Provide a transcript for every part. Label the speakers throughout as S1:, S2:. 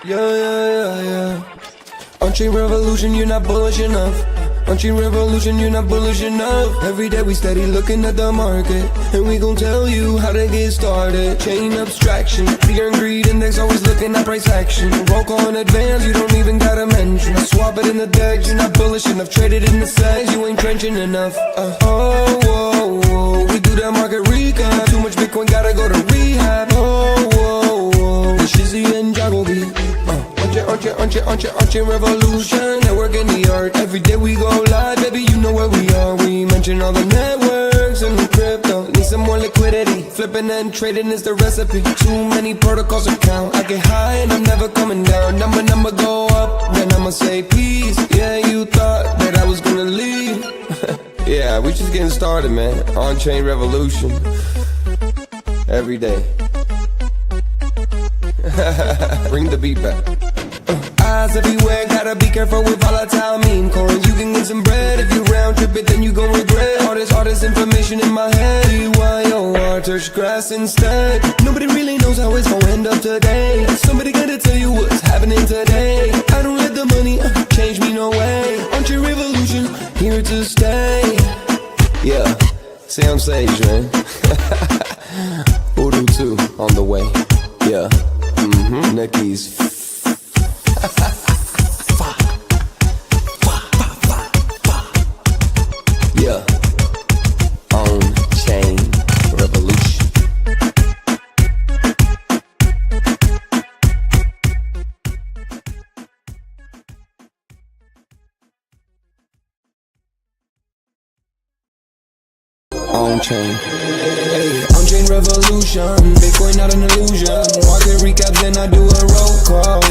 S1: Yeah. OnChain Revolution, you're not bullish enough. OnChain Revolution, you're not bullish enough. Every day we steady looking at the market, and we gon' tell you how to get started. Chain abstraction, fear and greed index, always looking at price action. Roll call in advance, you don't even gotta mention. Swap it in the decks, you're not bullish enough. Trade it in the segs, you ain't trenching enough. We do that market recap. Too much Bitcoin, gotta go to rehab. Shizzy and Joggle beat. OnChain Revolution, network in the art. Every day we go live, baby, you know where we are. We mention all the networks and the crypto. Need some more liquidity. Flipping and trading is the recipe. Too many protocols to count. I get high and I'm never coming down. Number go up, then I'ma say peace. Yeah, you thought that I was gonna leave. Yeah, we just getting started, man. OnChain Revolution. Every day. Bring the beat back. Eyes everywhere, gotta be careful with volatile meme coins. You can get some bread if you round trip it, then you gon' regret. All this information in my head. BYOR, touch grass instead. Nobody really knows how it's gon' end up today. Somebody gotta tell you what's happening today. I don't let the money change me no way. OnChain Revolution, here to stay. Yeah, Sam Sage, man. Voodoo 2 on the way. Yeah. Nicky's. Yeah. OnChain Revolution. OnChain. OnChain Revolution, Bitcoin not an illusion. Market recaps, then I do a roll call.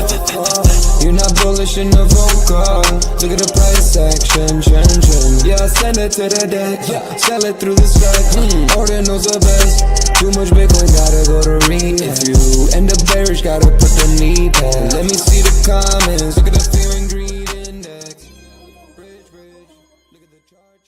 S1: You're not bullish in the vocal. Look at the price action, change. Yeah, send it to the deck. Sell it through the stack. Ordinal's the best. Too much Bitcoin, gotta go to read. If you end up bearish, gotta put the knee back. Let me see the comments. Look at the fear and greed index. Bridge. Look at the chart.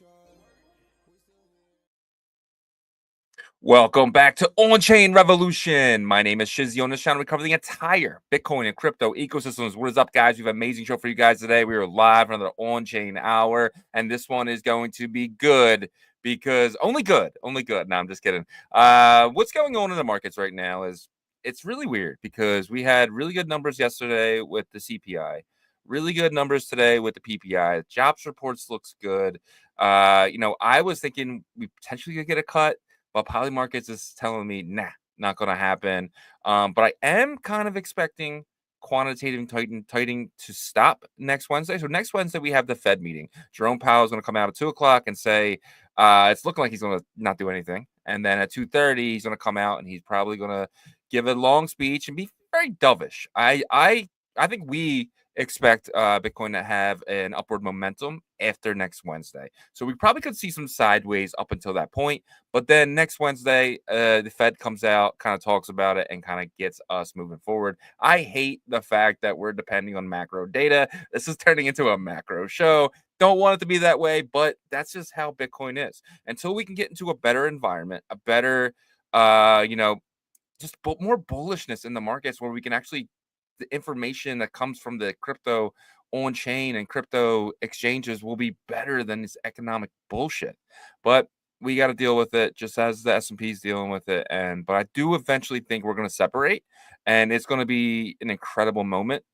S2: Welcome back to OnChain Revolution. My name is Shizzy. On this channel, we cover the entire Bitcoin and crypto ecosystems. What is up, guys? We have an amazing show for you guys today. We are live for another OnChain hour, and this one is going to be good because only good. No, I'm just kidding. What's going on in the markets right now is it's really weird because we had really good numbers yesterday with the CPI, really good numbers today with the PPI. Jobs reports looks good. I was thinking we potentially could get a cut. But Poly Markets is telling me, nah, not going to happen. But I am kind of expecting quantitative tightening to stop next Wednesday. So next Wednesday, we have the Fed meeting. Jerome Powell is going to come out at 2 o'clock and say it's looking like he's going to not do anything. And then at 2:30, he's going to come out and he's probably going to give a long speech and be very dovish. I think we expect Bitcoin to have an upward momentum after next Wednesday. So we probably could see some sideways up until that point. But then next Wednesday, the Fed comes out, kind of talks about it, and kind of gets us moving forward. I hate the fact that we're depending on macro data. This is turning into a macro show. Don't want it to be that way, but that's just how Bitcoin is. Until we can get into a better environment, a better, just more bullishness in the markets where we can actually the information that comes from the crypto on chain and crypto exchanges will be better than this economic bullshit. But we got to deal with it just as the S&P is dealing with it. But I do eventually think we're going to separate, and it's going to be an incredible moment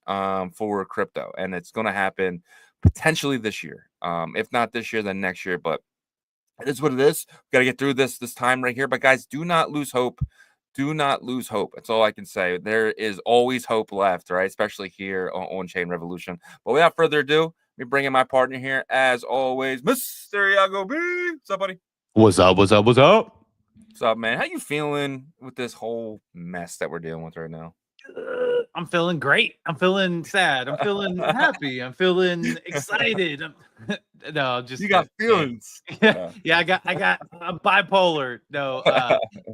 S2: for crypto, and it's going to happen potentially this year. If not this year, then next year. But it is what it is. We got to get through this time right here. But guys, do not lose hope. Do not lose hope. That's all I can say. There is always hope left, right? Especially here on OnChain Revolution. But without further ado, let me bring in my partner here, as always, Mr. Iago B. What's up, buddy?
S3: What's up?
S2: What's up, man? How you feeling with this whole mess that we're dealing with right now?
S3: I'm feeling great. I'm feeling sad. I'm feeling happy. I'm feeling excited. No, just
S2: you got feelings.
S3: Yeah, I got I'm bipolar. No,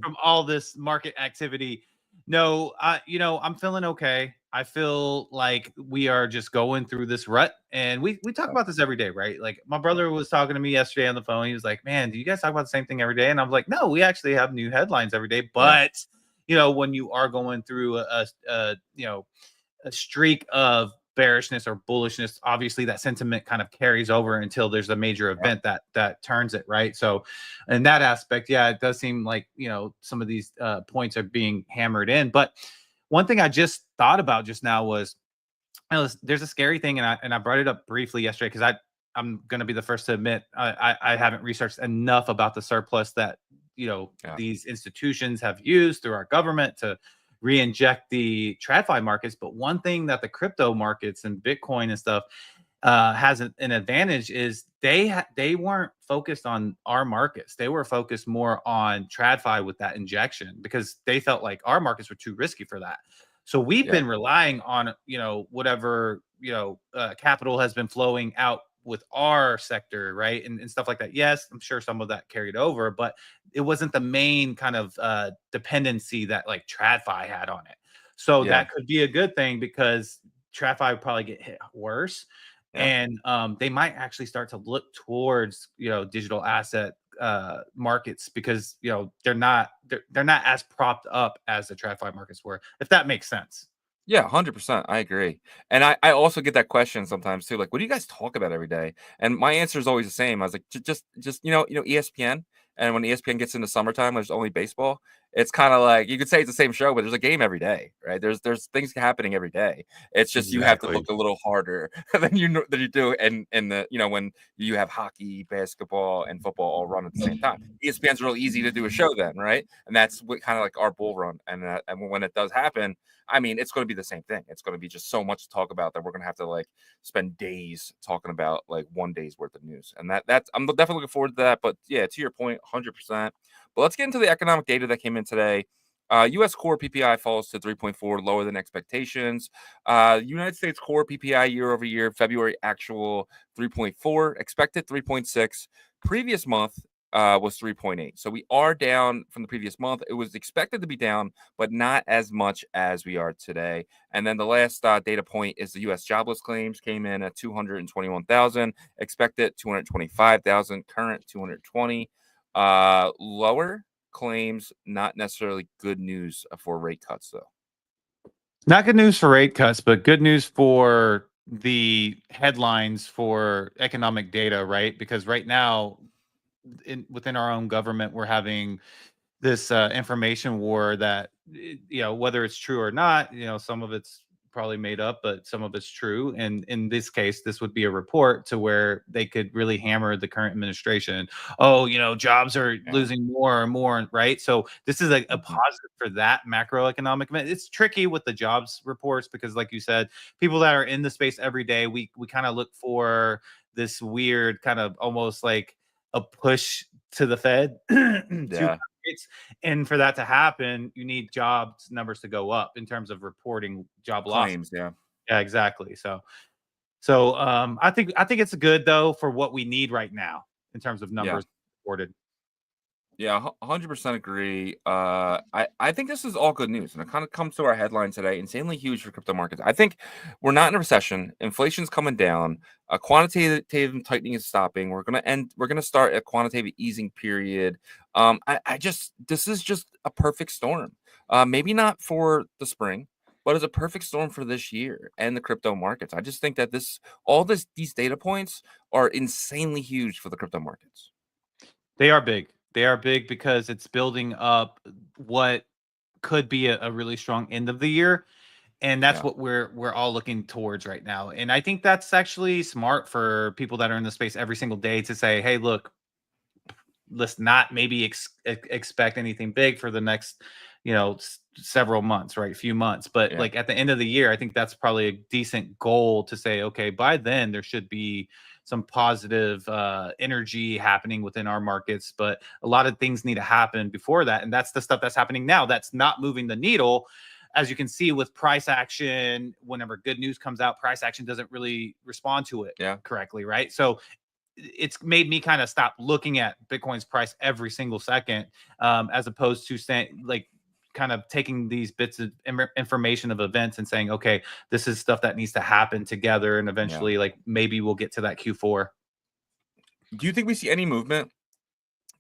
S3: from all this market activity. No, I'm feeling okay. I feel like we are just going through this rut, and we talk about this every day, right? Like my brother was talking to me yesterday on the phone. He was like, "Man, do you guys talk about the same thing every day?" And I'm like, "No, we actually have new headlines every day." But when you are going through a streak of bearishness or bullishness, obviously that sentiment kind of carries over until there's a major event that turns it, right? So in that aspect, yeah, it does seem like, some of these points are being hammered in. But one thing I just thought about just now was, there's a scary thing, and I brought it up briefly yesterday because I'm going to be the first to admit I haven't researched enough about the surplus that these institutions have used through our government to re-inject the TradFi markets. But one thing that the crypto markets and Bitcoin and stuff has an advantage is they weren't focused on our markets. They were focused more on TradFi with that injection because they felt like our markets were too risky for that. So we've been relying on whatever capital has been flowing out with our sector, right, and stuff like that. Yes, I'm sure some of that carried over, but it wasn't the main kind of dependency that like TradFi had on it. So that could be a good thing because TradFi would probably get hit worse. And they might actually start to look towards digital asset markets because they're not as propped up as the TradFi markets were, if that makes sense.
S2: Yeah, 100%. I agree. And I also get that question sometimes too. Like, what do you guys talk about every day? And my answer is always the same. I was like, just ESPN. And when ESPN gets into summertime, there's only baseball. It's kind of like you could say it's the same show, but there's a game every day, right? There's things happening every day. It's just you have to look a little harder than you do, and the when you have hockey, basketball, and football all run at the same time. ESPN's real easy to do a show then, right? And that's what kind of like our bull run. And when it does happen, I mean, it's going to be the same thing. It's going to be just so much to talk about that we're going to have to like spend days talking about like one day's worth of news. And that's I'm definitely looking forward to that. But yeah, to your point, 100%. But let's get into the economic data that came in today. U.S. core PPI falls to 3.4, lower than expectations. United States core PPI year over year, February actual 3.4, expected 3.6. Previous month was 3.8. So we are down from the previous month. It was expected to be down, but not as much as we are today. And then the last data point is the U.S. jobless claims came in at 221,000, expected 225,000, current 220. Lower claims, not necessarily good news for rate cuts, though.
S3: Not good news for rate cuts, but good news for the headlines for economic data, right? Because right now, within our own government, we're having this information war that, whether it's true or not, some of it's probably made up, but some of it's true. And in this case, this would be a report to where they could really hammer the current administration. Oh, jobs are losing more and more, right? So this is a positive for that macroeconomic event. It's tricky with the jobs reports because, like you said, people that are in the space every day, we kind of look for this weird kind of almost like a push to the Fed to and for that to happen, you need jobs numbers to go up in terms of reporting job
S2: claims.
S3: losses. Yeah, exactly. So I think it's good though for what we need right now in terms of numbers reported.
S2: Yeah, 100% agree. I think this is all good news, and it kind of comes to our headline today. Insanely huge for crypto markets. I think we're not in a recession. Inflation's coming down. Quantitative tightening is stopping. We're gonna start a quantitative easing period. This is just a perfect storm. Maybe not for the spring, but it's a perfect storm for this year and the crypto markets. I just think that these data points are insanely huge for the crypto markets.
S3: They are big. They are big because it's building up what could be a really strong end of the year. And that's what we're all looking towards right now. And I think that's actually smart for people that are in the space every single day to say, hey, look, let's not maybe expect anything big for the next, several months, right? Few months. But like at the end of the year, I think that's probably a decent goal to say, okay, by then there should be some positive energy happening within our markets. But a lot of things need to happen before that. And that's the stuff that's happening now that's not moving the needle. As you can see with price action, whenever good news comes out, price action doesn't really respond to it correctly, right? So it's made me kind of stop looking at Bitcoin's price every single second, as opposed to saying like kind of taking these bits of information of events and saying, okay, this is stuff that needs to happen together. And eventually like maybe we'll get to that Q4.
S2: Do you think we see any movement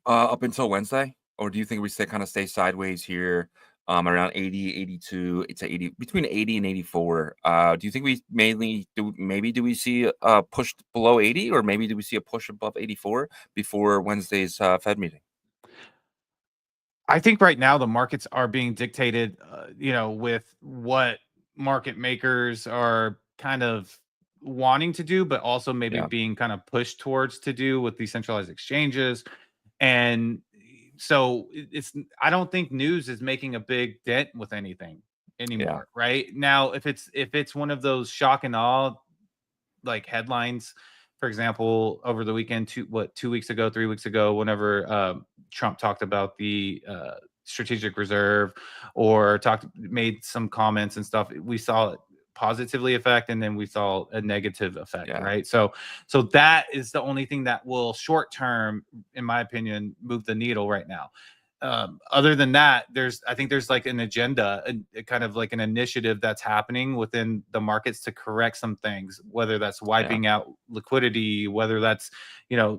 S2: up until Wednesday? Or do you think we kind of stay sideways here around 80, 82, it's 80, between 80 and 84. Do you think we do we see a push below 80, or maybe do we see a push above 84 before Wednesday's Fed meeting?
S3: I think right now the markets are being dictated, with what market makers are kind of wanting to do, but also maybe
S2: Yeah,
S3: being kind of pushed towards to do with decentralized exchanges. And so I don't think news is making a big dent with anything
S2: yeah,
S3: anymore. Right now, if it's one of those shock and awe like headlines, for example, over the weekend, 2 weeks ago, 3 weeks ago, whenever Trump talked about the strategic reserve or made some comments and stuff, we saw it positively affect, and then we saw a negative effect,
S2: yeah,
S3: right? So that is the only thing that will short term, in my opinion, move the needle right now. Other than that, I think there's like an agenda, a kind of like an initiative that's happening within the markets to correct some things, whether that's
S2: yeah,
S3: wiping out liquidity, whether that's,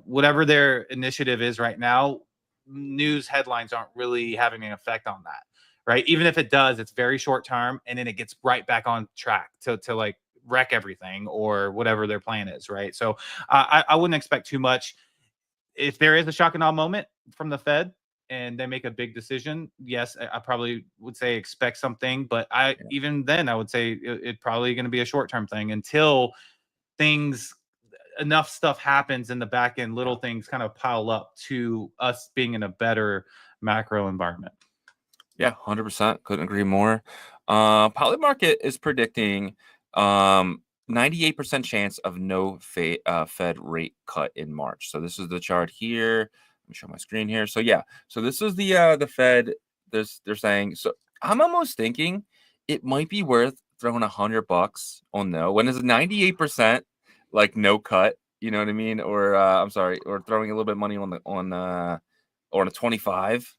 S3: whatever their initiative is right now. News headlines aren't really having an effect on that, right? Even if it does, it's very short term, and then it gets right back on track to like wreck everything or whatever their plan is, right? So I wouldn't expect too much. If there is a shock and awe moment from the Fed and they make a big decision, yes, I probably would say expect something. But
S2: yeah,
S3: even then, I would say it probably going to be a short term thing until things enough stuff happens in the back end, little
S2: yeah.
S3: things kind of pile up to us being in a better macro environment.
S2: Yeah, 100%. Couldn't agree more. Poly Market is predicting 98% chance of no Fed rate cut in March. So this is the chart here. Let me show my screen here. So yeah, so this is the Fed. They're saying. So I'm almost thinking it might be worth throwing $100 on no when it's 98% like no cut. You know what I mean? Or I'm sorry, or throwing a little bit of money on a 25,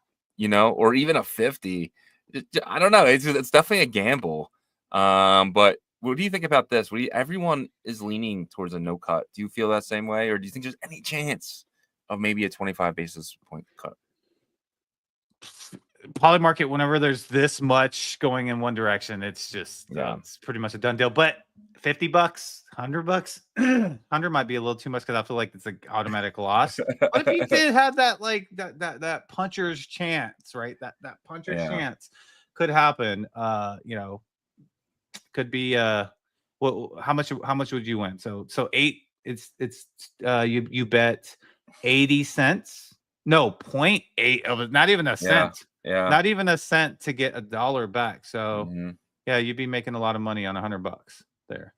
S2: or even a 50. I don't know. It's definitely a gamble. But what do you think about this? Everyone is leaning towards a no cut. Do you feel that same way, or do you think there's any chance of maybe a 25 basis point cut?
S3: Poly market, whenever there's this much going in one direction, it's just
S2: Yeah.
S3: it's pretty much a done deal. But $50, $100, 100 might be a little too much because I feel like it's an automatic loss. But if you did have that like that puncher's chance, right? That puncher's
S2: Yeah.
S3: chance could happen. Could be well, how much would you win? So eight, it's you bet 80 cents. No, 0.8 of it, not even a
S2: Yeah.
S3: cent.
S2: Yeah.
S3: Not even a cent to get $1 back. So
S2: Mhm.
S3: yeah, you'd be making a lot of money on $100 there,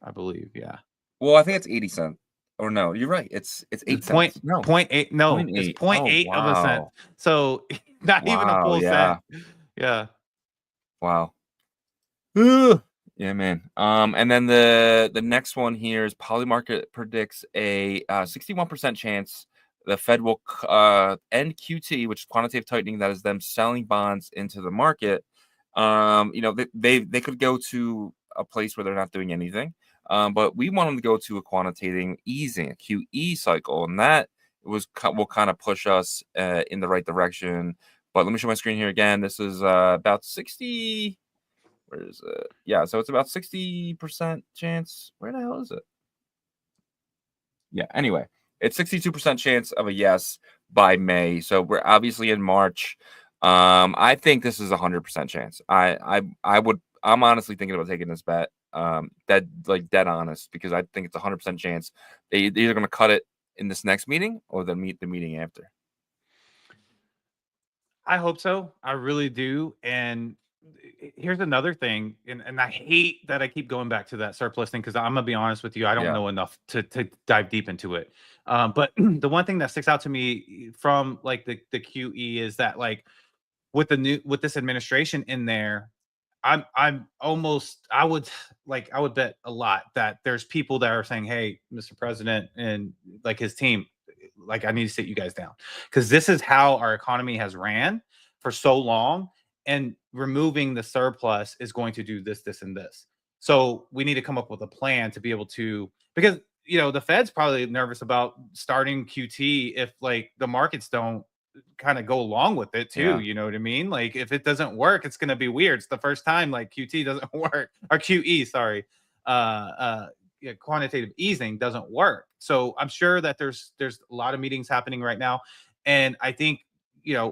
S3: I believe. Yeah.
S2: Well, I think it's 80 cents. Or no, you're right. It's
S3: It's
S2: 8 cents. No,
S3: point eight. No,
S2: point
S3: it's
S2: eight.
S3: point
S2: Oh,
S3: eight of a cent.
S2: wow.
S3: So not even a
S2: Wow.
S3: full cent.
S2: Yeah.
S3: Yeah.
S2: Wow. Ugh. Yeah, man. And then the next one here is Polymarket predicts a 61% chance the Fed will end QT, which is quantitative tightening. That is them selling bonds into the market. They could go to a place where they're not doing anything, but we want them to go to a quantitative easing, a QE cycle, and that will kind of push us in the right direction. But let me show my screen here again. This is about 60. Where is it? Yeah, so it's about 60% chance. Where the hell is it? Yeah, anyway, it's 62% chance of a yes by May. So we're obviously in March. I think this is 100% chance. I'm honestly thinking about taking this bet. Dead honest, because I think it's 100% chance they're either going to cut it in this next meeting or they'll meet the meeting after.
S3: I hope so. I really do. And here's another thing, and I hate that I keep going back to that surplus thing because I'm gonna be honest with you, I don't
S2: Yeah,
S3: know enough to dive deep into it. But the one thing that sticks out to me from like the QE is that like with this administration in there, I'm almost I would bet a lot that there's people that are saying, "Hey, Mr. President," and like his team, like I need to sit you guys down because this is how our economy has ran for so long, and removing the surplus is going to do this, this, and this. So we need to come up with a plan to be able to because the Fed's probably nervous about starting QT if like the markets don't kind of go along with it too.
S2: Yeah.
S3: You know what I mean? Like if it doesn't work, it's gonna be weird. It's the first time like QT doesn't work or QE, sorry. Yeah, quantitative easing doesn't work. So I'm sure that there's a lot of meetings happening right now. And I think,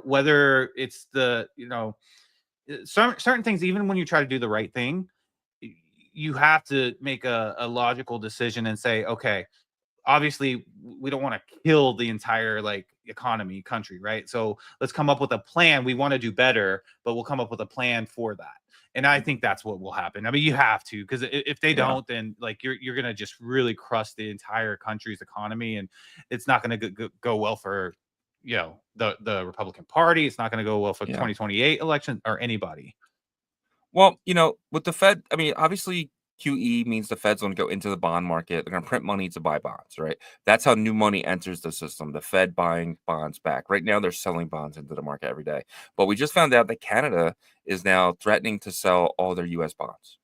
S3: whether it's certain things, even when you try to do the right thing, you have to make a logical decision and say, okay, obviously we don't want to kill the entire like economy country, right? So let's come up with a plan. We want to do better, but we'll come up with a plan for that. And I think that's what will happen. I mean, you have to, because if they don't, then like you're gonna just really crush the entire country's economy, and it's not gonna go well for the Republican Party. It's not gonna go well for the 2028 election or anybody.
S2: Well, with the Fed, I mean, obviously QE means the Fed's going to go into the bond market. They're going to print money to buy bonds, right? That's how new money enters the system. The Fed buying bonds back. Right now, they're selling bonds into the market every day. But we just found out that Canada is now threatening to sell all their U.S. bonds.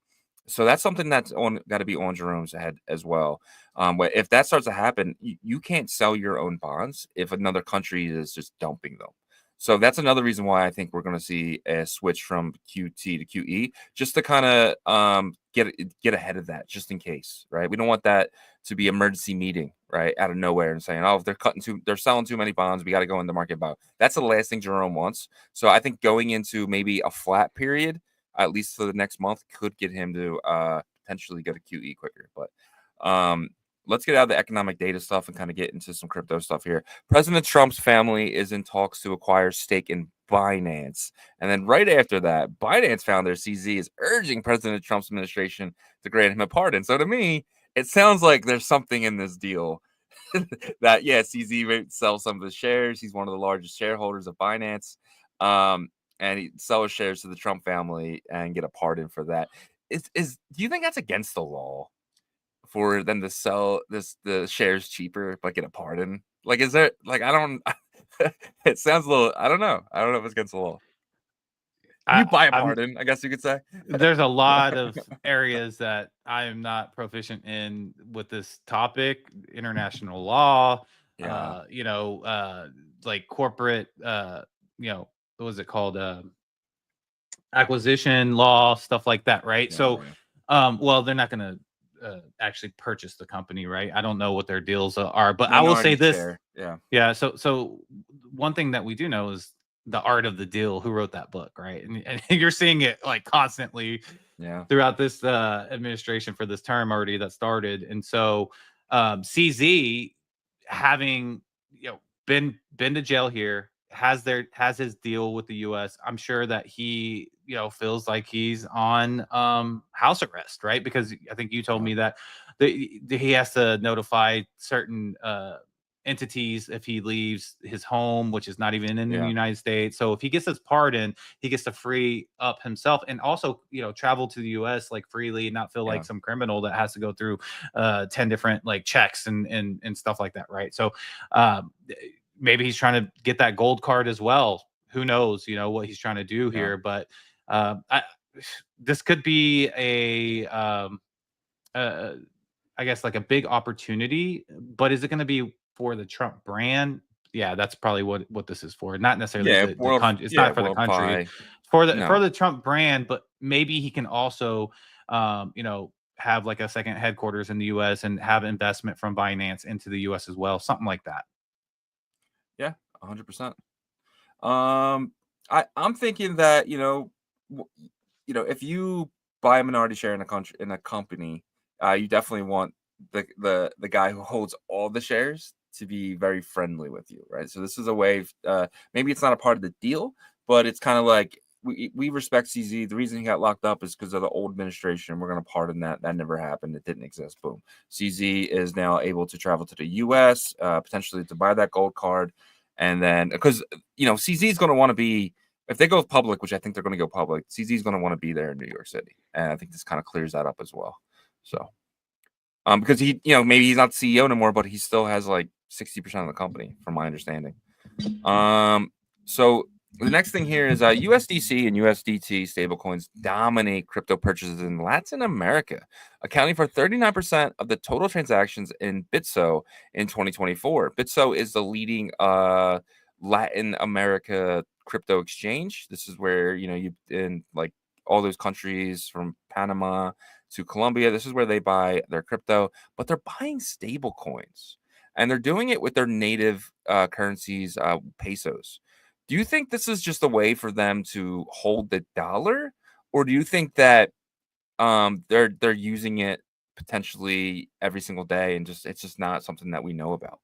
S2: So that's something that's got to be on Jerome's head as well. But if that starts to happen, you can't sell your own bonds if another country is just dumping them. So that's another reason why I think we're going to see a switch from QT to QE, just to kind of get ahead of that, just in case, right? We don't want that to be emergency meeting, right, out of nowhere and saying, oh, if they're selling too many bonds, we got to go in the market about. That's the last thing Jerome wants. So I think going into maybe a flat period, at least for the next month, could get him to potentially go to QE quicker. But let's get out of the economic data stuff and kind of get into some crypto stuff here. President Trump's family is in talks to acquire stake in Binance. And then right after that, Binance founder CZ is urging President Trump's administration to grant him a pardon. So to me, it sounds like there's something in this deal that, CZ may sell some of the shares. He's one of the largest shareholders of Binance. And he sell his shares to the Trump family and get a pardon for that. Do you think that's against the law for them to sell the shares cheaper but get a pardon? Like, is there like I don't it sounds a little, I don't know if it's against the law. You buy a pardon, I guess you could say.
S3: There's a lot of areas that I am not proficient in with this topic. International law, like corporate, what was it called? Acquisition law, stuff like that, right? Well, they're not going to actually purchase the company, right? I don't know what their deals are, but I will say this. So one thing that we do know is the art of the deal. Who wrote that book, right? And you're seeing it like constantly throughout this administration for this term already that started. And so CZ having been to jail here, has his deal with the US. I'm sure that he feels like he's on house arrest, right? Because I think you told me that he has to notify certain entities if he leaves his home, which is not even in the United States. So if he gets his pardon, he gets to free up himself and also travel to the US like freely and not feel like some criminal that has to go through 10 different like checks and stuff like that, right? So maybe he's trying to get that gold card as well. Who knows, what he's trying to do here. But this could be I guess like a big opportunity. But is it going to be for the Trump brand? Yeah, that's probably what this is for. Not necessarily the country. It's not for the country. For the Trump brand, but maybe he can also have like a second headquarters in the US and have investment from Binance into the US as well. Something like that.
S2: Yeah, 100%. I'm thinking that if you buy a minority share in a company, you definitely want the guy who holds all the shares to be very friendly with you, right? So this is a way. Maybe it's not a part of the deal, but it's kind of like we respect CZ. The reason he got locked up is because of the old administration. We're going to pardon that. That never happened. It didn't exist. Boom. CZ is now able to travel to the US, potentially to buy that gold card. And then, because, CZ is going to want to be, if they go public, which I think they're going to go public, CZ is going to want to be there in New York City. And I think this kind of clears that up as well. So, because he, maybe he's not CEO anymore, but he still has like 60% of the company, from my understanding. So the next thing here is USDC and USDT stablecoins dominate crypto purchases in Latin America, accounting for 39% of the total transactions in Bitso in 2024. Bitso is the leading Latin America crypto exchange. This is where, you know, you in like all those countries from Panama to Colombia. This is where they buy their crypto, but they're buying stable coins and they're doing it with their native currencies, pesos. Do you think this is just a way for them to hold the dollar, or do you think that they're using it potentially every single day and just it's just not something that we know about?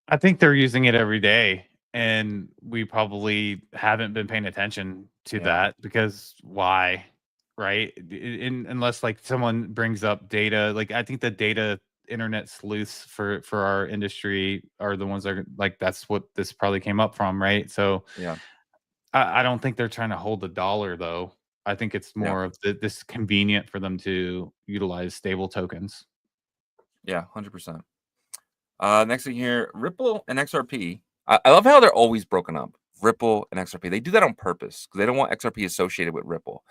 S3: I think they're using it every day, and we probably haven't been paying attention to
S2: Yeah.
S3: that because why? Right? Unless like someone brings up data, like I think the data internet sleuths for our industry are the ones that are like that's what this probably came up from, right? So
S2: Yeah.
S3: I don't think they're trying to hold the dollar though. I think it's
S2: Yeah.
S3: more of this convenient for them to utilize stable tokens.
S2: Yeah, 100%. Next thing here, Ripple and XRP. I love how they're always broken up. Ripple and XRP. They do that on purpose because they don't want XRP associated with Ripple.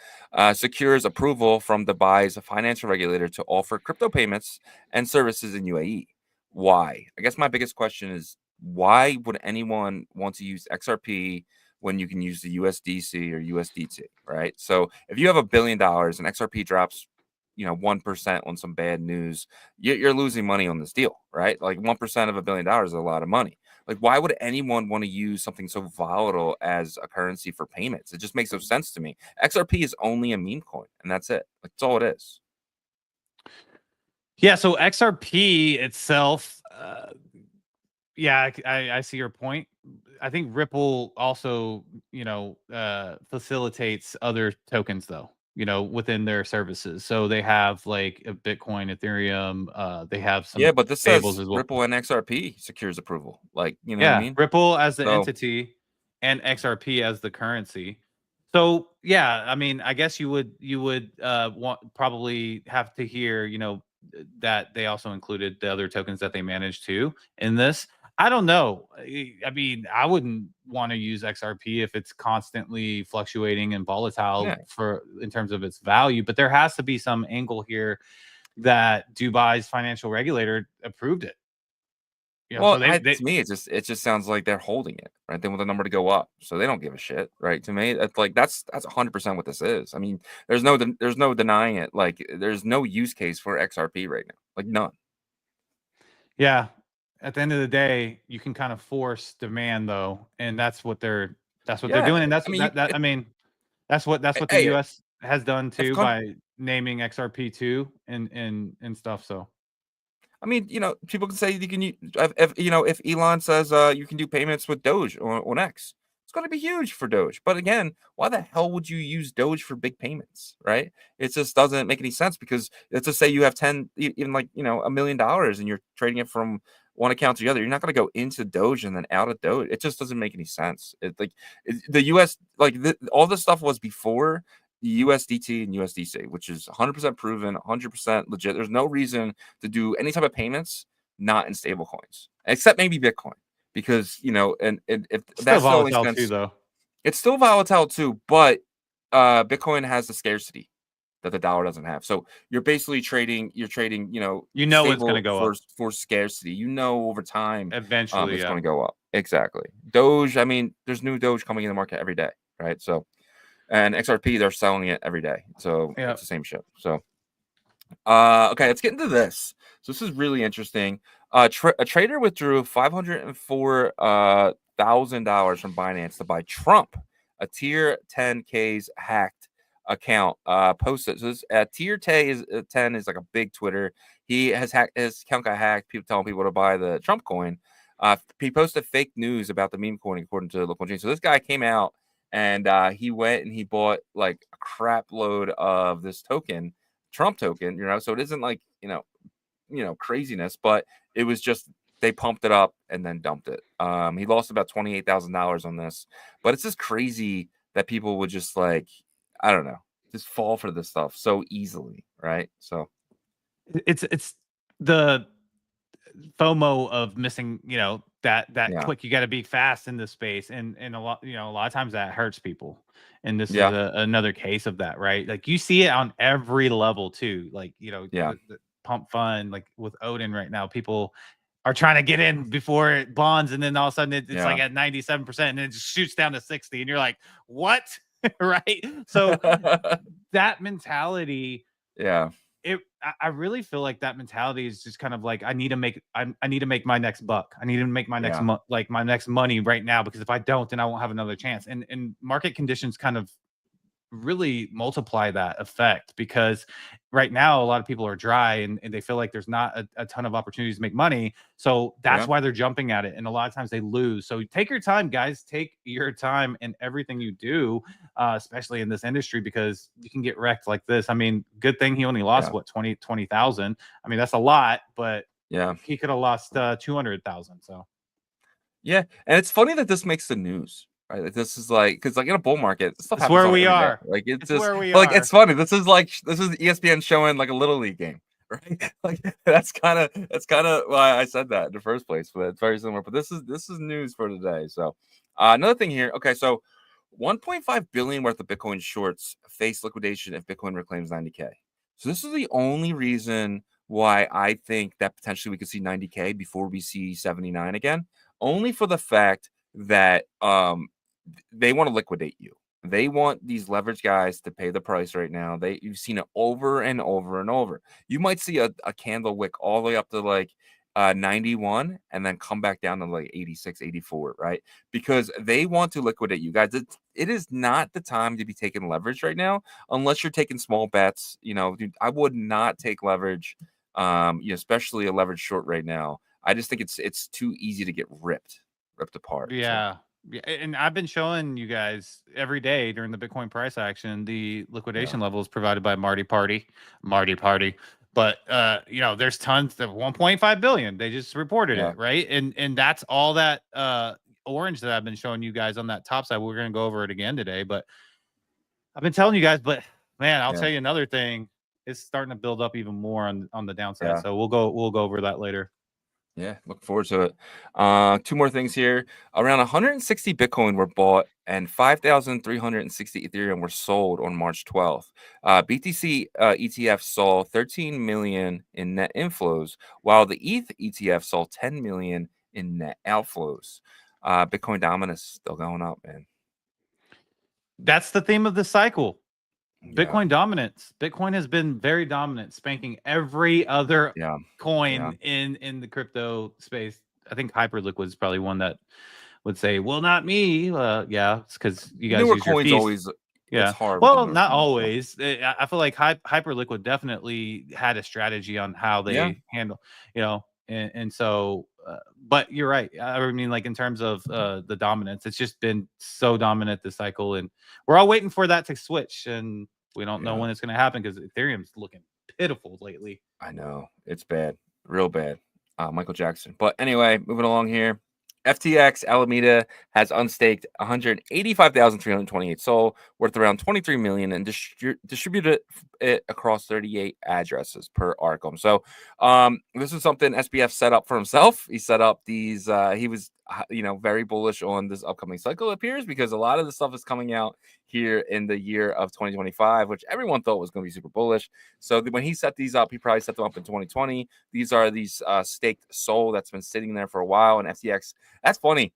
S2: Secures approval from Dubai's financial regulator to offer crypto payments and services in UAE. Why? I guess my biggest question is why would anyone want to use XRP when you can use the USDC or USDT, right? So if you have $1 billion and XRP drops, 1% on some bad news, you're losing money on this deal, right? Like 1% of $1 billion is a lot of money. Like, why would anyone want to use something so volatile as a currency for payments? It just makes no sense to me. XRP is only a meme coin, and that's it. Like, that's all it is.
S3: Yeah, so XRP itself, yeah, I see your point. I think Ripple also, facilitates other tokens though, within their services. So they have like a Bitcoin, Ethereum, they have
S2: Yeah,
S3: some
S2: but this
S3: stables
S2: says
S3: as well.
S2: Ripple and XRP secures approval. Like, you know what I
S3: Yeah,
S2: mean?
S3: Ripple as the
S2: So,
S3: entity and XRP as the currency. So yeah, I mean, I guess you would want probably have to hear, that they also included the other tokens that they managed too in this. I don't know. I mean, I wouldn't want to use XRP if it's constantly fluctuating and volatile
S2: yeah.
S3: for in terms of its value, but there has to be some angle here that Dubai's financial regulator approved it.
S2: Well,
S3: So
S2: to me, it just sounds like they're holding it, right? They want the number to go up, so they don't give a shit, right? To me, that's 100% what this is. I mean, there's no denying it. Like, there's no use case for XRP right now, like none.
S3: Yeah. At the end of the day, you can kind of force demand though, and that's what they're
S2: Yeah,
S3: doing, and that's
S2: I
S3: what
S2: mean,
S3: I mean, that's what the
S2: hey,
S3: US has done
S2: if
S3: too by naming XRP2 and stuff. So
S2: I mean, people can say you can if Elon says you can do payments with Doge on X, it's going to be huge for Doge. But again, why the hell would you use Doge for big payments, right? It just doesn't make any sense because let's just say you have even like $1 million and you're trading it from one account to the other. You're not going to go into Doge and then out of Doge. It just doesn't make any sense. The US all this stuff was before USDT and USDC, which is 100% proven, 100% legit. There's no reason to do any type of payments not in stable coins, except maybe Bitcoin, because and if
S3: still
S2: that's the only
S3: volatile too
S2: sense,
S3: though.
S2: it's still volatile too. But Bitcoin has the scarcity that the dollar doesn't have. So you're basically trading. You're trading.
S3: It's going to
S2: Stable
S3: go up
S2: for scarcity. Over time,
S3: eventually,
S2: it's
S3: yeah.
S2: going to go up. Exactly. Doge. I mean, there's new Doge coming in the market every day, right? So. And XRP, they're selling it every day. So
S3: Yeah.
S2: it's the same shit. So, okay, let's get into this. So this is really interesting. A trader withdrew $504,000 from Binance to buy Trump, a tier 10K's hacked account. Posted. So this tier 10 is like a big Twitter. He has hacked his account, got hacked. People telling people to buy the Trump coin. He posted fake news about the meme coin according to the local chain. So this guy came out and he went and he bought like a crap load of this token, Trump token, so it isn't like, craziness, but it was just, they pumped it up and then dumped it. He lost about $28,000 on this, but it's just crazy that people would just like, I don't know, just fall for this stuff so easily. Right. So
S3: It's the FOMO of missing, that
S2: yeah.
S3: quick. You got to be fast in this space, and a lot of times that hurts people. And this is
S2: Yeah.
S3: another case of that, right? Like you see it on every level too. Like
S2: Yeah.
S3: the pump fund, like with Odin right now, people are trying to get in before it bonds, and then all of a sudden it's like
S2: Yeah.
S3: at 97%, and it just shoots down to 60, and you're like, what? Right? So that mentality,
S2: Yeah.
S3: I really feel like that mentality is just kind of like, I need to make my next buck. I need to make my next
S2: Yeah.
S3: my next money right now, because if I don't, then I won't have another chance. And market conditions kind of really multiply that effect, because right now a lot of people are dry, and they feel like there's not a ton of opportunities to make money, so that's
S2: Yeah.
S3: why they're jumping at it, and a lot of times they lose. So take your time, guys. Take your time in everything you do, especially in this industry, because you can get wrecked like this. I mean, good thing he only lost
S2: Yeah.
S3: what, 20,000. I mean, that's a lot, but
S2: Yeah.
S3: he could have lost 200,000. So
S2: Yeah. And it's funny that this makes the news, right? Like, this is like, because like in a bull market, this stuff
S3: it's
S2: happens
S3: where
S2: on
S3: we
S2: every day.
S3: are.
S2: Like it's
S3: It's
S2: just,
S3: where we
S2: but like
S3: are.
S2: it's funny. This is ESPN showing like a little league game, right? Like that's kind of why I said that in the first place. But it's very similar. But this is news for today. So another thing here. Okay, so 1.5 billion worth of Bitcoin shorts face liquidation if Bitcoin reclaims 90K. So this is the only reason why I think that potentially we could see 90K before we see 79 again. Only for the fact that they want to liquidate you. They want these leverage guys to pay the price right now. You've seen it over and over and over. You might see a candle wick all the way up to like 91 and then come back down to like 86, 84, right? Because they want to liquidate you guys. It is not the time to be taking leverage right now, unless you're taking small bets. You know, dude, I would not take leverage, especially a leverage short right now. I just think it's too easy to get ripped apart.
S3: Yeah. Yeah, and I've been showing you guys every day during the Bitcoin price action the liquidation levels provided by Marty Party. But there's tons of 1.5 billion. They just reported
S2: Yeah.
S3: it, right? And that's all that orange that I've been showing you guys on that top side. We're gonna go over it again today, but I've been telling you guys. But man, I'll tell you another thing. It's starting to build up even more on the downside.
S2: Yeah.
S3: So we'll go over that later.
S2: Yeah, look forward to it. Two more things here. Around 160 Bitcoin were bought and 5,360 Ethereum were sold on March 12th. BTC ETF saw 13 million in net inflows, while the ETH ETF saw 10 million in net outflows. Bitcoin dominance still going up, man.
S3: That's the theme of the cycle.
S2: Yeah.
S3: Bitcoin dominance. Bitcoin has been very dominant, spanking every other coin in the crypto space. I think Hyperliquid is probably one that would say, "Well, not me." It's because you guys use your fees.
S2: Always, it's hard.
S3: Well, not always. I feel like Hyperliquid definitely had a strategy on how they handle, and so. But you're right. I mean, like in terms of the dominance, it's just been so dominant this cycle, and we're all waiting for that to switch, and we don't know when it's going to happen because Ethereum's looking pitiful lately.
S2: I know it's bad, real bad. Michael Jackson. But anyway, moving along here. FTX Alameda has unstaked 185,328 SOL, worth around 23 million, and distributed it across 38 addresses per Arkham. So, this is something SBF set up for himself. He set up these. He was, very bullish on this upcoming cycle. It appears, because a lot of the stuff is coming out here in the year of 2025, which everyone thought was going to be super bullish. So when he set these up, he probably set them up in 2020. These are staked SOL that's been sitting there for a while, and FTX. That's funny.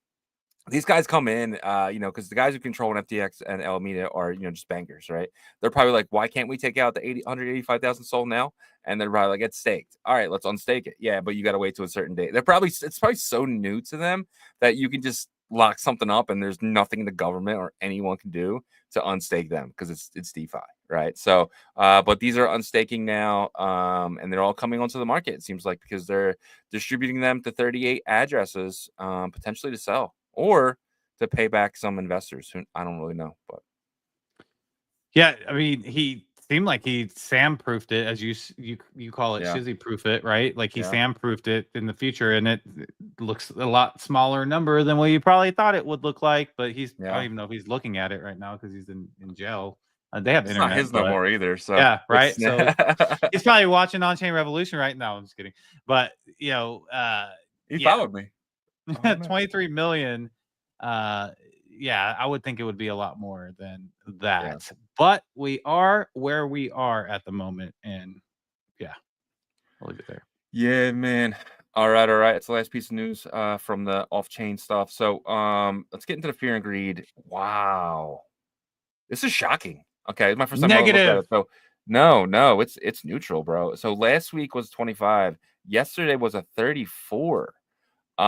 S2: These guys come in, because the guys who control an FTX and Alameda are, just bankers, right? They're probably like, why can't we take out the 185,000 SOL now? And they're probably like, it's staked. All right, let's unstake it. Yeah, but you got to wait to a certain date. It's probably so new to them that you can just lock something up and there's nothing the government or anyone can do to unstake them, because it's DeFi, right? So, but these are unstaking now, and they're all coming onto the market, it seems like, because they're distributing them to 38 addresses, potentially to sell or to pay back some investors who I don't really know. But
S3: yeah, I mean, he seemed like he SAM-proofed it, as you call it, Shizzy-proof it, right? Like he SAM-proofed it in the future, and it looks a lot smaller number than what you probably thought it would look like. But I don't even know if he's looking at it right now because he's in jail. They have internet.
S2: It's not his no more either. So
S3: yeah, right. So he's probably watching OnChain Revolution right now. I'm just kidding, but
S2: he followed me.
S3: 23 million. I would think it would be a lot more than that. But we are where we are at the moment, and I'll leave it there.
S2: Yeah, man. All right. It's the last piece of news from the off-chain stuff. So let's get into the fear and greed. Wow. This is shocking. Okay, it's my first time ever looked at
S3: Negative.
S2: it. So no, it's neutral, bro. So last week was 25. Yesterday was a 34. We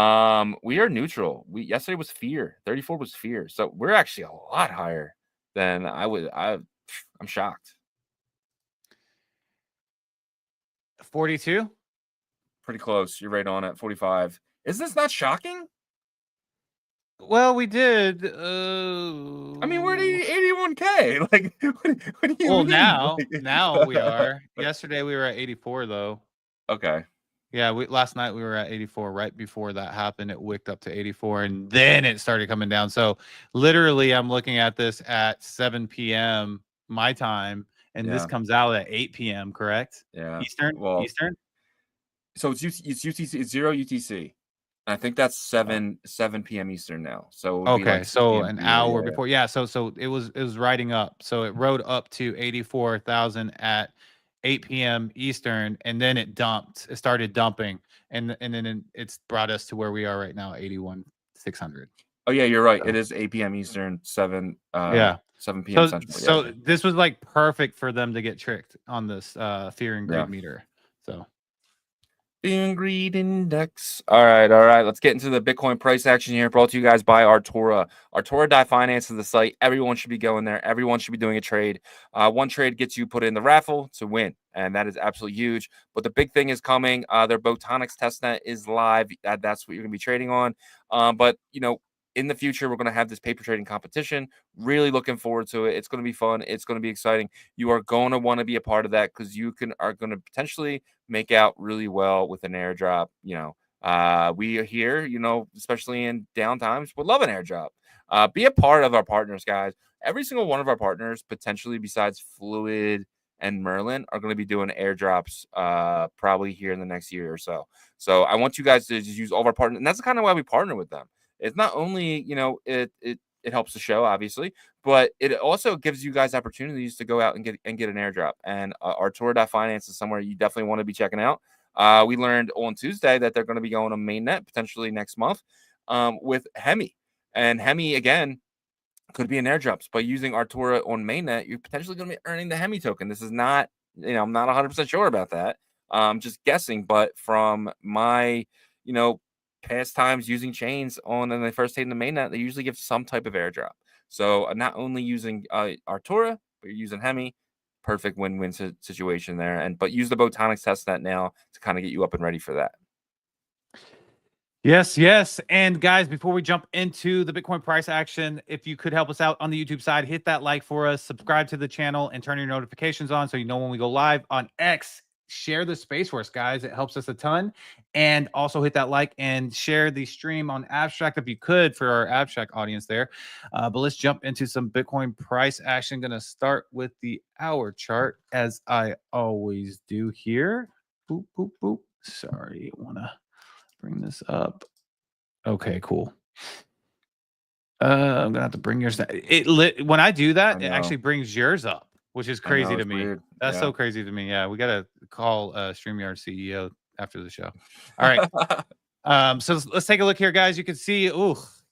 S2: are neutral. Yesterday was fear. 34 was fear. So we're actually a lot higher than I'm shocked.
S3: 42.
S2: Pretty close. You're right on at 45. Is this not shocking?
S3: Well, we did.
S2: I mean, we're at 81K. Like, what do you
S3: Well,
S2: mean?
S3: now
S2: Like-
S3: we are. Yesterday we were at 84 though.
S2: Okay.
S3: Yeah, last night we were at 84. Right before that happened, it wicked up to 84, and then it started coming down. So literally, I'm looking at this at 7 p.m. my time, and this
S2: Yeah.
S3: comes out at 8 p.m. Correct?
S2: Yeah.
S3: Eastern.
S2: Well,
S3: Eastern.
S2: so it's UTC. It's 0 UTC. I think that's 7 p.m. Eastern now. So it would be
S3: Okay,
S2: like 6
S3: so
S2: p.m.
S3: an
S2: here,
S3: hour
S2: yeah.
S3: before. Yeah, so it was riding up. So it rode up to 84,000 at 8 p.m. Eastern, and then it dumped. It started dumping, and then it's brought us to where we are right now, 81,600.
S2: Oh yeah, you're right.
S3: So-
S2: It is 8 p.m. Eastern, 7
S3: Yeah.
S2: 7 p.m.
S3: So
S2: Central.
S3: so
S2: Yeah.
S3: this was like perfect for them to get tricked on this fear and greed
S2: Yeah.
S3: meter. So
S2: Fear and greed index. All right. Let's get into the Bitcoin price action here. Brought to you guys by Artura. Artura Finance is the site. Everyone should be going there. Everyone should be doing a trade. One trade gets you put in the raffle to win, and that is absolutely huge. But the big thing is coming. Their Botonics testnet is live. That's what you're going to be trading on. But in the future, we're going to have this paper trading competition. Really looking forward to it. It's going to be fun. It's going to be exciting. You are going to want to be a part of that because you are going to potentially make out really well with an airdrop. We are here, especially in downtimes, would love an airdrop. Be a part of our partners, guys. Every single one of our partners, potentially besides Fluid and Merlin, are going to be doing airdrops probably here in the next year or so. So I want you guys to just use all of our partners, and that's kind of why we partner with them. It's not only, it helps the show, obviously, but it also gives you guys opportunities to go out and get an airdrop. And Artura Finance is somewhere you definitely want to be checking out. We learned on Tuesday that they're going to be going to mainnet potentially next month with Hemi. And Hemi, again, could be in airdrops. By using Artura on mainnet, you're potentially going to be earning the Hemi token. This is not, I'm not 100% sure about that. Just guessing, but from my, past times using chains on and they first take the mainnet, they usually give some type of airdrop. So not only using Artura, but you're using Hemi. Perfect win-win situation there. But use the Botonics testnet now to kind of get you up and ready for that.
S3: Yes. And guys, before we jump into the Bitcoin price action, if you could help us out on the YouTube side, hit that like for us, subscribe to the channel, and turn your notifications on so you know when we go live on X. Share the space for us, guys. It helps us a ton. And also hit that like and share the stream on Abstract if you could for our Abstract audience there. But let's jump into some Bitcoin price action. Going to start with the hour chart as I always do here. Boop, boop, boop. Sorry, I want to bring this up. Okay, cool. I'm gonna have to bring yours down. When I do that, it actually brings yours up, which is crazy to me.
S2: Weird.
S3: That's so crazy to me. Yeah, we gotta call StreamYard CEO after the show. All right. So let's take a look here, guys. You can see,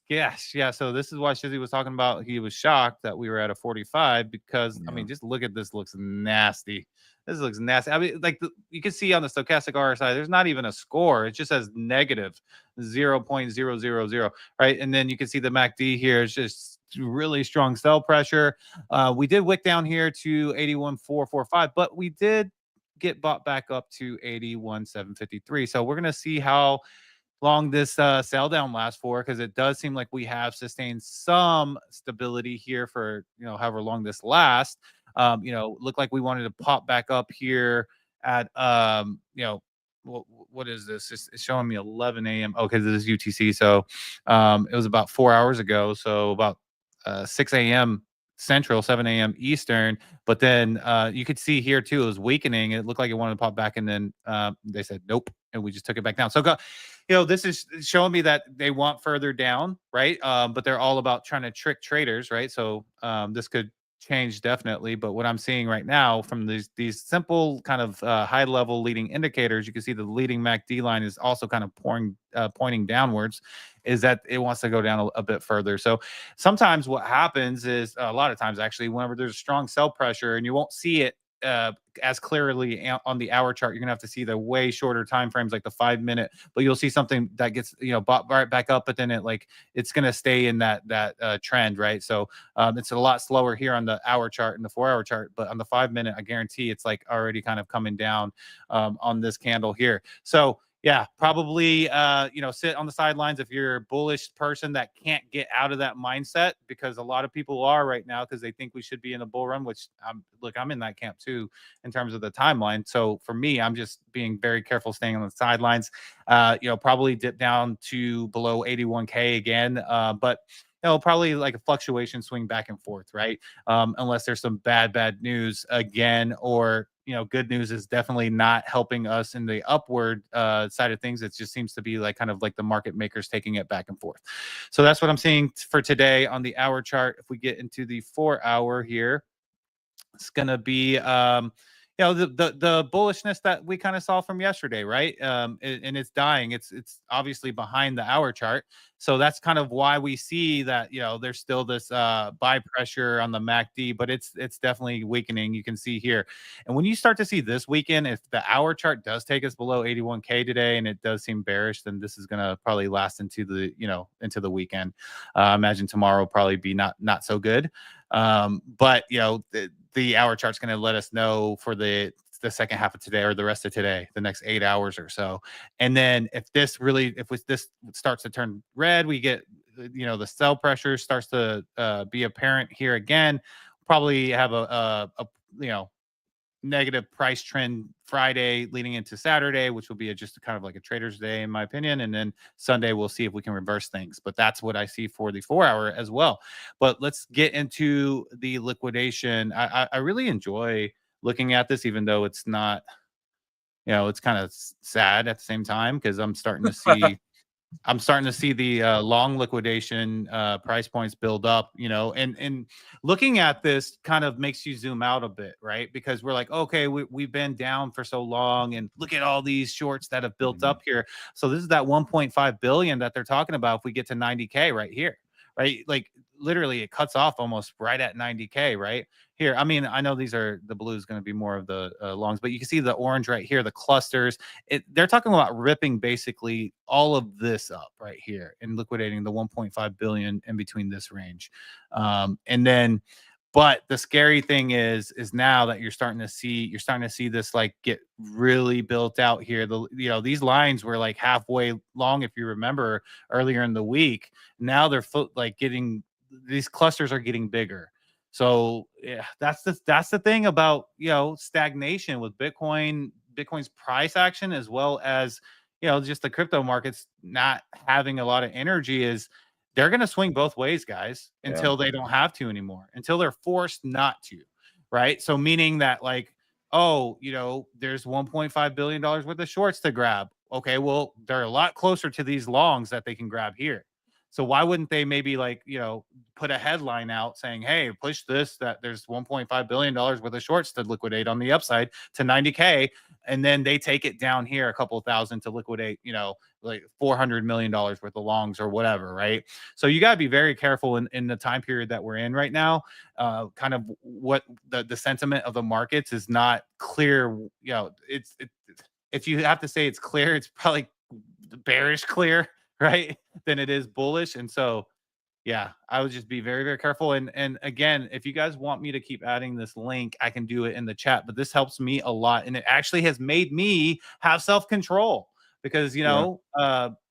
S3: yeah. So this is why Shizzy was talking about. He was shocked that we were at a 45 because I mean, just look at this. Looks nasty. This looks nasty. I mean, like you can see on the stochastic RSI, there's not even a score. It just says negative 0.000, right? And then you can see the MACD here is just really strong sell pressure. We did wick down here to 81,445, but we did get bought back up to 81,753. So we're gonna see how long this sell down lasts for, because it does seem like we have sustained some stability here for however long this lasts. Look like we wanted to pop back up here at what is this? It's showing me 11 a.m. Okay, this is UTC. So it was about 4 hours ago. So about 6 a.m. Central, 7 a.m. Eastern. But then you could see here too, it was weakening. It looked like it wanted to pop back, and then they said nope, and we just took it back down. So this is showing me that they want further down, right? But they're all about trying to trick traders, right? So this could change definitely, but what I'm seeing right now from these simple kind of high level leading indicators, you can see the leading MACD line is also kind of pointing downwards, is that it wants to go down a bit further. So sometimes what happens is, a lot of times actually, whenever there's strong sell pressure and you won't see it as clearly on the hour chart, you're gonna have to see the way shorter time frames, like the 5 minute, but you'll see something that gets, bought right back up, but then it's gonna stay in that trend, right? So it's a lot slower here on the hour chart and the 4 hour chart, but on the 5 minute, I guarantee it's like already kind of coming down on this candle here. So yeah, probably sit on the sidelines if you're a bullish person that can't get out of that mindset, because a lot of people are right now because they think we should be in a bull run, which I'm in that camp too in terms of the timeline. So for me, I'm just being very careful staying on the sidelines. Probably dip down to below 81K again, but probably like a fluctuation swing back and forth, right? Unless there's some bad news again, or good news is definitely not helping us in the upward side of things. It just seems to be like kind of like the market makers taking it back and forth. So that's what I'm seeing for today on the hour chart. If we get into the 4 hour here, it's gonna be the bullishness that we kind of saw from yesterday, right? And it's dying. It's obviously behind the hour chart. So that's kind of why we see that, there's still this buy pressure on the MACD, but it's definitely weakening. You can see here. And when you start to see this weekend, if the hour chart does take us below 81K today and it does seem bearish, then this is going to probably last into the weekend. Imagine tomorrow will probably be not so good. But the hour chart's going to let us know for the second half of today or the rest of today, the next 8 hours or so. And then if this starts to turn red, we get, the sell pressure starts to be apparent here again. Probably have a negative price trend Friday leading into Saturday, which will be just kind of like a trader's day, in my opinion. And then Sunday, we'll see if we can reverse things. But that's what I see for the 4 hour as well. But let's get into the liquidation. I really enjoy looking at this, even though it's not, it's kind of sad at the same time, because I'm starting to see the long liquidation price points build up, and looking at this kind of makes you zoom out a bit, right? Because we're like, okay, we've been down for so long, and look at all these shorts that have built up here. So this is that 1.5 billion that they're talking about. If we get to 90K right here, right? Like literally it cuts off almost right at 90K right here. I mean, I know the blue is going to be more of the longs, but you can see the orange right here, the clusters. They're talking about ripping basically all of this up right here and liquidating the 1.5 billion in between this range. But the scary thing is now that you're starting to see this like get really built out here. These lines were like halfway long, if you remember earlier in the week. Now they're these clusters are getting bigger. So yeah, that's the thing about stagnation with Bitcoin's price action, as well as just the crypto markets not having a lot of energy, is they're going to swing both ways, guys, until they don't have to anymore, until they're forced not to, right? So meaning that like, there's $1.5 billion worth of shorts to grab. Okay, well, they're a lot closer to these longs that they can grab here. So why wouldn't they maybe put a headline out saying, hey, push this, that there's $1.5 billion worth of shorts to liquidate on the upside to 90K. And then they take it down here a couple of thousand to liquidate, like $400 million worth of longs or whatever, right? So you got to be very careful in the time period that we're in right now. Kind of what the sentiment of the markets is not clear. If you have to say it's clear, it's probably bearish clear, right, than it is bullish. And so yeah, I would just be very, very careful. And again, if you guys want me to keep adding this link, I can do it in the chat, but this helps me a lot, and it actually has made me have self-control, because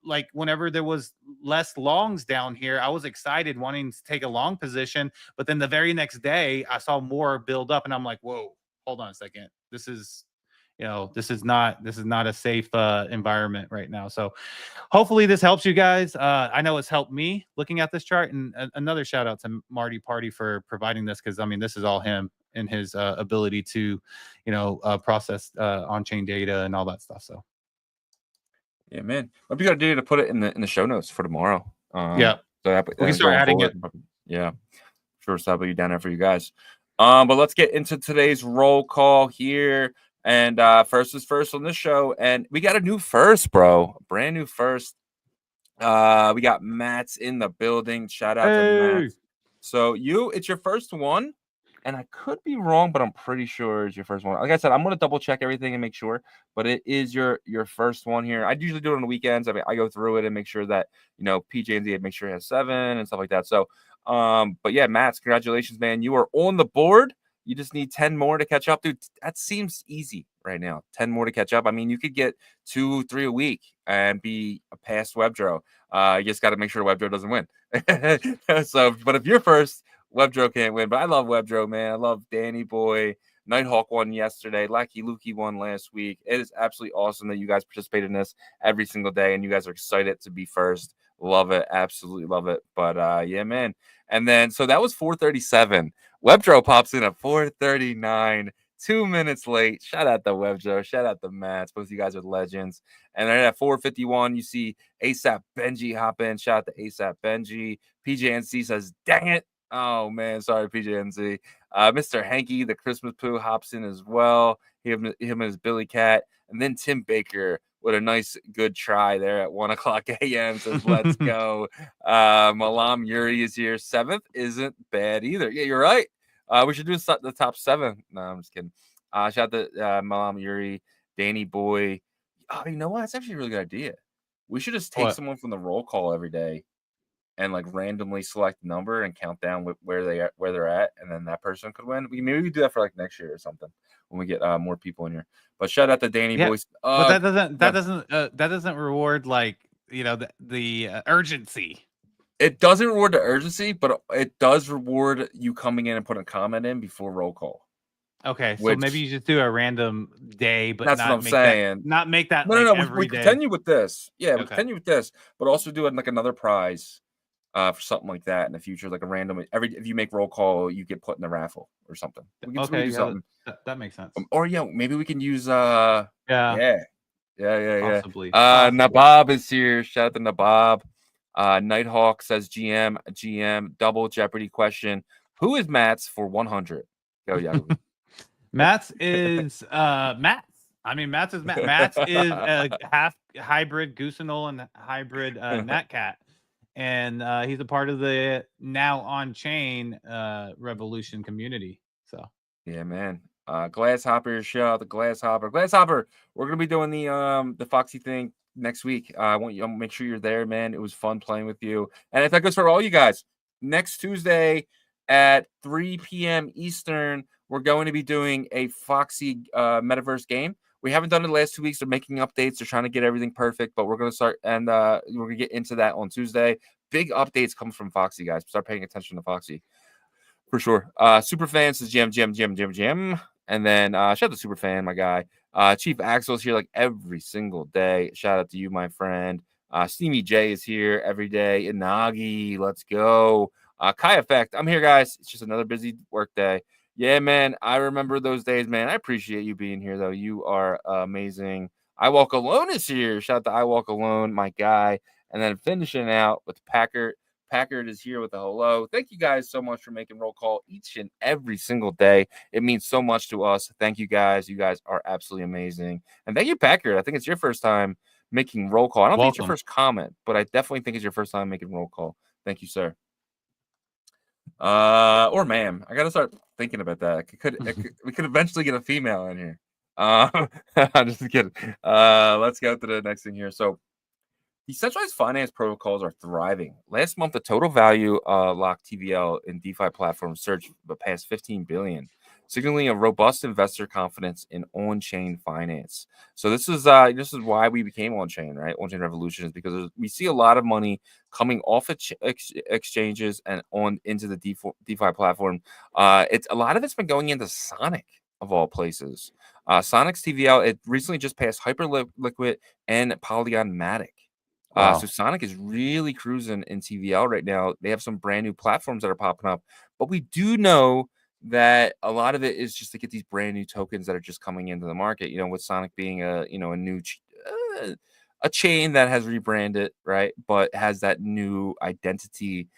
S3: like whenever there was less longs down here, I was excited wanting to take a long position, but then the very next day I saw more build up and I'm like, whoa, hold on a second, this is not a safe environment right now. So hopefully this helps you guys. I know it's helped me looking at this chart, and another shout out to Marty Party for providing this, because I mean, this is all him and his ability to process on-chain data and all that stuff. So
S2: yeah, man, might be a good idea to put it in the show notes for tomorrow.
S3: So we can start adding it.
S2: Yeah, sure. So I'll be down there for you guys. But let's get into today's roll call here. And first is first on this show. And we got a new first, bro. A brand new first. We got Matt's in the building. Shout out to Matt. So it's your first one. And I could be wrong, but I'm pretty sure it's your first one. Like I said, I'm gonna double check everything and make sure, but it is your first one here. I usually do it on the weekends. I mean, I go through it and make sure that PJ and Z make sure he has 7 and stuff like that. So but yeah, Matt, congratulations, man. You are on the board. You just need 10 more to catch up, dude. That seems easy right now. 10 more to catch up. I mean, you could get 2, 3 a week and be a past Webdro. You just got to make sure Webdro doesn't win. So, but if you're first, Webdro can't win. But I love Webdro, man. I love Danny Boy. Nighthawk won yesterday. Lucky Lukey won last week. It is absolutely awesome that you guys participate in this every single day, and you guys are excited to be first. Love it. Absolutely love it. But yeah, man. And then so that was 4:37. Webdro pops in at 4:39, 2 minutes late. Shout out to Webdro. Shout out to Matt. Both of you guys are legends. And then at 4:51, you see ASAP Benji hop in. Shout out to ASAP Benji. PJNC says, dang it. Oh, man. Sorry, PJNC. Mr. Hanky, the Christmas Poo, hops in as well. Him and his Billy Cat. And then Tim Baker with a nice, good try there at 1 o'clock a.m. says, let's go. Malam Yuri is here. 7th isn't bad either. Yeah, you're right. We should do the top 7. No, I'm just kidding. Shout out to Malam Yuri, Danny Boy. Oh, you know what? That's actually a really good idea. We should just take someone from the roll call every day and like randomly select a number and count down where they're at, and then that person could win. Maybe we do that for like next year or something when we get more people in here. But shout out to Danny Boys.
S3: But that doesn't reward like the urgency.
S2: It doesn't reward the urgency, but it does reward you coming in and putting a comment in before roll call.
S3: Okay, so maybe you just do a random day, but
S2: that's what I'm saying.
S3: Not make that
S2: no.
S3: Every
S2: we
S3: day.
S2: Continue with this. Yeah, we continue with this, but also do it like another prize for something like that in the future, like a random. If you make roll call, you get put in the raffle or something. We can do something.
S3: That makes sense.
S2: Or maybe we can use
S3: possibly.
S2: Nabob is here. Shout out to Nabob. Nighthawk says GM double Jeopardy question. Who is Matt's for 100? Go Yahoo.
S3: Matt's is Matt's. I mean, Matt's is Matt. Matt's is a half hybrid Goosenol and hybrid Natcat. And he's a part of the now on-chain revolution community. So
S2: yeah, man. Glasshopper, shout out to Glasshopper. Glasshopper, we're gonna be doing the Foxy thing next week. I want you to make sure you're there, man. It was fun playing with you. And if that goes for all you guys, next Tuesday at 3 p.m. Eastern, we're going to be doing a Foxy metaverse game. We haven't done it the last 2 weeks. They're making updates. They're trying to get everything perfect, but we're going to start, and we're going to get into that on Tuesday. Big updates come from Foxy, guys. Start paying attention to Foxy for sure. Superfan says Jim. And then shout out to Superfan, my guy. Chief Axel's here like every single day. Shout out to you, my friend. Steamy J is here every day. Inagi, let's go. Kai Effect, I'm here, guys. It's just another busy work day. Yeah, man, I remember those days, man. I appreciate you being here, though. You are amazing. I Walk Alone is here. Shout out to I Walk Alone, my guy. And then finishing out with Packard. Packard is here with a hello. Thank you guys so much for making roll call each and every single day. It means so much to us. Thank you guys. You guys are absolutely amazing. And thank you, Packard. I think it's your first time making roll call. I don't think it's your first comment, but I definitely think it's your first time making roll call. Thank you, sir. Or ma'am. I gotta start thinking about that. We could eventually get a female in here. I'm just kidding. Let's go to the next thing here. So decentralized finance protocols are thriving. Last month, the total value locked TVL in DeFi platforms surged past 15 billion, signaling a robust investor confidence in on-chain finance. So this is why we became on-chain, right? On-chain Revolution is because we see a lot of money coming off exchanges and on into the DeFi platform. It's a lot of it's been going into Sonic of all places. Sonic's TVL, it recently just passed Hyperliquid and Polygon Matic. Wow. So Sonic is really cruising in TVL right now. They have some brand new platforms that are popping up, but we do know that a lot of it is just to get these brand new tokens that are just coming into the market. You know, with Sonic being a new a chain that has rebranded, right, but has that new identity.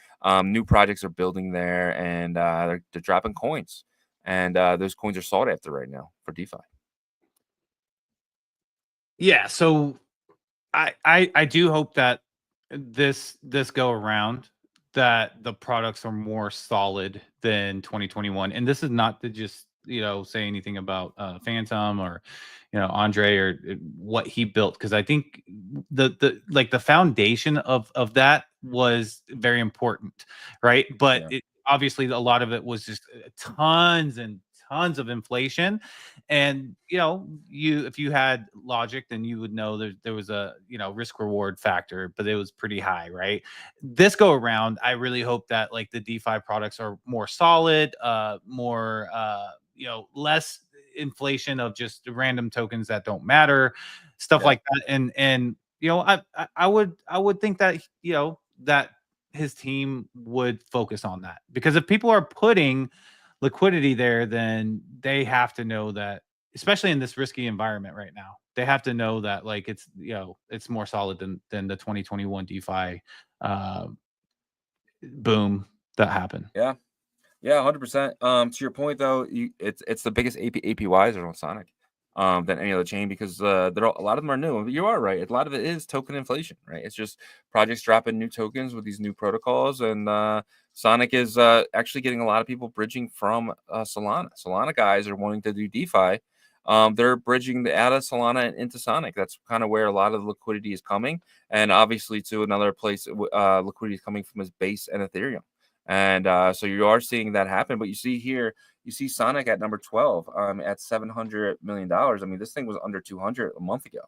S2: New projects are building there, and they're dropping coins. and those coins are sought after right now for DeFi.
S3: Yeah, so I do hope that this go around that the products are more solid than 2021. And this is not to just, say anything about Phantom or Andre or what he built, because I think the foundation of that was very important, right? But
S2: Yeah.
S3: obviously a lot of it was just tons and tons of inflation. And if you had logic, then you would know there was a risk reward factor, but it was pretty high, right? This go around, I really hope that like the DeFi products are more solid, more less inflation of just random tokens that don't matter, stuff
S2: Yeah.
S3: like that. And I would think that that his team would focus on that, because if people are putting liquidity there, then they have to know that, especially in this risky environment right now, they have to know that like it's more solid than the 2021 DeFi boom that happened.
S2: Yeah. Yeah, 100%. To your point though, it's the biggest APYs are on Sonic than any other chain, because a lot of them are new. You are right. A lot of it is token inflation, right? It's just projects dropping new tokens with these new protocols, and Sonic is actually getting a lot of people bridging from Solana. Solana guys are wanting to do DeFi. They're bridging out of Solana and into Sonic. That's kind of where a lot of the liquidity is coming, and obviously to another place, liquidity is coming from his base and Ethereum. And so you are seeing that happen. But you see here, you see Sonic at number 12 at $700 million. I mean, this thing was under 200 a month ago.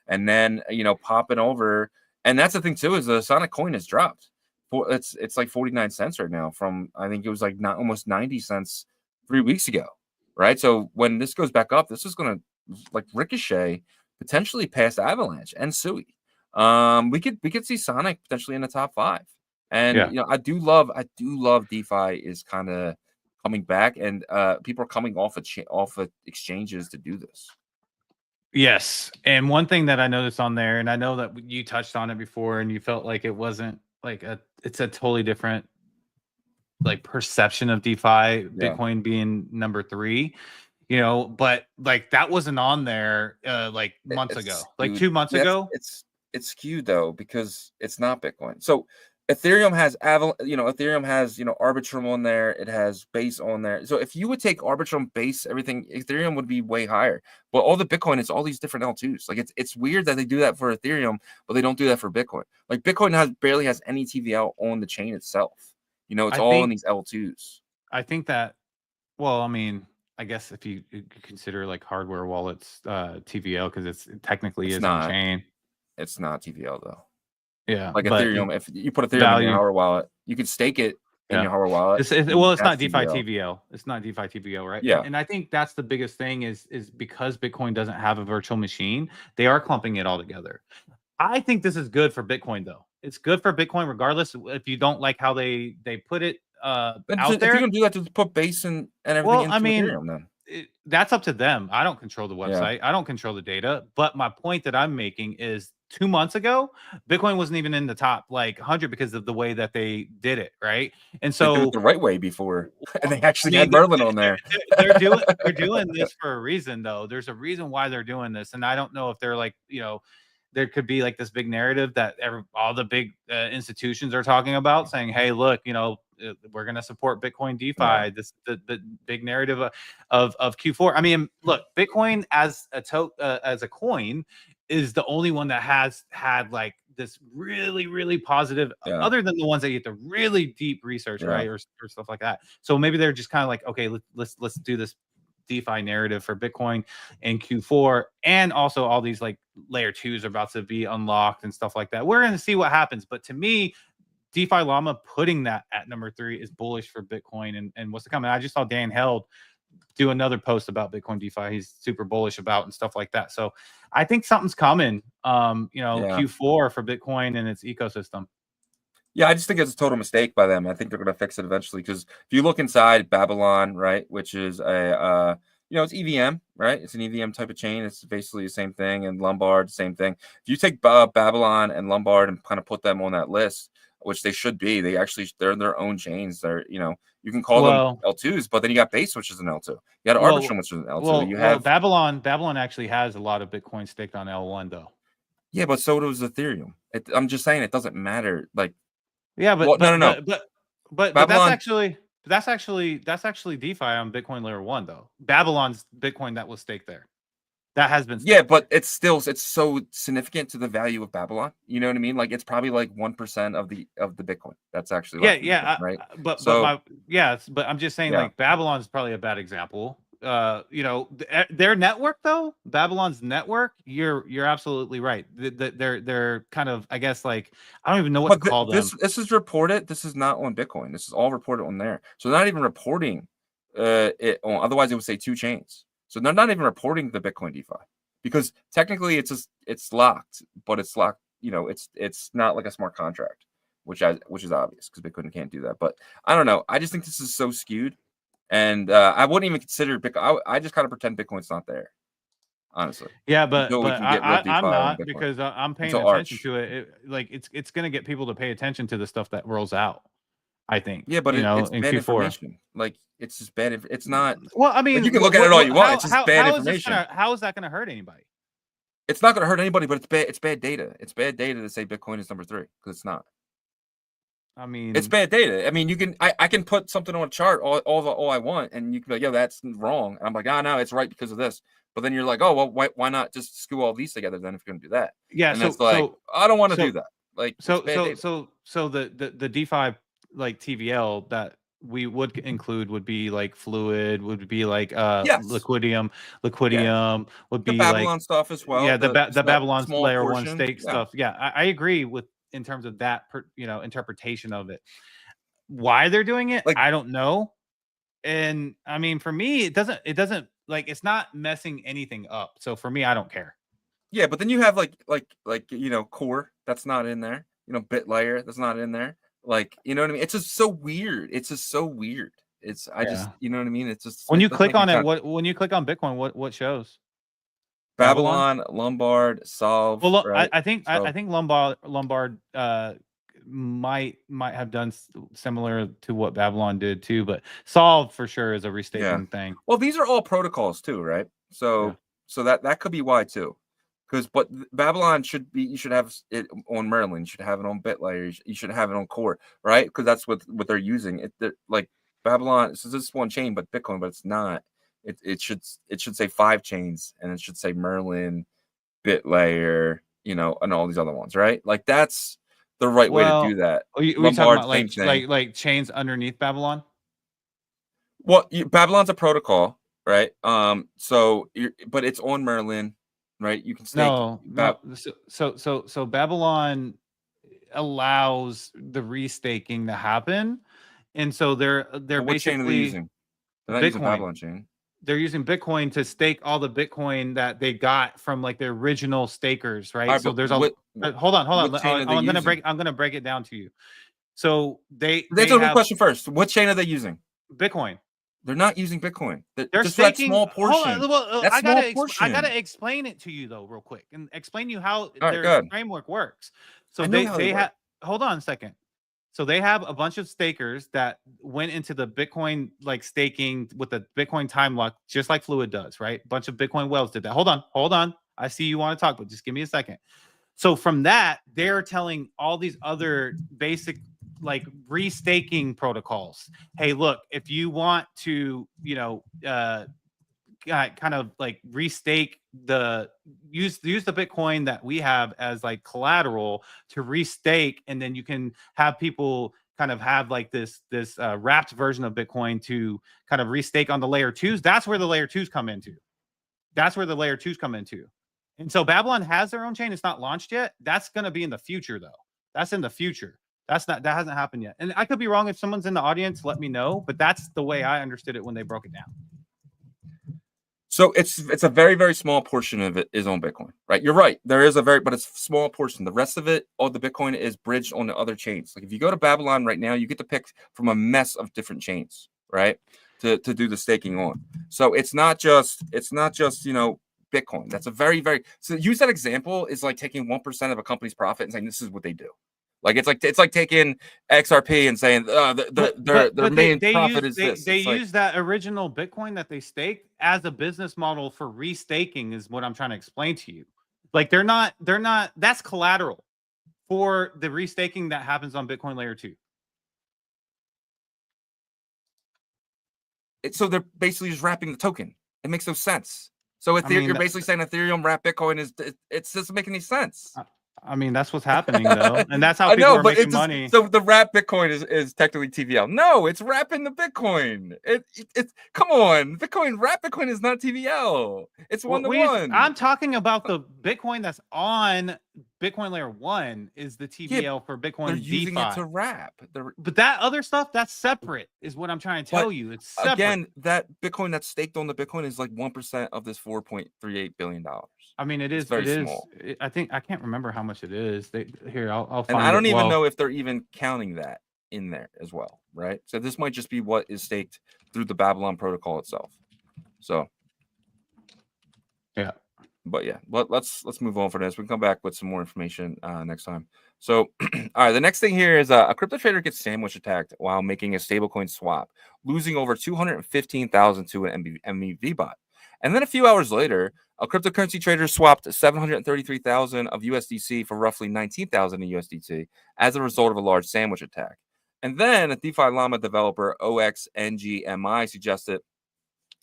S2: And then, popping over. And that's the thing, too, is the Sonic coin has dropped. It's like 49 cents right now from, I think it was like almost 90 cents 3 weeks ago. Right. So when this goes back up, this is going to like ricochet potentially past Avalanche and Sui. We could see Sonic potentially in the top 5. And I do love DeFi is kind of coming back, and people are coming off of exchanges to do this.
S3: Yes, and one thing that I noticed on there, and I know that you touched on it before, and you felt like it wasn't like it's a totally different like perception of DeFi, Bitcoin being number 3. But like that wasn't on there like months ago, like 2 months ago.
S2: It's skewed though, because it's not Bitcoin. So Ethereum has Ethereum has Arbitrum on there. It has Base on there. So if you would take Arbitrum, Base, everything, Ethereum would be way higher. But all the Bitcoin is all these different L2s. Like it's weird that they do that for Ethereum, but they don't do that for Bitcoin. Like Bitcoin barely has any TVL on the chain itself. It's all in these L2s.
S3: I think that. Well, I mean, I guess if you consider like hardware wallets TVL, because it technically is on chain.
S2: It's not TVL though.
S3: Yeah,
S2: like Ethereum. If you put Ethereum in your hardware wallet, you can stake it in your hardware wallet.
S3: It's not DeFi TVL. It's not DeFi TVL, right?
S2: Yeah.
S3: And I think that's the biggest thing is because Bitcoin doesn't have a virtual machine, they are clumping it all together. I think this is good for Bitcoin though. It's good for Bitcoin regardless if you don't like how they put it out there.
S2: If you're gonna do that, to put Base and everything into Ethereum, then
S3: that's up to them. I don't control the website. I don't control the data. But my point that I'm making is 2 months ago, Bitcoin wasn't even in the top like 100 because of the way that they did it, right? And so
S2: they did it the right way before, and they actually had Merlin on there.
S3: They're doing this for a reason, though. There's a reason why they're doing this, and I don't know if they're like there could be like this big narrative that all the big institutions are talking about, saying, "Hey, look, we're going to support Bitcoin DeFi." Yeah. The big narrative of Q4. I mean, look, Bitcoin as a coin is the only one that has had like this really, really positive, other than the ones that you have to really deep research, right, or stuff like that. So maybe they're just kind of like, okay, let's do this DeFi narrative for Bitcoin in Q4, and also all these like layer 2s are about to be unlocked and stuff like that. We're going to see what happens, but to me, DeFi Llama putting that at number 3 is bullish for Bitcoin and what's to come. And I just saw Dan Held do another post about Bitcoin DeFi. He's super bullish about and stuff like that. So I think something's coming. Q4 for Bitcoin and its ecosystem.
S2: Yeah, I just think it's a total mistake by them. I think they're going to fix it eventually, because if you look inside Babylon, right, which is a it's EVM, right? It's an EVM type of chain. It's basically the same thing, and Lombard, same thing. If you take Babylon and Lombard and kind of put them on that list, which they should be. They're their own chains. They're, you can call them L2s, but then you got Base, which is an L2. You got Arbitrum, which is an L2. You have
S3: Babylon actually has a lot of Bitcoin staked on L1 though.
S2: Yeah, but so does Ethereum. I'm just saying it doesn't matter. Like,
S3: yeah, but
S2: Babylon,
S3: that's actually DeFi on Bitcoin layer 1 though. Babylon's Bitcoin that was staked there. That has been staked.
S2: Yeah, but it's so significant to the value of Babylon. You know what I mean? Like, it's probably like 1% of the Bitcoin. That's actually
S3: Bitcoin, right. But I'm just saying, like, Babylon's probably a bad example. Their network though, Babylon's network, you're absolutely right. They're kind of, I guess, like, I don't even know what to call them.
S2: This is reported. This is not on Bitcoin. This is all reported on there. So they're not even reporting it on, otherwise it would say 2 chains. So they're not even reporting the Bitcoin DeFi, because technically it's locked, but it's locked. It's not like a smart contract, which is obvious because Bitcoin can't do that. But I don't know. I just think this is so skewed. And I wouldn't even consider Bitcoin. I just kind of pretend Bitcoin's not there, honestly.
S3: Yeah, but I'm not, because I'm paying attention to it. It's going to get people to pay attention to the stuff that rolls out, I think.
S2: Yeah, but it's bad information. Like, it's just bad. It's not.
S3: Well, I mean,
S2: you can look at it all you want. It's just bad information.
S3: How is that going to hurt anybody?
S2: It's not going to hurt anybody, but it's bad. It's bad data. It's bad data to say Bitcoin is number 3, because it's not.
S3: I mean,
S2: it's bad data. I mean, I can put something on a chart all I want, and you can be like, yo, that's wrong. And I'm like, no, it's right because of this. But then you're like, oh, well, why not just screw all these together then if you're going to do that?
S3: Yeah.
S2: And it's like, I don't want to do that. Like,
S3: so the DeFi, like, TVL that we would include would be like Fluid, would be like Liquidium would be
S2: the Babylon
S3: like
S2: stuff as well.
S3: Yeah, the Babylon layer 1 stake stuff. Yeah, I agree with, in terms of that, interpretation of it. Why they're doing it, I don't know. And I mean, for me, it doesn't like, it's not messing anything up. So for me, I don't care.
S2: Yeah, but then you have like Core, that's not in there. Bit layer, that's not in there. Like, you know what I mean? It's just so weird. It's just so weird. Just, you know what I mean? It's just,
S3: when you click on it, when you click on Bitcoin, what shows?
S2: Babylon, Lombard, Solve.
S3: Well,
S2: right?
S3: I think Lombard might have done similar to what Babylon did too, but Solve for sure is a restaking thing.
S2: Well, these are all protocols too, right? So that could be why too. But Babylon you should have it on Merlin, you should have it on BitLayer, you should have it on Core, right? Because that's what they're using. Like Babylon, so this is one chain, but Bitcoin, but it's not. It should say 5 chains, and it should say Merlin, BitLayer, and all these other ones, right? Like, that's the right way to do that.
S3: Are you talking about like chains underneath Babylon?
S2: Well, Babylon's a protocol, right? But it's on Merlin, right? You can stake.
S3: So Babylon allows the restaking to happen, and so they're basically.
S2: What chain are they using? They're not using Babylon chain.
S3: They're using Bitcoin to stake all the Bitcoin that they got from, like, the original stakers, right? So there's hold on. I'm gonna break it down to you. So they
S2: answer the question first. What chain are they using?
S3: Bitcoin.
S2: They're not using Bitcoin.
S3: They're
S2: just
S3: staking,
S2: that small portion.
S3: I gotta explain it to you though, real quick, and explain you how their framework works. So they have. Hold on a second. So they have a bunch of stakers that went into the Bitcoin, like, staking with the Bitcoin time lock, just like Fluid does, right? A bunch of Bitcoin whales did that. Hold on. I see you want to talk, but just give me a second. So from that, they're telling all these other basic, like, restaking protocols, hey, look, if you want to, kind of like restake use the Bitcoin that we have as, like, collateral to restake, and then you can have people kind of have, like, this wrapped version of Bitcoin to kind of restake on the layer 2s. That's where the layer 2s come into. And so Babylon has their own chain. It's not launched yet. That's going to be in the future though. That hasn't happened yet. And I could be wrong. If someone's in the audience, let me know, but that's the way I understood it when they broke it down.
S2: So it's a very, very small portion of it is on Bitcoin, right? You're right. There is but it's a small portion. The rest of it, all the Bitcoin, is bridged on the other chains. Like, if you go to Babylon right now, you get to pick from a mess of different chains, right? To do the staking on. So it's not just Bitcoin. That's a very, very, so use that example is like taking 1% of a company's profit and saying this is what they do. Like it's like taking XRP and saying their main profit is this.
S3: They
S2: It's like,
S3: use that original Bitcoin that they staked as a business model for restaking, is what I'm trying to explain to you. Like they're not that's collateral for the restaking that happens on Bitcoin layer 2.
S2: so they're basically just wrapping the token. It makes no sense. So you're basically saying Ethereum wrap Bitcoin it doesn't make any sense.
S3: I mean, that's what's happening though, and that's how people are
S2: but
S3: making money.
S2: So the wrap Bitcoin is technically TVL. No, it's wrapping the Bitcoin. It's come on, wrap Bitcoin is not TVL. It's one-to-one.
S3: I'm talking about the Bitcoin that's on Bitcoin layer 1 is the TVL for Bitcoin.
S2: They're
S3: DeFi.
S2: using it to wrap.
S3: But that other stuff, that's separate, is what I'm trying to tell you. It's separate.
S2: Again, that Bitcoin that's staked on the Bitcoin is like 1% of this $4.38 billion.
S3: I mean, it is
S2: very small.
S3: I think I can't remember how much it is. I'll find.
S2: And I don't even know if they're even counting that in there as well, right? So this might just be what is staked through the Babylon protocol itself. So,
S3: yeah.
S2: But yeah, let's move on for this. We can come back with some more information next time. So, all right, the next thing here is a crypto trader gets sandwich attacked while making a stablecoin swap, losing over 215,000 to an MEV bot. And then a few hours later, a cryptocurrency trader swapped 733,000 of USDC for roughly 19,000 in USDT as a result of a large sandwich attack. And then a DeFi Llama developer, OXNGMI, suggested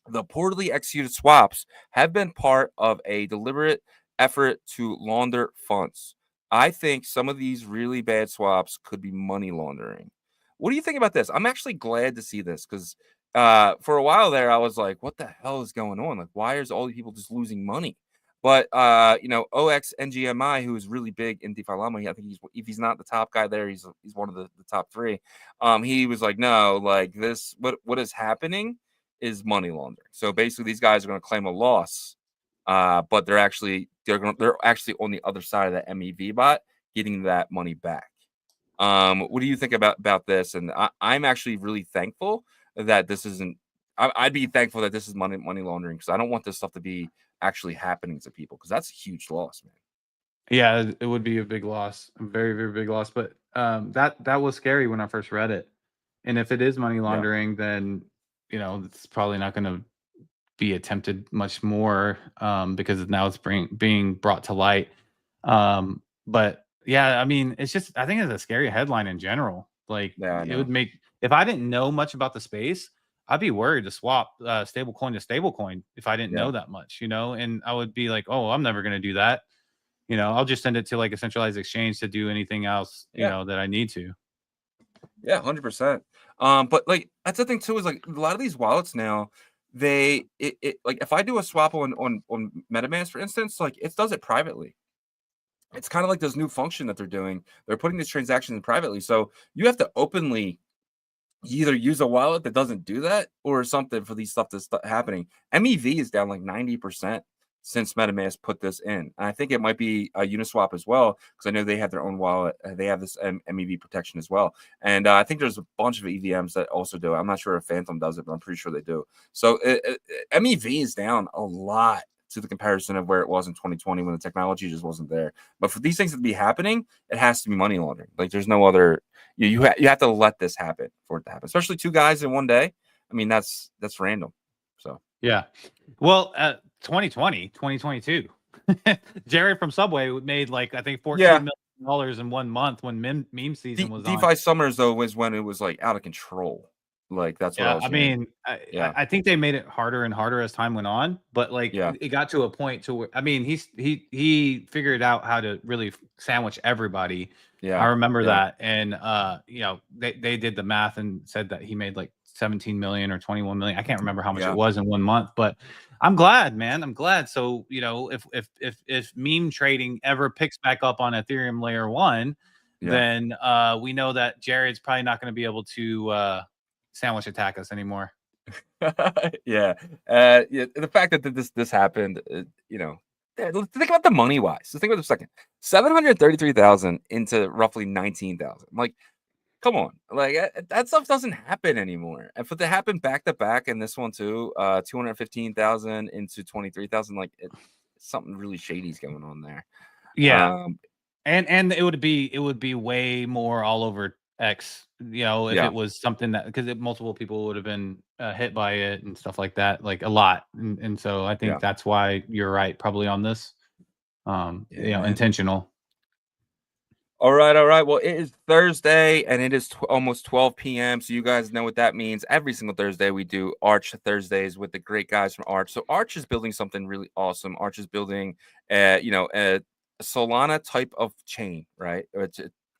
S2: the poorly executed swaps have been part of a deliberate effort to launder funds. I think some of these really bad swaps could be money laundering. What do you think about this? I'm actually glad to see this because for a while there, I was like, what the hell is going on? Like, why is all these people just losing money? But, OXNGMI, who is really big in DeFi Llama, I think if he's not the top guy there, he's one of the top three. He was like, no, like this, what is happening is money laundering. So basically these guys are going to claim a loss, but they're actually on the other side of that MEV bot getting that money back. What do you think about this? And I'm actually really thankful that this isn't. I'd be thankful that this is money laundering because I don't want this stuff to be actually happening to people because that's a huge loss, man.
S3: Yeah, it would be a big loss, a very, very big loss. But that was scary when I first read it. And if it is money laundering, then it's probably not going to be attempted much more because now it's being brought to light. But yeah, I mean, it's just I think it's a scary headline in general. Like it would make if I didn't know much about the space, I'd be worried to swap stablecoin to stablecoin if I didn't know that much, and I would be like, oh, I'm never going to do that. I'll just send it to like a centralized exchange to do anything else, that I need to.
S2: Yeah, 100%. But like that's the thing too is like a lot of these wallets now, like if I do a swap on MetaMask, for instance, like it does it privately. It's kind of like this new function that they're doing. They're putting these transactions in privately, so you have to openly either use a wallet that doesn't do that or something for these stuff that's happening. MEV is down like 90% since MetaMask put this in. And I think it might be a Uniswap as well, because I know they have their own wallet. They have this MEV protection as well. And I think there's a bunch of EVMs that also do it. I'm not sure if Phantom does it, but I'm pretty sure they do. So MEV is down a lot to the comparison of where it was in 2020 when the technology just wasn't there. But for these things to be happening, it has to be money laundering. Like there's no other, you have to let this happen for it to happen, especially two guys in one day. I mean, that's random. So,
S3: yeah. Well, 2022, Jerry from Subway made like, I think $14 million in 1 month when meme season was on.
S2: DeFi Summers though was when it was like out of control. Like that's what I mean.
S3: I think they made it harder and harder as time went on, but like it got to a point to where he figured out how to really sandwich everybody. Yeah, I remember that, and they did the math and said that he made like 17 million or 21 million. I can't remember how much it was in 1 month, but I'm glad, man. I'm glad. So if meme trading ever picks back up on Ethereum layer 1, then we know that Jared's probably not going to be able to sandwich attack us anymore.
S2: The fact that this happened, think about the money wise. Just think about it a second. 733,000 into roughly 19,000. Like, come on, like that stuff doesn't happen anymore. And for it to happen back to back, and this one too, 215,000 into 23,000, like something really shady's going on there.
S3: And it would be way more all over X, if
S2: Yeah.
S3: it was something that, because multiple people would have been hit by it and stuff like that, like a lot. And so I think
S2: Yeah.
S3: that's why you're right, probably on this.
S2: Yeah, man.
S3: Intentional.
S2: All right, all right. Well, it is Thursday and it is almost 12 p.m. So you guys know what that means. Every single Thursday we do Arch Thursdays with the great guys from Arch. So Arch is building something really awesome. Arch is building, a Solana type of chain, right?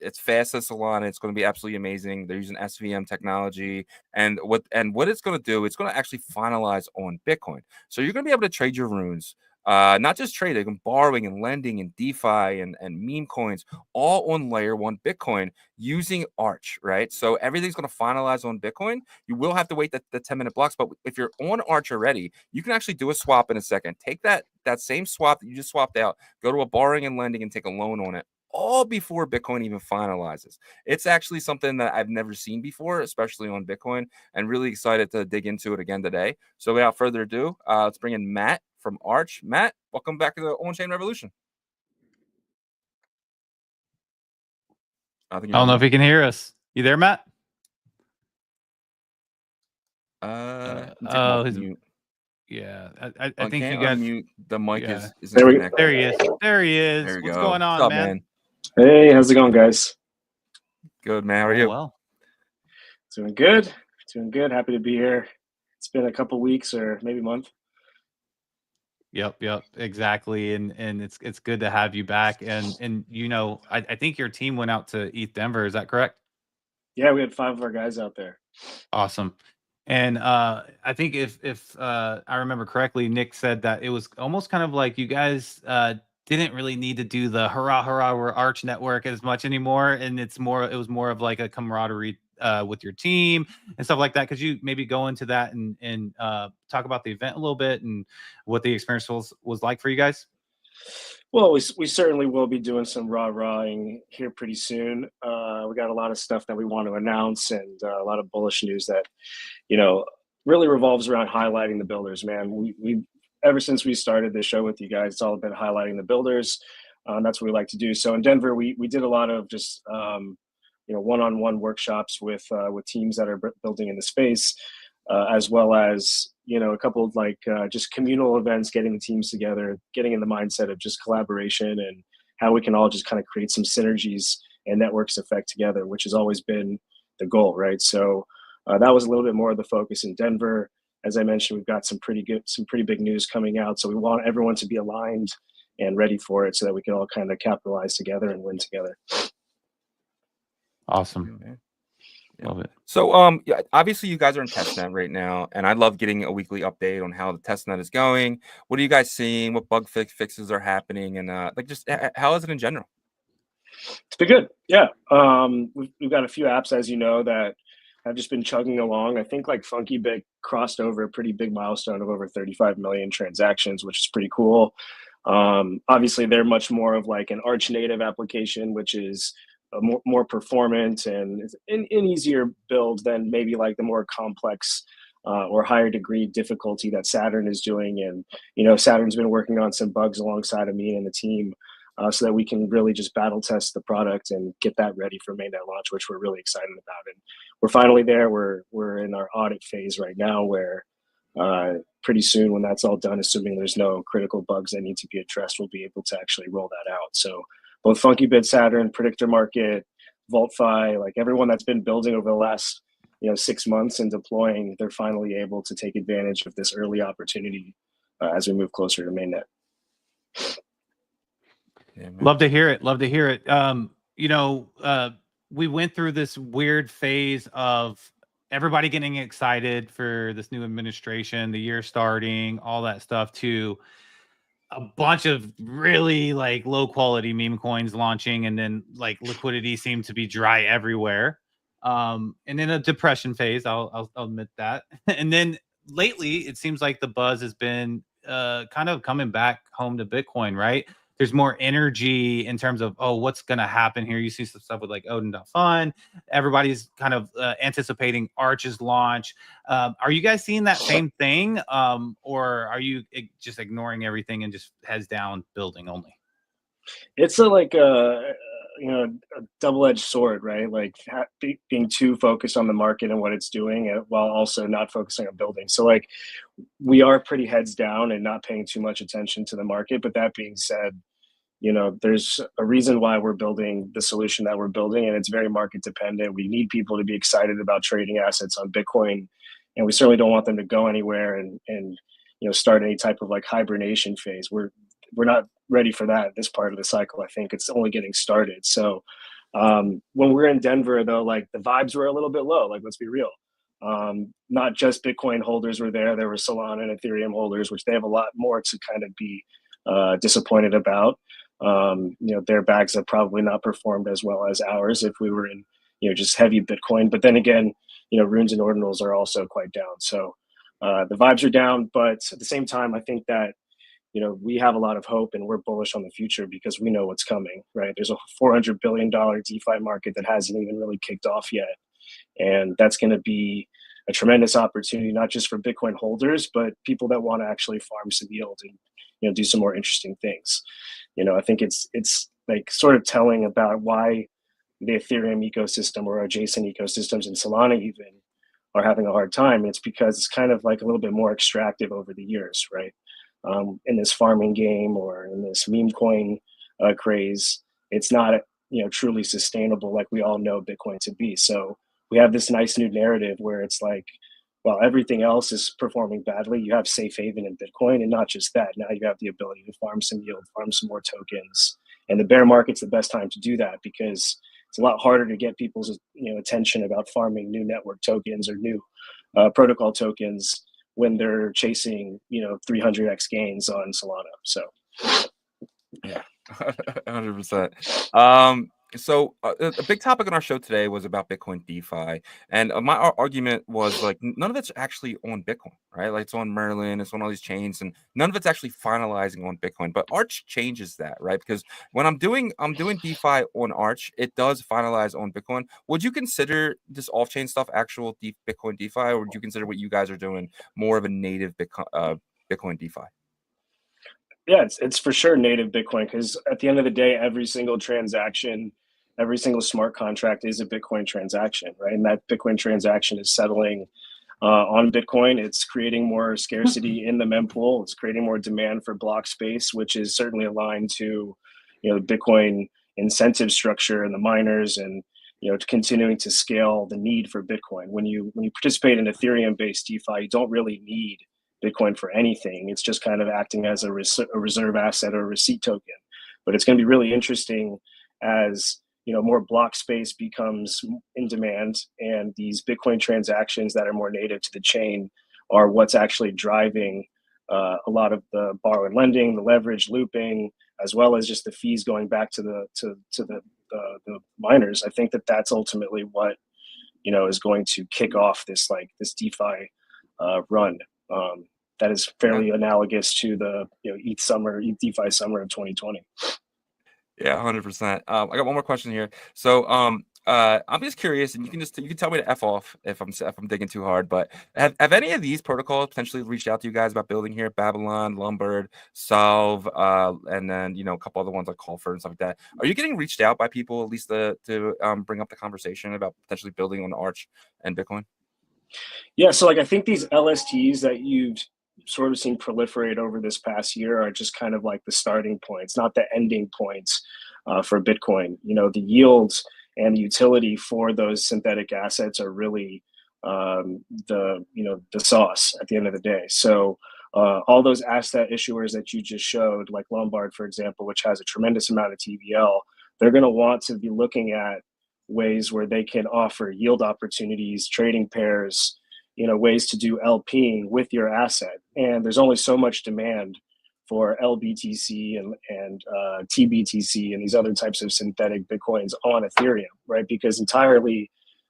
S2: It's fast as Solana. It's going to be absolutely amazing. They're using SVM technology, and what it's going to do, it's going to actually finalize on Bitcoin. So you're going to be able to trade your runes. Not just trading, borrowing and lending and DeFi and meme coins, all on layer 1 Bitcoin using Arch, right? So everything's going to finalize on Bitcoin. You will have to wait the 10-minute blocks, but if you're on Arch already, you can actually do a swap in a second. Take that same swap that you just swapped out, go to a borrowing and lending and take a loan on it, all before Bitcoin even finalizes. It's actually something that I've never seen before, especially on Bitcoin, and really excited to dig into it again today. So without further ado, let's bring in Matt from Arch. Matt, welcome back to the OnChain Revolution.
S3: I don't know if he can hear us. You there, Matt?
S2: Mute.
S3: Yeah, I think you
S2: guys
S3: unmute.
S2: The mic
S3: Yeah.
S2: isn't connected.
S3: There he is. There he is.
S2: There we
S3: What's
S2: go.
S3: going on,
S2: What's up,
S3: man?
S4: Hey, how's it going, guys?
S2: Good, man. How are you?
S3: Well,
S4: Doing good. Doing good. Happy to be here. It's been a couple weeks or maybe a month.
S3: Yep, exactly. And it's good to have you back. And I think your team went out to ETH Denver. Is that correct?
S4: Yeah, we had 5 of our guys out there.
S3: Awesome. And I think if I remember correctly, Nick said that it was almost kind of like you guys didn't really need to do the hurrah, we're Arch Network as much anymore, and it was more of like a camaraderie with your team and stuff like that. Could you maybe go into that and talk about the event a little bit and what the experience was like for you guys?
S4: Well, we certainly will be doing some rah-rahing here pretty soon. We got a lot of stuff that we want to announce and a lot of bullish news that, really revolves around highlighting the builders, man. We ever since we started this show with you guys, it's all been highlighting the builders. That's what we like to do. So in Denver, we did a lot of just, one-on-one workshops with teams that are building in the space, as well as, a couple of just communal events, getting the teams together, getting in the mindset of just collaboration and how we can all just kind of create some synergies and networks effect together, which has always been the goal, right? So that was a little bit more of the focus in Denver. As I mentioned, we've got some pretty big news coming out. So we want everyone to be aligned and ready for it so that we can all kind of capitalize together and win together.
S3: Awesome.
S2: Yeah.
S3: Love it.
S2: So obviously you guys are in testnet right now, and I love getting a weekly update on how the testnet is going. What are you guys seeing? What bug fixes are happening? And just how is it in general?
S4: It's been good. Yeah. We've got a few apps, as you know, that have just been chugging along. I think FunkyBit crossed over a pretty big milestone of over 35 million transactions, which is pretty cool. Obviously, they're much more of an Arch native application, which is more performant and an easier build than maybe the more complex or higher degree difficulty that Saturn is doing. And, Saturn's been working on some bugs alongside of me and the team so that we can really just battle test the product and get that ready for mainnet launch, which we're really excited about. And we're finally there. We're in our audit phase right now where pretty soon when that's all done, assuming there's no critical bugs that need to be addressed, we'll be able to actually roll that out. So both FunkyBit, Saturn, Predictor Market, VaultFi, everyone that's been building over the last 6 months and deploying, they're finally able to take advantage of this early opportunity as we move closer to mainnet.
S3: Yeah, love to hear it. We went through this weird phase of everybody getting excited for this new administration, the year starting, all that stuff, to a bunch of really low quality meme coins launching, and then liquidity seemed to be dry everywhere. And then a depression phase, I'll admit that. And then lately it seems like the buzz has been kind of coming back home to Bitcoin, right? There's more energy in terms of, what's going to happen here. You see some stuff with Odin.fun. Everybody's kind of anticipating Arch's launch. Are you guys seeing that same thing? Or are you just ignoring everything and just heads down building only?
S4: It's a like a double-edged sword, right? Like being too focused on the market and what it's doing, while also not focusing on building. So like we are pretty heads down and not paying too much attention to the market. But that being said, there's a reason why we're building the solution that we're building, and it's very market dependent. We need people to be excited about trading assets on Bitcoin, and we certainly don't want them to go anywhere and start any type of like hibernation phase. We're not ready for that at this part of the cycle. I think it's only getting started. So when we're in Denver, though, like the vibes were a little bit low. Like, let's be real. Not just Bitcoin holders were there. There were Solana and Ethereum holders, which they have a lot more to kind of be disappointed about. Their bags have probably not performed as well as ours if we were in just heavy Bitcoin. But then again, runes and ordinals are also quite down. So the vibes are down, but at the same time, I think that we have a lot of hope and we're bullish on the future because we know what's coming, right? There's a $400 billion DeFi market that hasn't even really kicked off yet. And that's going to be a tremendous opportunity, not just for Bitcoin holders, but people that want to actually farm some yield and do some more interesting things. I think it's like sort of telling about why the Ethereum ecosystem or adjacent ecosystems in Solana even are having a hard time. It's because it's kind of like a little bit more extractive over the years, right? In this farming game or in this meme coin craze, it's not truly sustainable like we all know Bitcoin to be. So we have this nice new narrative where it's like, while everything else is performing badly, you have safe haven in Bitcoin, and not just that. Now you have the ability to farm some yield, farm some more tokens, and the bear market's the best time to do that because it's a lot harder to get people's attention about farming new network tokens or new protocol tokens when they're chasing 300x gains on Solana. So
S2: yeah, 100%. So a big topic on our show today was about Bitcoin DeFi, and my argument was like none of it's actually on Bitcoin, right? Like it's on Merlin, it's on all these chains, and none of it's actually finalizing on Bitcoin. But Arch changes that, right? Because when I'm doing DeFi on Arch, it does finalize on Bitcoin. Would you consider this off-chain stuff actual Bitcoin DeFi, or would you consider what you guys are doing more of a native Bitcoin DeFi?
S4: Yeah, it's for sure native Bitcoin because at the end of the day, every single transaction, every single smart contract is a Bitcoin transaction, right? And that Bitcoin transaction is settling on Bitcoin. It's creating more scarcity in the mempool. It's creating more demand for block space, which is certainly aligned to the Bitcoin incentive structure and the miners and continuing to scale the need for Bitcoin. When you participate in Ethereum-based DeFi, you don't really need Bitcoin for anything. It's just kind of acting as a reserve asset or a receipt token. But it's going to be really interesting as more block space becomes in demand, and these Bitcoin transactions that are more native to the chain are what's actually driving a lot of the borrow and lending, the leverage looping, as well as just the fees going back to the miners. I think that's ultimately what is going to kick off this DeFi run. That is fairly analogous to the ETH DeFi summer of 2020.
S2: Yeah, 100%. I got one more question here. So I'm just curious, and you can tell me to F off if I'm digging too hard, but have any of these protocols potentially reached out to you guys about building here? Babylon, Lombard, Solve, and then a couple other ones like Colfer and stuff like that. Are you getting reached out by people at least to bring up the conversation about potentially building on Arch and Bitcoin?
S4: Yeah, so I think these LSTs that you've sort of seen proliferate over this past year are just kind of like the starting points, not the ending points for Bitcoin. The yields and the utility for those synthetic assets are really the sauce at the end of the day. So all those asset issuers that you just showed, like Lombard, for example, which has a tremendous amount of TVL, they're going to want to be looking at ways where they can offer yield opportunities, trading pairs, ways to do LPing with your asset. And there's only so much demand for LBTC and TBTC and these other types of synthetic Bitcoins on Ethereum, right? Because the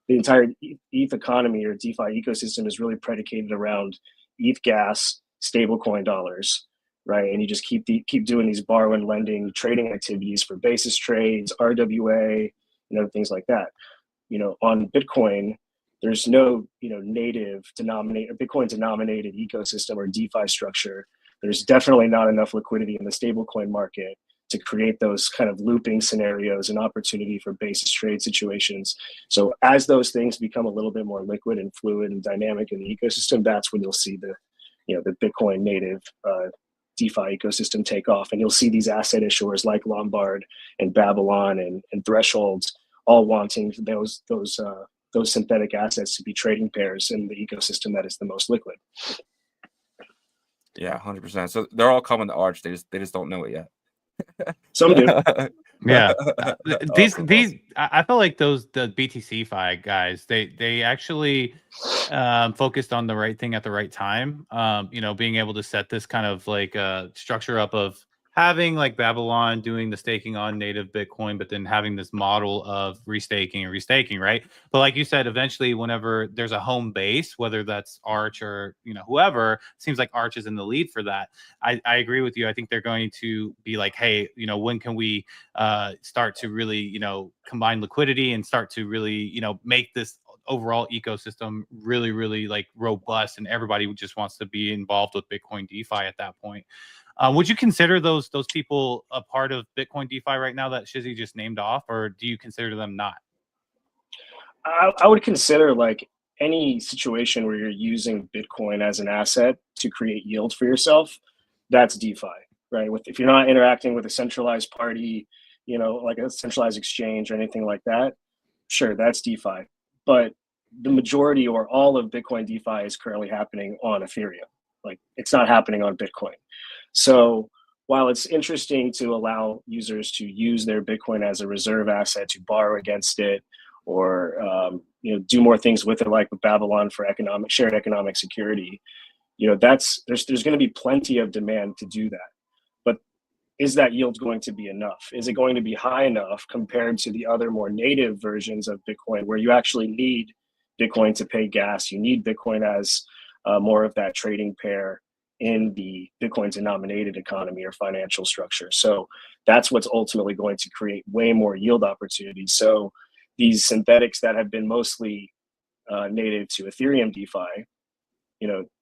S4: entire ETH economy or DeFi ecosystem is really predicated around ETH gas, stablecoin dollars, right? And you just keep doing these borrow and lending trading activities for basis trades, RWA, things like that. On Bitcoin, there's no native Bitcoin denominated ecosystem or DeFi structure. There's definitely not enough liquidity in the stablecoin market to create those kind of looping scenarios and opportunity for basis trade situations. So as those things become a little bit more liquid and fluid and dynamic in the ecosystem, that's when you'll see the Bitcoin native DeFi ecosystem take off, and you'll see these asset issuers like Lombard and Babylon and Thresholds all wanting those synthetic assets to be trading pairs in the ecosystem that is the most liquid.
S2: Yeah, 100%. So they're all coming to Arch. They just don't know it yet.
S4: Some do.
S3: Yeah. These
S2: Awesome.
S3: I feel like the BTC Fi guys, they actually focused on the right thing at the right time. Being able to set this kind of like structure up of having like Babylon doing the staking on native Bitcoin, but then having this model of restaking, right? But like you said, eventually, whenever there's a home base, whether that's Arch or whoever, seems like Arch is in the lead for that. I agree with you. I think they're going to be like, hey, when can we start to really combine liquidity and start to really make this overall ecosystem really, really like robust, and everybody just wants to be involved with Bitcoin DeFi at that point. Would you consider those people a part of Bitcoin DeFi right now that Shizzy just named off, or do you consider them not?
S4: I would consider like any situation where you're using Bitcoin as an asset to create yield for yourself, that's DeFi, right? If you're not interacting with a centralized party, like a centralized exchange or anything like that, sure, that's DeFi. But the majority or all of Bitcoin DeFi is currently happening on Ethereum. Like, it's not happening on Bitcoin. So while it's interesting to allow users to use their Bitcoin as a reserve asset to borrow against it, or do more things with it, like with Babylon for shared economic security, there's going to be plenty of demand to do that. But is that yield going to be enough? Is it going to be high enough compared to the other more native versions of Bitcoin, where you actually need Bitcoin to pay gas? You need Bitcoin as more of that trading pair in the Bitcoin denominated economy or financial structure. So that's what's ultimately going to create way more yield opportunities. So these synthetics that have been mostly native to Ethereum DeFi,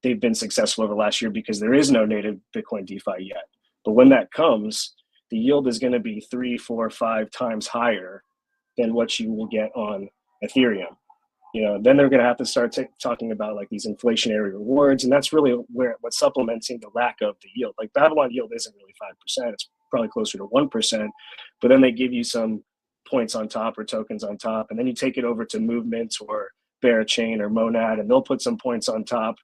S4: they've been successful over the last year because there is no native Bitcoin DeFi yet. But when that comes, the yield is going to be 3, 4, 5 times higher than what you will get on Ethereum. Then they're going to have to start talking about like these inflationary rewards, and that's really what's supplementing the lack of the yield. Like Babylon yield isn't really 5%; it's probably closer to 1%. But then they give you some points on top or tokens on top, and then you take it over to Movement or Berachain or Monad, and they'll put some points on top.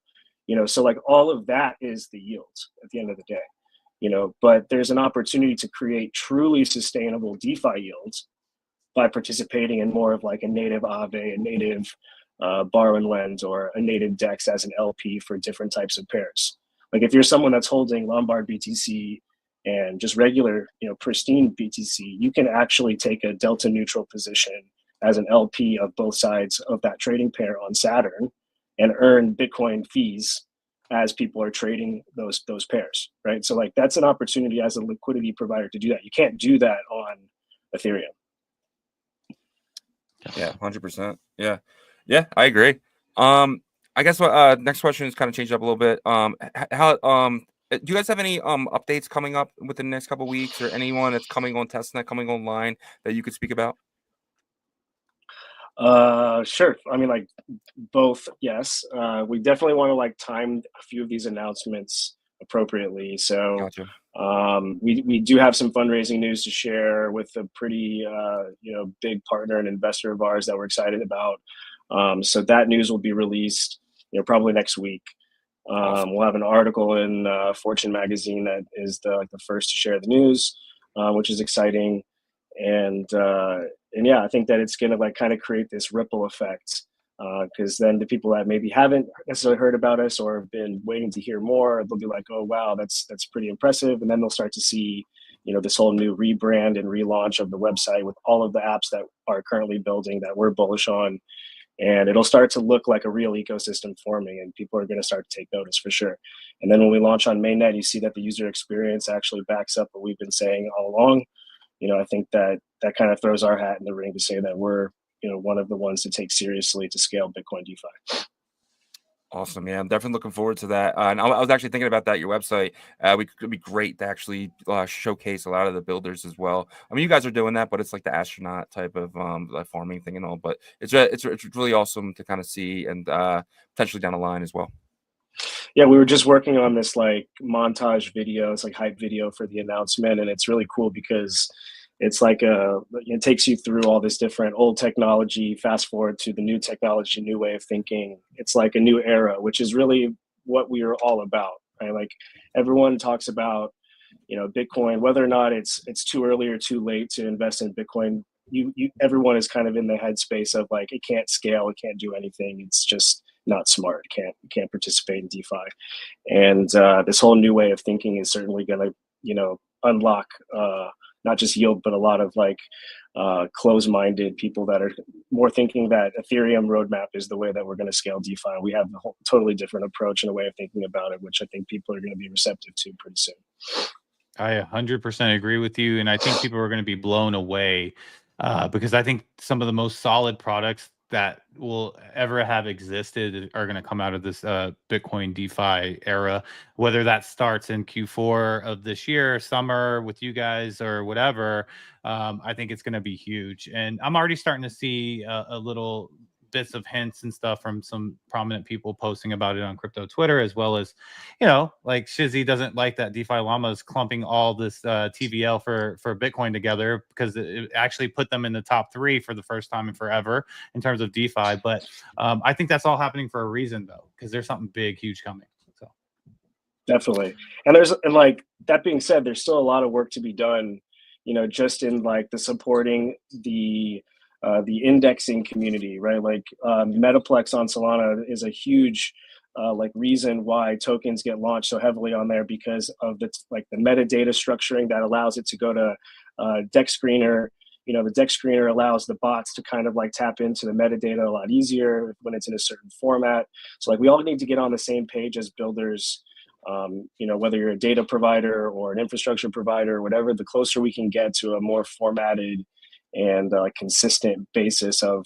S4: So like all of that is the yield at the end of the day. But there's an opportunity to create truly sustainable DeFi yields by participating in more of like a native Aave, a native borrow and lend, or a native DEX as an LP for different types of pairs. Like if you're someone that's holding Lombard BTC and just regular, pristine BTC, you can actually take a delta neutral position as an LP of both sides of that trading pair on Saturn and earn Bitcoin fees as people are trading those pairs, right? So like that's an opportunity as a liquidity provider to do that. You can't do that on Ethereum.
S2: Yeah, 100%. Yeah, I agree. I guess what next question is kind of changed up a little bit. How do you guys have any updates coming up within the next couple of weeks, or anyone that's coming on testnet, coming online that you could speak about?
S4: Sure. I mean, like both, yes. We definitely want to like time a few of these announcements appropriately. So
S2: Gotcha.
S4: we do have some fundraising news to share with a pretty big partner and investor of ours that we're excited about. So that news will be released probably next week.
S2: Awesome.
S4: We'll have an article in Fortune magazine that is the first to share the news, which is exciting. And yeah, I think that it's going to like kind of create this ripple effect, because then the people that maybe haven't necessarily heard about us or have been waiting to hear more, they'll be like, oh wow, that's pretty impressive. And then they'll start to see this whole new rebrand and relaunch of the website with all of the apps that are currently building that we're bullish on. And it'll start to look like a real ecosystem forming, and people are going to start to take notice for sure. And then when we launch on mainnet, you see that the user experience actually backs up what we've been saying all along. I think that kind of throws our hat in the ring to say that we're one of the ones to take seriously to scale Bitcoin DeFi.
S2: Awesome, yeah. I'm definitely looking forward to that. And I was actually thinking about that. Your website, could be great to actually showcase a lot of the builders as well. I mean, you guys are doing that, but it's like the astronaut type of like farming thing and all. But it's really awesome to kind of see and potentially down the line as well.
S4: Yeah, we were just working on this like montage video. It's like hype video for the announcement, and it's really cool because it's like it takes you through all this different old technology, fast forward to the new technology, new way of thinking. It's like a new era, which is really what we are all about, right? Like everyone talks about, Bitcoin, whether or not it's too early or too late to invest in Bitcoin. Everyone is kind of in the headspace of like it can't scale, it can't do anything. It's just not smart. Can't participate in DeFi, and this whole new way of thinking is certainly going to unlock not just yield, but a lot of like close-minded people that are more thinking that Ethereum roadmap is the way that we're going to scale DeFi. We have a whole totally different approach and a way of thinking about it, which I think people are going to be receptive to pretty soon.
S3: I 100% agree with you, and I think people are going to be blown away because I think some of the most solid products that will ever have existed are going to come out of this Bitcoin DeFi era, whether that starts in Q4 of this year, summer with you guys or whatever. I think it's going to be huge. And I'm already starting to see a little bits of hints and stuff from some prominent people posting about it on crypto Twitter, as well as, like Shizzy doesn't like that DeFi Llama is clumping all this TVL for Bitcoin together because it actually put them in the top 3 for the first time in forever in terms of DeFi. But I think that's all happening for a reason, though, because there's something big, huge coming. So
S4: definitely. And like that being said, there's still a lot of work to be done, just in like the supporting the indexing community, right? Like Metaplex on Solana is a huge like reason why tokens get launched so heavily on there, because of the metadata structuring that allows it to go to Deck Screener. The Deck Screener allows the bots to kind of like tap into the metadata a lot easier when it's in a certain format. So like we all need to get on the same page as builders. Whether you're a data provider or an infrastructure provider or whatever, the closer we can get to a more formatted and consistent basis of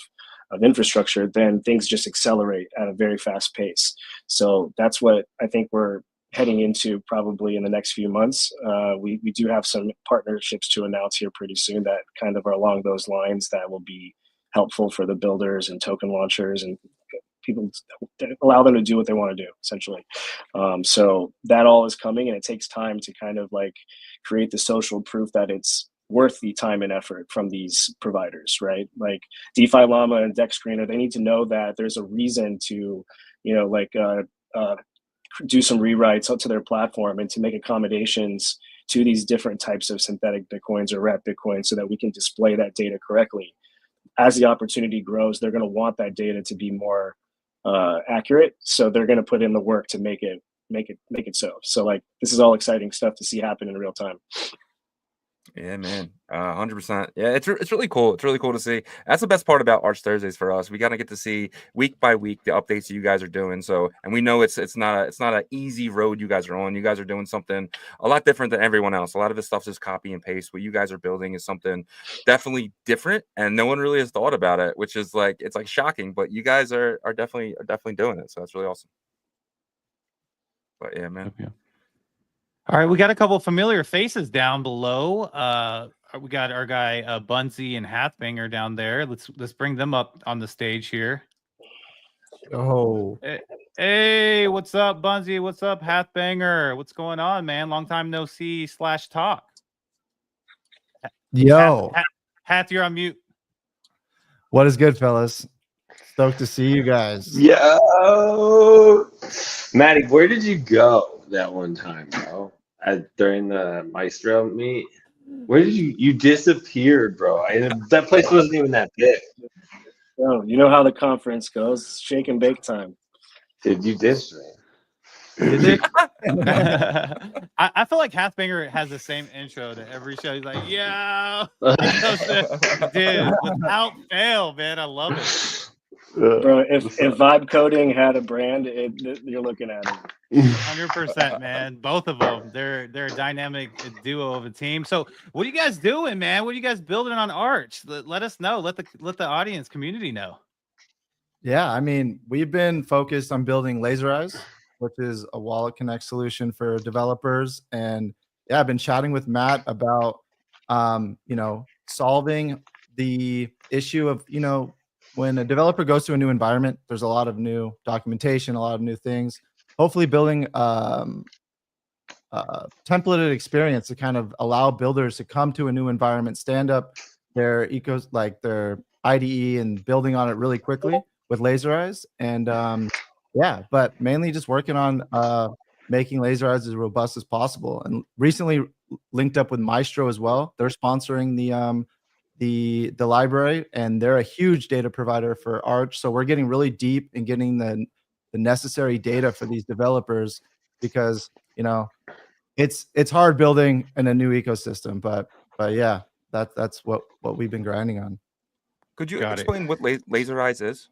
S4: infrastructure, then things just accelerate at a very fast pace. So that's what I think we're heading into probably in the next few months. We do have some partnerships to announce here pretty soon that kind of are along those lines that will be helpful for the builders and token launchers and people, that allow them to do what they want to do, essentially. So that all is coming, and it takes time to kind of like create the social proof that it's worth the time and effort from these providers, right? Like DeFi Llama and Deck Screener, they need to know that there's a reason to, do some rewrites to their platform and to make accommodations to these different types of synthetic Bitcoins or wrapped Bitcoins so that we can display that data correctly. As the opportunity grows, they're going to want that data to be more accurate. So they're going to put in the work to make it so. So like, this is all exciting stuff to see happen in real time.
S2: Yeah, man, 100%. Yeah, it's really cool. It's really cool to see. That's the best part about Arch Thursdays for us. We gotta get to see week by week the updates that you guys are doing. So, and we know it's not an easy road you guys are on. You guys are doing something a lot different than everyone else. A lot of this stuff is copy and paste. What you guys are building is something definitely different, and no one really has thought about it, which is like it's like shocking. But you guys are definitely doing it. So that's really awesome. But yeah, man.
S3: Yeah. All right, we got a couple of familiar faces down below. We got our guy Bunsy and Hathbanger down there. Let's bring them up on the stage here.
S5: Oh,
S3: hey, what's up, Bunsy? What's up, Hathbanger? What's going on, man? Long time no see / talk.
S5: yo,
S3: Hath, you're on mute.
S5: what is good, fellas? Stoked to see you guys.
S6: Yo, Maddie, where did you go that one time, bro? During the Maestro meet, where did you disappeared, bro? That place wasn't even that big.
S4: Oh, you know how the conference goes. Shake and bake time.
S6: Dude, you dissed me.
S3: Is it? I feel like Hathbanger has the same intro to every show. He's like, yeah, dude, without fail, man. I love it.
S4: Bro, if vibe coding had a brand, you're looking at it.
S3: 100%, man. Both of them. They're a dynamic duo of a team. So, what are you guys doing, man? What are you guys building on Arch? Let us know. Let the audience community know.
S5: Yeah, I mean, we've been focused on building Laserize, which is a wallet connect solution for developers. And yeah, I've been chatting with Matt about, solving the issue of, when a developer goes to a new environment, there's a lot of new documentation, a lot of new things. Hopefully, building templated experience to kind of allow builders to come to a new environment, stand up their their IDE and building on it really quickly with Laserize. And yeah, but mainly just working on making Laserize as robust as possible. And recently linked up with Maestro as well. They're sponsoring the library, and they're a huge data provider for Arch. So we're getting really deep and getting the necessary data for these developers, because it's hard building in a new ecosystem. But yeah, that's what we've been grinding on.
S2: Could you
S3: Got it.
S2: explain what Laserize is?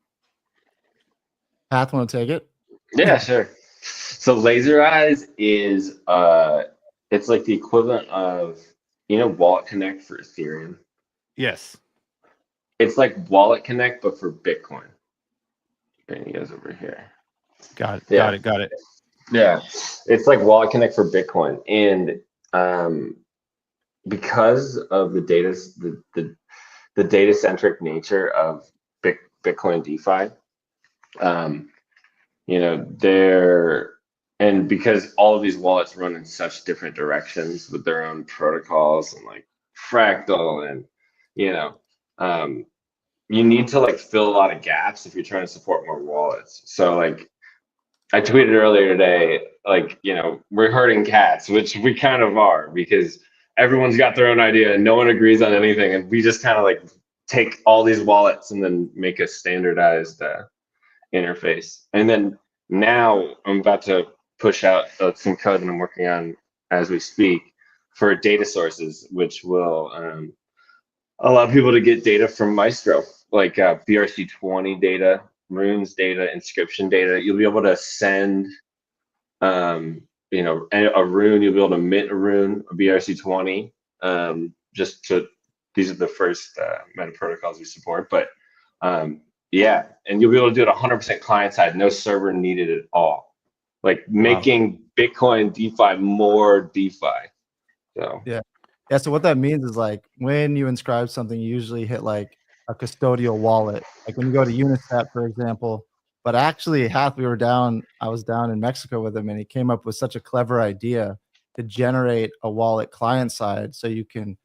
S5: Path, want to take it?
S6: Yeah, sure. So Laserize is it's like the equivalent of Wallet Connect for Ethereum.
S3: Yes.
S6: It's like Wallet Connect but for Bitcoin. Bring you guys over here.
S3: Got it.
S6: Yeah.
S3: Got it.
S6: Yeah, it's like Wallet Connect for Bitcoin, and because of the data centric nature of Bitcoin DeFi, and because all of these wallets run in such different directions with their own protocols and like Fractal, and you need to like fill a lot of gaps if you're trying to support more wallets. So like I tweeted earlier today, like, we're herding cats, which we kind of are, because everyone's got their own idea and no one agrees on anything. And we just kind of like take all these wallets and then make a standardized interface. And then now I'm about to push out some code that I'm working on as we speak for data sources, which will allow people to get data from Maestro, like BRC20 data, runes data, inscription data. You'll be able to send a rune. You'll be able to mint a rune, a BRC20. These are the first meta protocols we support, but yeah, and you'll be able to do it 100% client side, no server needed at all, like making Bitcoin DeFi more DeFi. So
S5: yeah. So what that means is, like, when you inscribe something, you usually hit like a custodial wallet, like when you go to Unisat, for example. But actually, I was down in Mexico with him, and he came up with such a clever idea to generate a wallet client side, so you can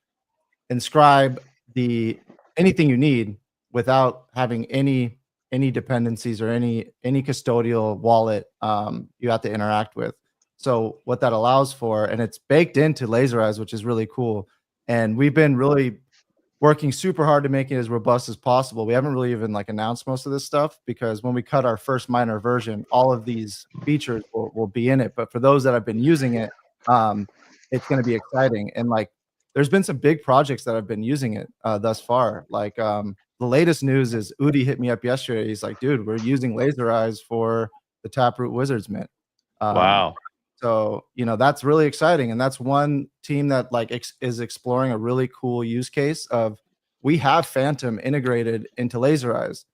S5: inscribe anything you need without having any dependencies or any custodial wallet you have to interact with. So what that allows for, and it's baked into Laserize, which is really cool. And we've been really working super hard to make it as robust as possible. We haven't really even like announced most of this stuff, because when we cut our first minor version, all of these features will be in it. But for those that have been using it, it's going to be exciting. And like, there's been some big projects that have been using it thus far. Like the latest news is Udi hit me up yesterday. He's like, dude, we're using Laserize for the Taproot Wizards mint.
S3: Wow.
S5: So, that's really exciting. And that's one team that like is exploring a really cool use case of, we have Phantom integrated into Laserize.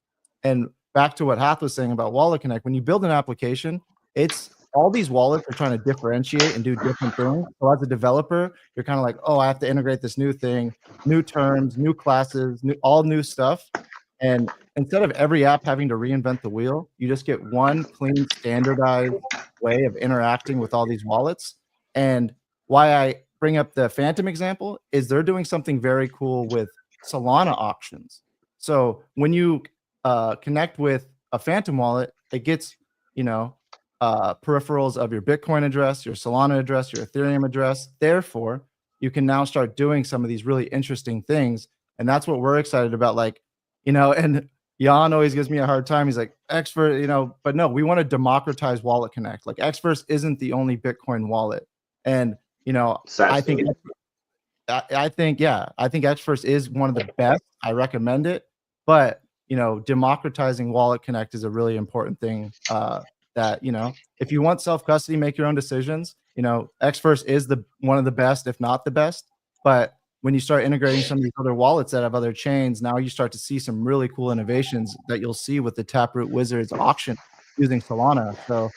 S5: And back to what Hath was saying about Wallet Connect, when you build an application, it's all these wallets are trying to differentiate and do different things. So as a developer, you're kind of like, oh, I have to integrate this new thing, new terms, new classes, all new stuff. And instead of every app having to reinvent the wheel, you just get one clean, standardized way of interacting with all these wallets. And why I bring up the Phantom example is they're doing something very cool with Solana auctions. So when you connect with a Phantom wallet, it gets, peripherals of your Bitcoin address, your Solana address, your Ethereum address. Therefore, you can now start doing some of these really interesting things. And that's what we're excited about. Like, and Jan always gives me a hard time. He's like, Xverse, but no, we want to democratize Wallet Connect. Like, Xverse isn't the only Bitcoin wallet. And, I think Xverse is one of the best. I recommend it. But, democratizing Wallet Connect is a really important thing that, if you want self-custody, make your own decisions. Xverse is one of the best, if not the best. But, when you start integrating some of these other wallets that have other chains, now you start to see some really cool innovations that you'll see with the Taproot Wizards auction using Solana. So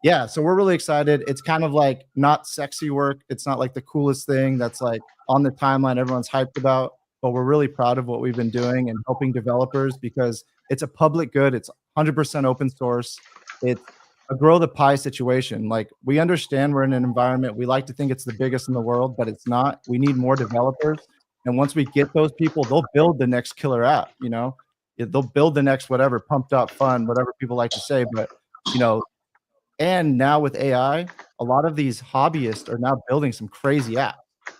S5: yeah, so we're really excited. It's kind of like not sexy work. It's not like the coolest thing that's like on the timeline everyone's hyped about, but we're really proud of what we've been doing and helping developers because it's a public good. It's 100% open source. It's a grow the pie situation. Like, we understand we're in an environment, we like to think it's the biggest in the world, but it's not. We need more developers. And once we get those people, they'll build the next killer app, you know? They'll build the next whatever, pumped up fun, whatever people like to say. But, you know, and now with AI, a lot of these hobbyists are now building some crazy apps.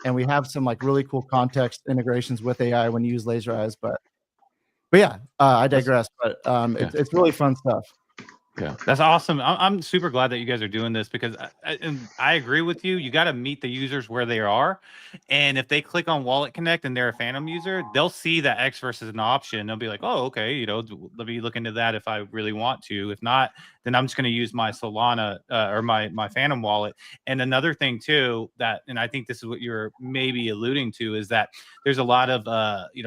S5: And we have some like really cool context integrations with AI when you use laser eyes. But yeah, I digress. But it's really fun stuff.
S3: Yeah, that's awesome. I'm super glad that you guys are doing this because I agree with you. You got to meet the users where they are. And if they click on Wallet Connect and they're a Phantom user, they'll see that X versus an option. They'll be like, oh, okay, you know, let me look into that if I really want to. If not, then I'm just going to use my Solana or my Phantom wallet. And another thing too, and I think this is what you're maybe alluding to, is that there's a lot of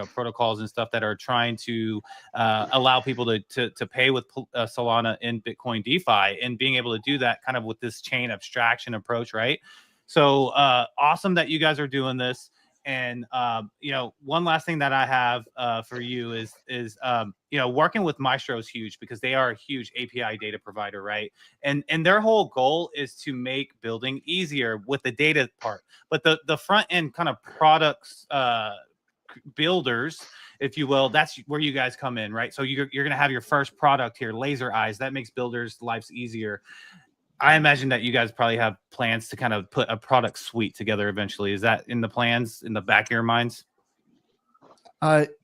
S3: protocols and stuff that are trying to allow people to pay with Solana in Bitcoin DeFi, and being able to do that kind of with this chain abstraction approach, right? So awesome that you guys are doing this. And one last thing that I have for you is working with Maestro is huge because they are a huge API data provider, right? And their whole goal is to make building easier with the data part, but the front end kind of products builders, if you will, that's where you guys come in, right? So you're going to have your first product here, laser eyes. That makes builders' lives easier. I imagine that you guys probably have plans to kind of put a product suite together eventually. Is that in the plans, in the back of your minds?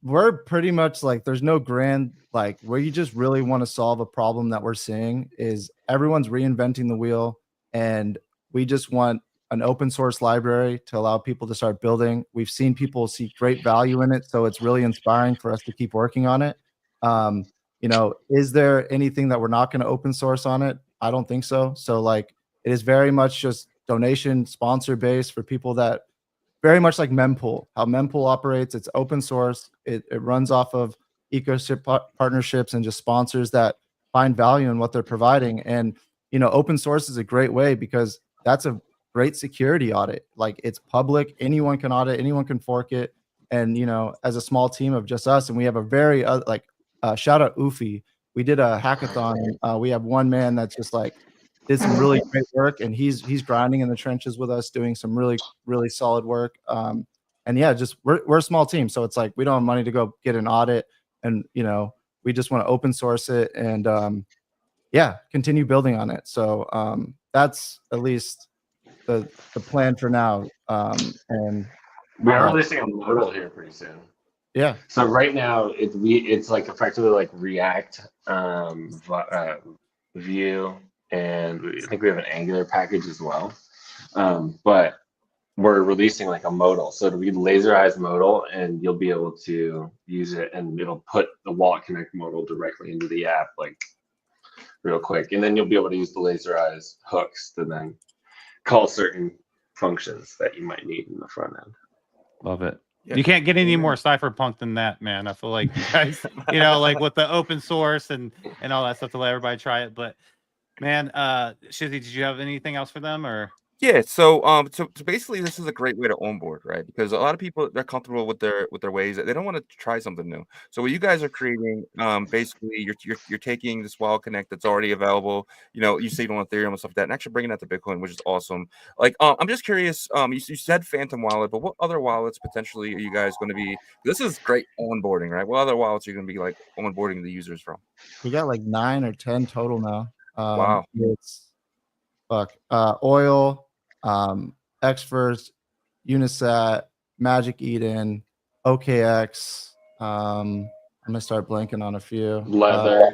S5: We're pretty much like, there's no grand, like, where you just really want to solve a problem that we're seeing is everyone's reinventing the wheel, and we just want an open source library to allow people to start building. We've seen people see great value in it, so it's really inspiring for us to keep working on it. Is there anything that we're not going to open source on it? I don't think so. So like, it is very much just donation sponsor based for people that very much like Mempool, how Mempool operates. It's open source. It runs off of ecosystem partnerships and just sponsors that find value in what they're providing. And, open source is a great way because that's a great security audit. Like, it's public, anyone can audit, anyone can fork it. And, as a small team of just us, and we have a very shout out Oofy. We did a hackathon. We have one man that's just like did some really great work, and he's grinding in the trenches with us, doing some really, really solid work. And yeah, just we're a small team, so it's like we don't have money to go get an audit, and we just want to open source it and continue building on it. So that's at least the plan for now. And
S6: we are releasing a modal here pretty soon.
S5: Yeah.
S6: So right now it's like effectively like React Vue, and I think we have an Angular package as well. But we're releasing like a modal, so it'll be laser eyes modal, and you'll be able to use it, and it'll put the Wallet Connect modal directly into the app like real quick, and then you'll be able to use the laser eyes hooks to then call certain functions that you might need in the front end.
S3: Love it. Yeah. You can't get any more cypherpunk than that, man. I feel like you guys, like with the open source and all that stuff to let everybody try it. But man, Shizzy, did you have anything else for them or?
S2: Yeah, so basically this is a great way to onboard, right? Because a lot of people, they're comfortable with their ways. They don't want to try something new. So what you guys are creating, basically you're taking this Wallet Connect that's already available, you see it on Ethereum and stuff like that, and actually bringing that to Bitcoin, which is awesome. Like, I'm just curious, you said Phantom Wallet, but what other wallets potentially are you guys going to be? This is great onboarding, right? What other wallets are you going to be like onboarding the users from?
S5: We got like 9 or 10 total now.
S2: Wow.
S5: It's Oil, Xverse, Unisat, Magic Eden, OKX. I'm gonna start blanking on a few. Leather,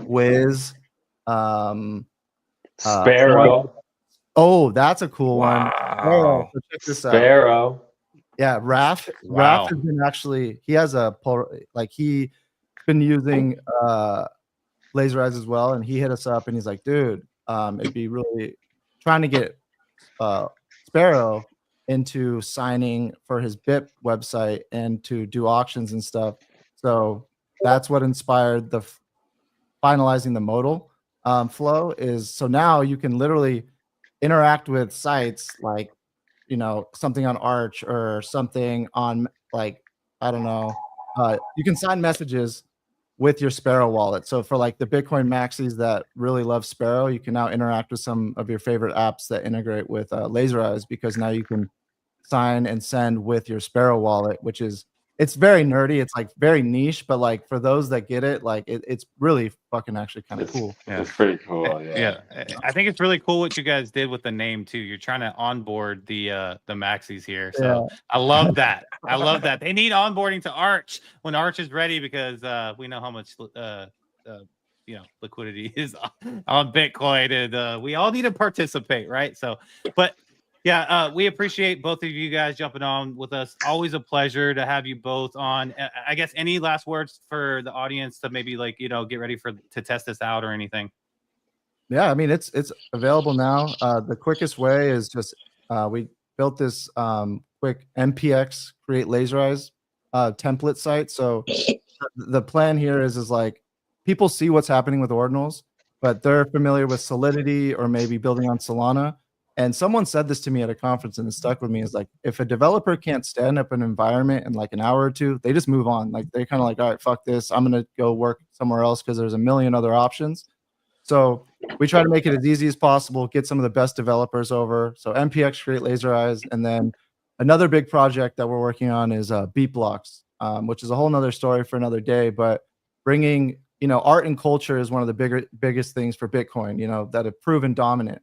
S5: Wiz,
S6: Sparrow.
S5: Oh, that's a cool one.
S2: Wow.
S5: So check this
S6: Sparrow.
S5: out. Yeah, Raph.
S3: Wow.
S5: Raph has been actually, he has he's been using laser eyes as well, and he hit us up and he's like, dude, it'd be really trying to get Sparrow into signing for his BIP website and to do auctions and stuff. So that's what inspired the finalizing the modal flow. Is so now you can literally interact with sites like, you know, something on Arch or something on, like, I don't know, you can sign messages with your Sparrow wallet. So for like the Bitcoin maxis that really love Sparrow, you can now interact with some of your favorite apps that integrate with Laserize, because now you can sign and send with your Sparrow wallet, which is, it's very nerdy. It's like very niche, but like for those that get it, like it's really fucking actually kind of cool.
S6: Yeah. It's pretty cool. Yeah.
S3: I think it's really cool what you guys did with the name too. You're trying to onboard the maxis here, so I love that. I love that. They need onboarding to Arch when Arch is ready, because we know how much liquidity is on Bitcoin, and we all need to participate, right? So, but yeah, we appreciate both of you guys jumping on with us. Always a pleasure to have you both on. I guess any last words for the audience to maybe, like, you know, get ready to test this out or anything?
S5: Yeah, I mean, it's available now. The quickest way is just we built this quick MPX create Laserize template site. So the plan here is like, people see what's happening with ordinals, but they're familiar with Solidity or maybe building on Solana. And someone said this to me at a conference and it stuck with me, is like, if a developer can't stand up an environment in like an hour or two, they just move on. Like, they kind of like, all right, fuck this, I'm going to go work somewhere else because there's a million other options. So we try to make it as easy as possible, get some of the best developers over. So MPX create Laserize. And then another big project that we're working on is Beat Blocks, which is a whole nother story for another day. But bringing, you know, art and culture is one of the biggest things for Bitcoin, you know, that have proven dominant.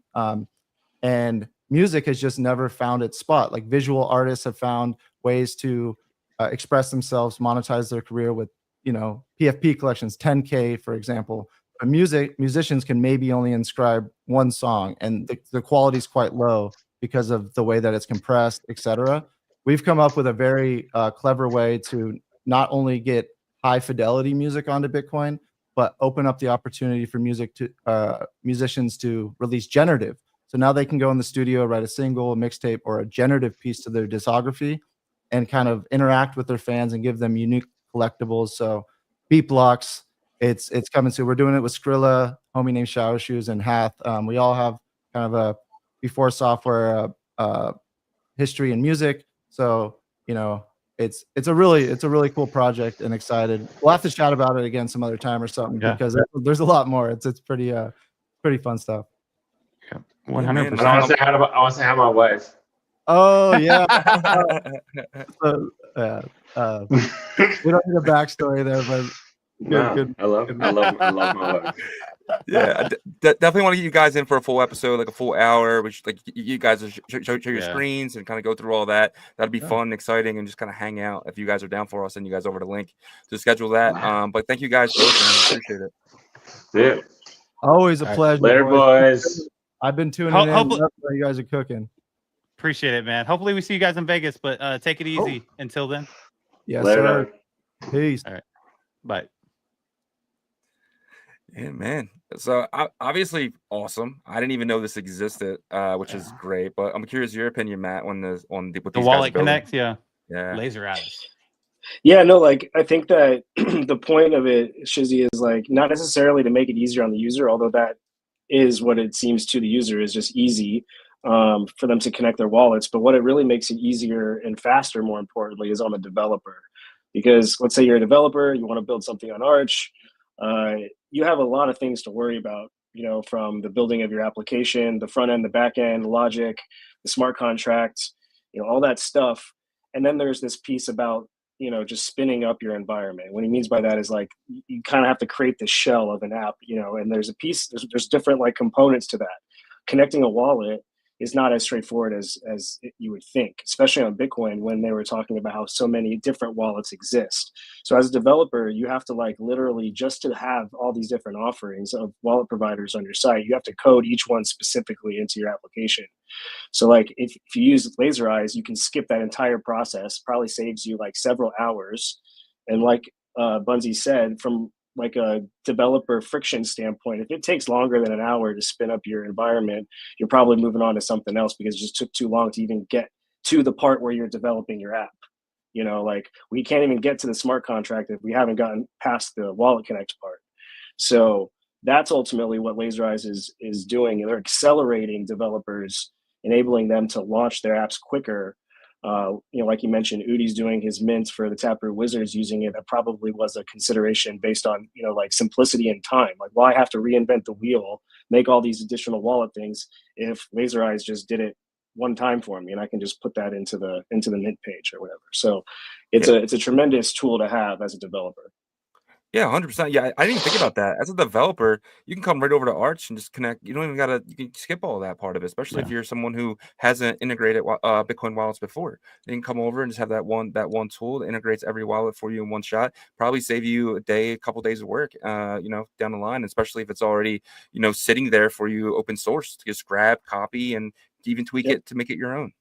S5: And music has just never found its spot. Like, visual artists have found ways to express themselves, monetize their career with, you know, PFP collections, 10K, for example. But musicians can maybe only inscribe one song, and the quality is quite low because of the way that it's compressed, etc. We've come up with a very clever way to not only get high fidelity music onto Bitcoin, but open up the opportunity for musicians to release generative. So now they can go in the studio, write a single, a mixtape, or a generative piece to their discography and kind of interact with their fans and give them unique collectibles. So Beat Blocks, it's coming soon. We're doing it with Skrilla, homie named Shower Shoes, and Hath. We all have kind of a before software history in music. So, you know, it's a really cool project, and excited. We'll have to chat about it again some other time or something, because there's a lot more. It's pretty fun stuff.
S3: 100%.
S6: I want to say hi to my wife.
S5: Oh yeah. We don't need a backstory there, but good.
S6: I love my wife.
S2: Yeah, definitely want to get you guys in for a full episode, like a full hour, which like you guys show your screens and kind of go through all that. That'd be fun and exciting, and just kind of hang out. If you guys are down for it, I'll send you guys over the link to schedule that. But thank you guys both, man. Appreciate it.
S6: Yeah.
S5: Always a pleasure.
S6: Later, boys.
S5: I've been tuning in. That's what you guys are cooking.
S3: Appreciate it, man. Hopefully we see you guys in Vegas, but take it easy until then.
S5: Yes, sir. Peace.
S3: All right. Bye.
S2: Yeah, man. So obviously awesome. I didn't even know this existed, which is great. But I'm curious your opinion, Matt, on the
S3: wallet connects. Yeah.
S2: Laserize.
S4: Yeah, no, like, I think that the point of it, Shizzy, is like not necessarily to make it easier on the user, although that is what it seems to the user, is just easy for them to connect their wallets. But what it really makes it easier and faster, more importantly, is on the developer. Because let's say you're a developer, you want to build something on Arch, you have a lot of things to worry about, you know, from the building of your application, the front end, the back end, logic, the smart contracts, you know, all that stuff. And then there's this piece about, you know, just spinning up your environment. What he means by that is like, you kind of have to create the shell of an app, you know, and there's a piece, there's different like components to that. Connecting a wallet is not as straightforward as you would think, especially on Bitcoin, when they were talking about how so many different wallets exist. So as a developer, you have to like literally, just to have all these different offerings of wallet providers on your site, you have to code each one specifically into your application. So like if you use Laserize, you can skip that entire process, probably saves you like several hours. And like Bunzi said, from like a developer friction standpoint, if it takes longer than an hour to spin up your environment, you're probably moving on to something else because it just took too long to even get to the part where you're developing your app. You know, like we can't even get to the smart contract if we haven't gotten past the wallet connect part. So that's ultimately what Lasereyes is doing. They're accelerating developers, enabling them to launch their apps quicker. You know, like you mentioned, Udi's doing his mint for the Taproot Wizards using it. That probably was a consideration based on, you know, like simplicity and time. Like, why have to reinvent the wheel, make all these additional wallet things if Lasereyes just did it one time for me, and I can just put that into the mint page or whatever. So it's a tremendous tool to have as a developer.
S2: Yeah, 100%. Yeah, I didn't even think about that. As a developer, you can come right over to Arch and just connect. You don't even gotta. You can skip all that part of it, especially if you're someone who hasn't integrated Bitcoin wallets before. You can come over and just have that one tool that integrates every wallet for you in one shot. Probably save you a couple days of work. You know, down the line, especially if it's already, you know, sitting there for you open source to just grab, copy, and even tweak it to make it your own.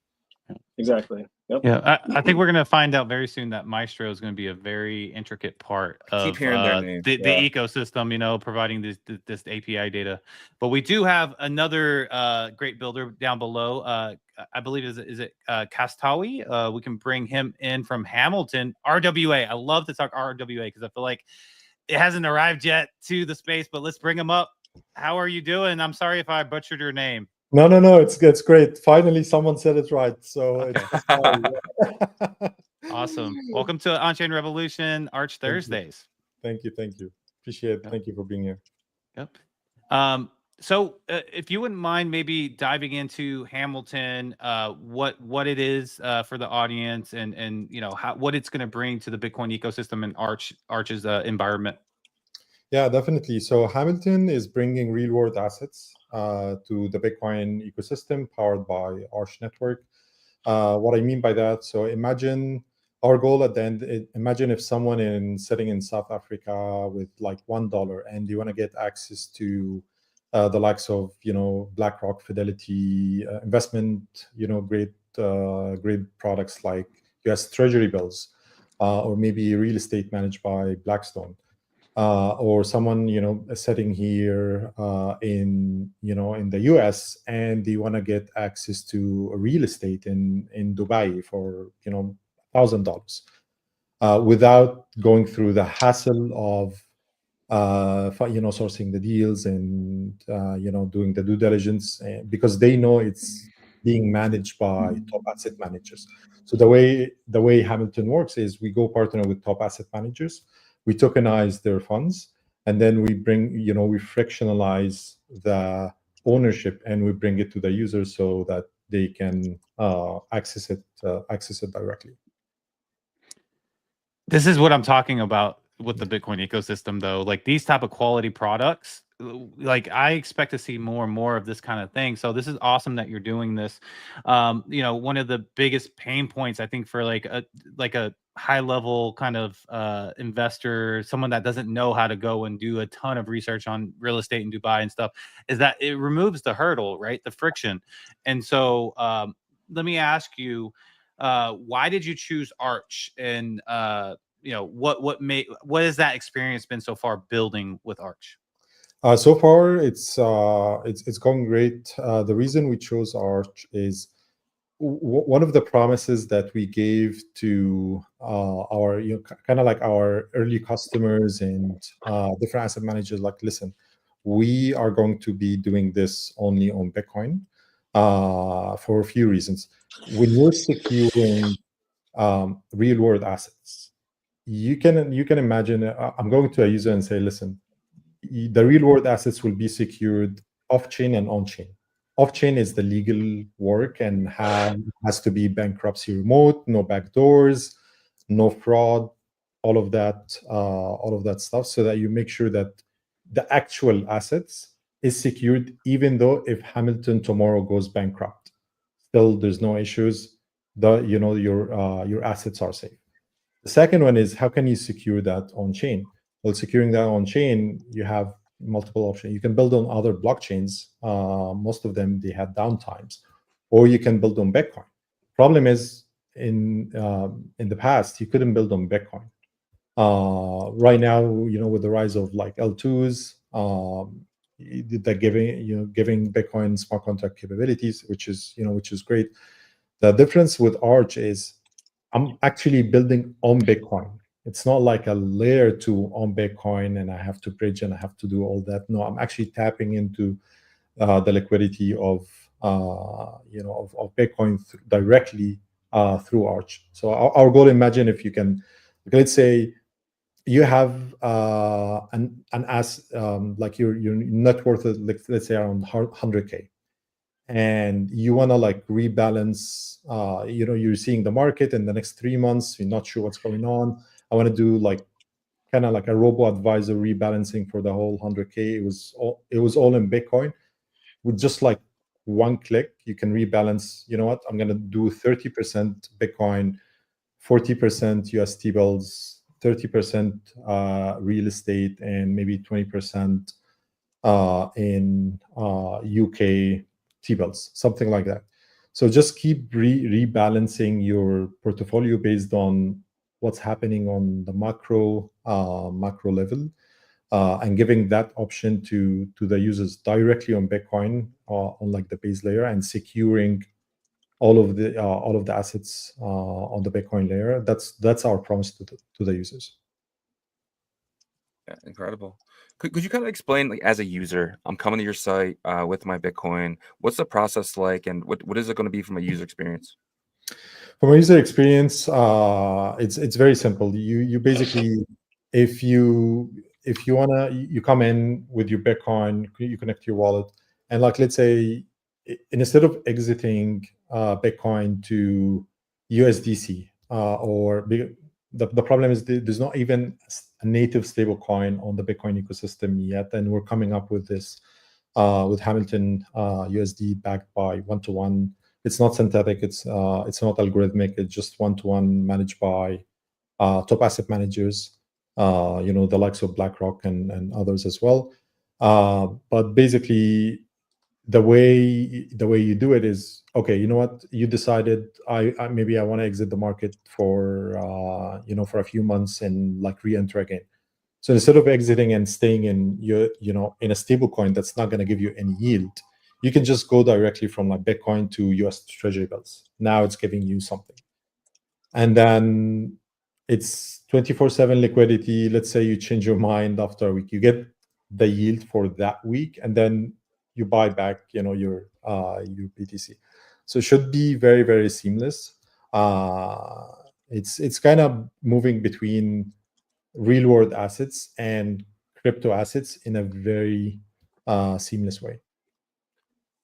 S4: Exactly. Yep.
S3: Yeah, I think we're going to find out very soon that Maestro is going to be a very intricate part of
S2: Keep hearing their name.
S3: the ecosystem, you know, providing this API data. But we do have another great builder down below. I believe is it Kastawi? We can bring him in from Hamilton. RWA. I love to talk RWA because I feel like it hasn't arrived yet to the space, but let's bring him up. How are you doing? I'm sorry if I butchered your name.
S7: No, it's great. Finally, someone said it right. So it's
S3: awesome. Welcome to OnChain Revolution Arch Thursdays.
S7: Thank you. Appreciate it. Thank you for being here.
S3: Yep. So if you wouldn't mind maybe diving into Hamilton, what it is for the audience, and you know what it's going to bring to the Bitcoin ecosystem and Arch's environment.
S7: Yeah, definitely. So Hamilton is bringing real-world assets to the Bitcoin ecosystem powered by Arch Network. What I mean by that, so imagine our goal at the end, imagine if someone sitting in South Africa with like $1 and you want to get access to the likes of, you know, BlackRock, Fidelity, investment, you know, great products like US Treasury bills, or maybe real estate managed by Blackstone. Or someone, you know, sitting here in the US and they want to get access to real estate in Dubai for, you know, $1,000 without going through the hassle of sourcing the deals and doing the due diligence, because they know it's being managed by top asset managers. So the way Hamilton works is we go partner with top asset managers. We tokenize their funds, and then we frictionalize the ownership and we bring it to the users so that they can access it directly.
S3: This is what I'm talking about with the Bitcoin ecosystem, though. Like these type of quality products, like I expect to see more and more of this kind of thing. So this is awesome that you're doing this. One of the biggest pain points I think for like a high level kind of investor, someone that doesn't know how to go and do a ton of research on real estate in Dubai and stuff, is that it removes the hurdle, right? The friction. And so let me ask you, why did you choose Arch? And what has that experience been so far building with Arch?
S7: So far, it's going great. The reason we chose Arch is one of the promises that we gave to our kind of like our early customers and different asset managers. Like, listen, we are going to be doing this only on Bitcoin for a few reasons. When you're securing real world assets, you can imagine. I'm going to a user and say, listen, the real world assets will be secured off chain and on chain. Off chain is the legal work and has to be bankruptcy remote, no backdoors, no fraud, all of that stuff, so that you make sure that the actual assets is secured, even though if Hamilton tomorrow goes bankrupt, still there's no issues. Your assets are safe. The second one is, how can you secure that on chain? Well, securing that on chain, you have multiple options. You can build on other blockchains. Most of them, they had downtimes, or you can build on Bitcoin. Problem is, in the past, you couldn't build on Bitcoin. Right now, with the rise of like L2s, they're giving Bitcoin smart contract capabilities, which is great. The difference with Arch is I'm actually building on Bitcoin. It's not like a layer 2 on Bitcoin and I have to bridge and I have to do all that. No, I'm actually tapping into the liquidity of of Bitcoin directly through Arch. So our goal, imagine if you can, let's say you have an like your net worth is, like, let's say around 100K, and you want to like rebalance, you're seeing the market in the next 3 months, you're not sure what's going on. I want to do like kind of like a robo advisor rebalancing for the whole 100K. It was all in Bitcoin. With just like one click, you can rebalance. You know what? I'm going to do 30% Bitcoin, 40% UST bills, 30% real estate, and maybe 20% in UK T-bills, something like that. So just keep rebalancing your portfolio based on what's happening on the macro level, and giving that option to the users directly on Bitcoin, on like the base layer, and securing all of the assets on the Bitcoin layer. That's our promise to the users.
S2: Yeah, incredible. Could you kind of explain, like, as a user, I'm coming to your site with my Bitcoin. What's the process like, and what is it going to be from a user experience?
S7: From a user experience, it's very simple. You basically, if you wanna, you come in with your Bitcoin, you connect your wallet, and like let's say, instead of exiting Bitcoin to USDC, the problem is there's not even a native stable coin on the Bitcoin ecosystem yet, and we're coming up with this with Hamilton USD backed by one-to-one. It's not synthetic. It's not algorithmic. It's just one-to-one managed by top asset managers. The likes of BlackRock and others as well. But basically, the way you do it is, okay, you know what? You decided I maybe I want to exit the market for for a few months and like re-enter again. So instead of exiting and staying in in a stable coin that's not going to give you any yield, you can just go directly from like Bitcoin to US Treasury bills. Now it's giving you something. And then it's 24/7 liquidity. Let's say you change your mind after a week, you get the yield for that week, and then you buy back, your BTC. So it should be very, very seamless. It's kind of moving between real world assets and crypto assets in a very seamless way.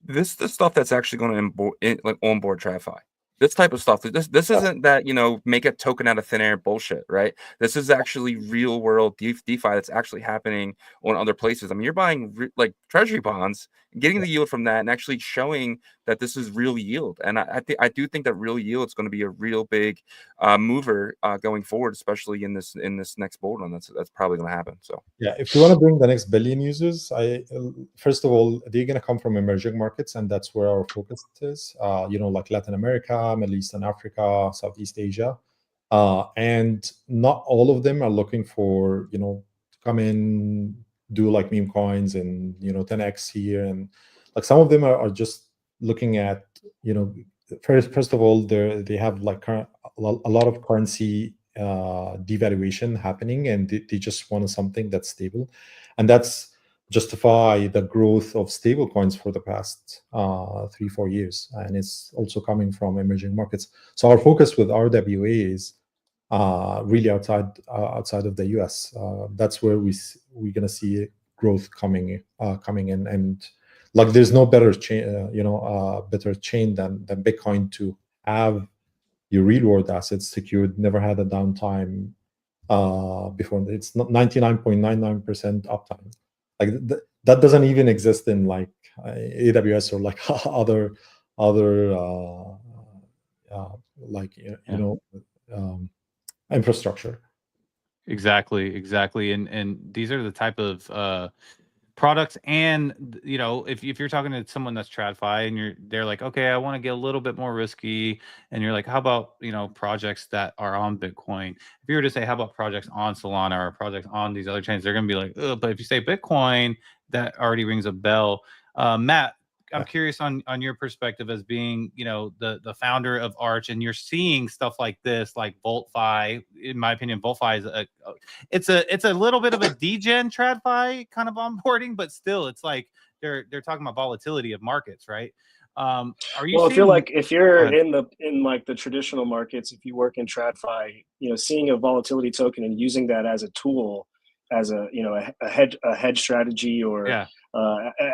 S2: This is the stuff that's actually going to like onboard TradFi. This type of stuff. This isn't that, make a token out of thin air bullshit, right? This is actually real world DeFi that's actually happening on other places. I mean, you're buying like treasury bonds, getting the yield from that, and actually showing that this is real yield. And I do think that real yield is going to be a real big mover going forward, especially in this next bull run. That's probably going to happen. So
S7: yeah, if you want to bring the next billion users, first of all, they're going to come from emerging markets, and that's where our focus is. Like Latin America, Middle East and Africa, Southeast Asia, and not all of them are looking for to come in, do like meme coins and 10x here, and like some of them are just looking at first of all, they have like a lot of currency devaluation happening, and they just want something that's stable, and that's justify the growth of stable coins for the past 3-4 years, and it's also coming from emerging markets. So our focus with RWA is really outside of the US. That's where we're gonna see growth coming in, and like there's no better chain, better chain than Bitcoin to have your real world assets secured, never had a downtime before. It's not 99.99% uptime. Like that doesn't even exist in like AWS or like other infrastructure.
S3: Exactly. And these are the type of products, and if you're talking to someone that's TradFi and they're like, okay, I want to get a little bit more risky, and you're like, how about projects that are on Bitcoin? If you were to say, how about projects on Solana or projects on these other chains, they're gonna be like, ugh. But if you say Bitcoin, that already rings a bell. Matt, I'm curious on your perspective as being, you know, the founder of Arch, and you're seeing stuff like this, like VoltFi. In my opinion, VoltFi is it's a little bit of a degen TradFi kind of onboarding, but still, it's like they're talking about volatility of markets, right? Are you?
S4: Well,
S3: seeing,
S4: if you're in like the traditional markets, if you work in TradFi, you know, seeing a volatility token and using that as a tool, as a, you know, a hedge strategy, or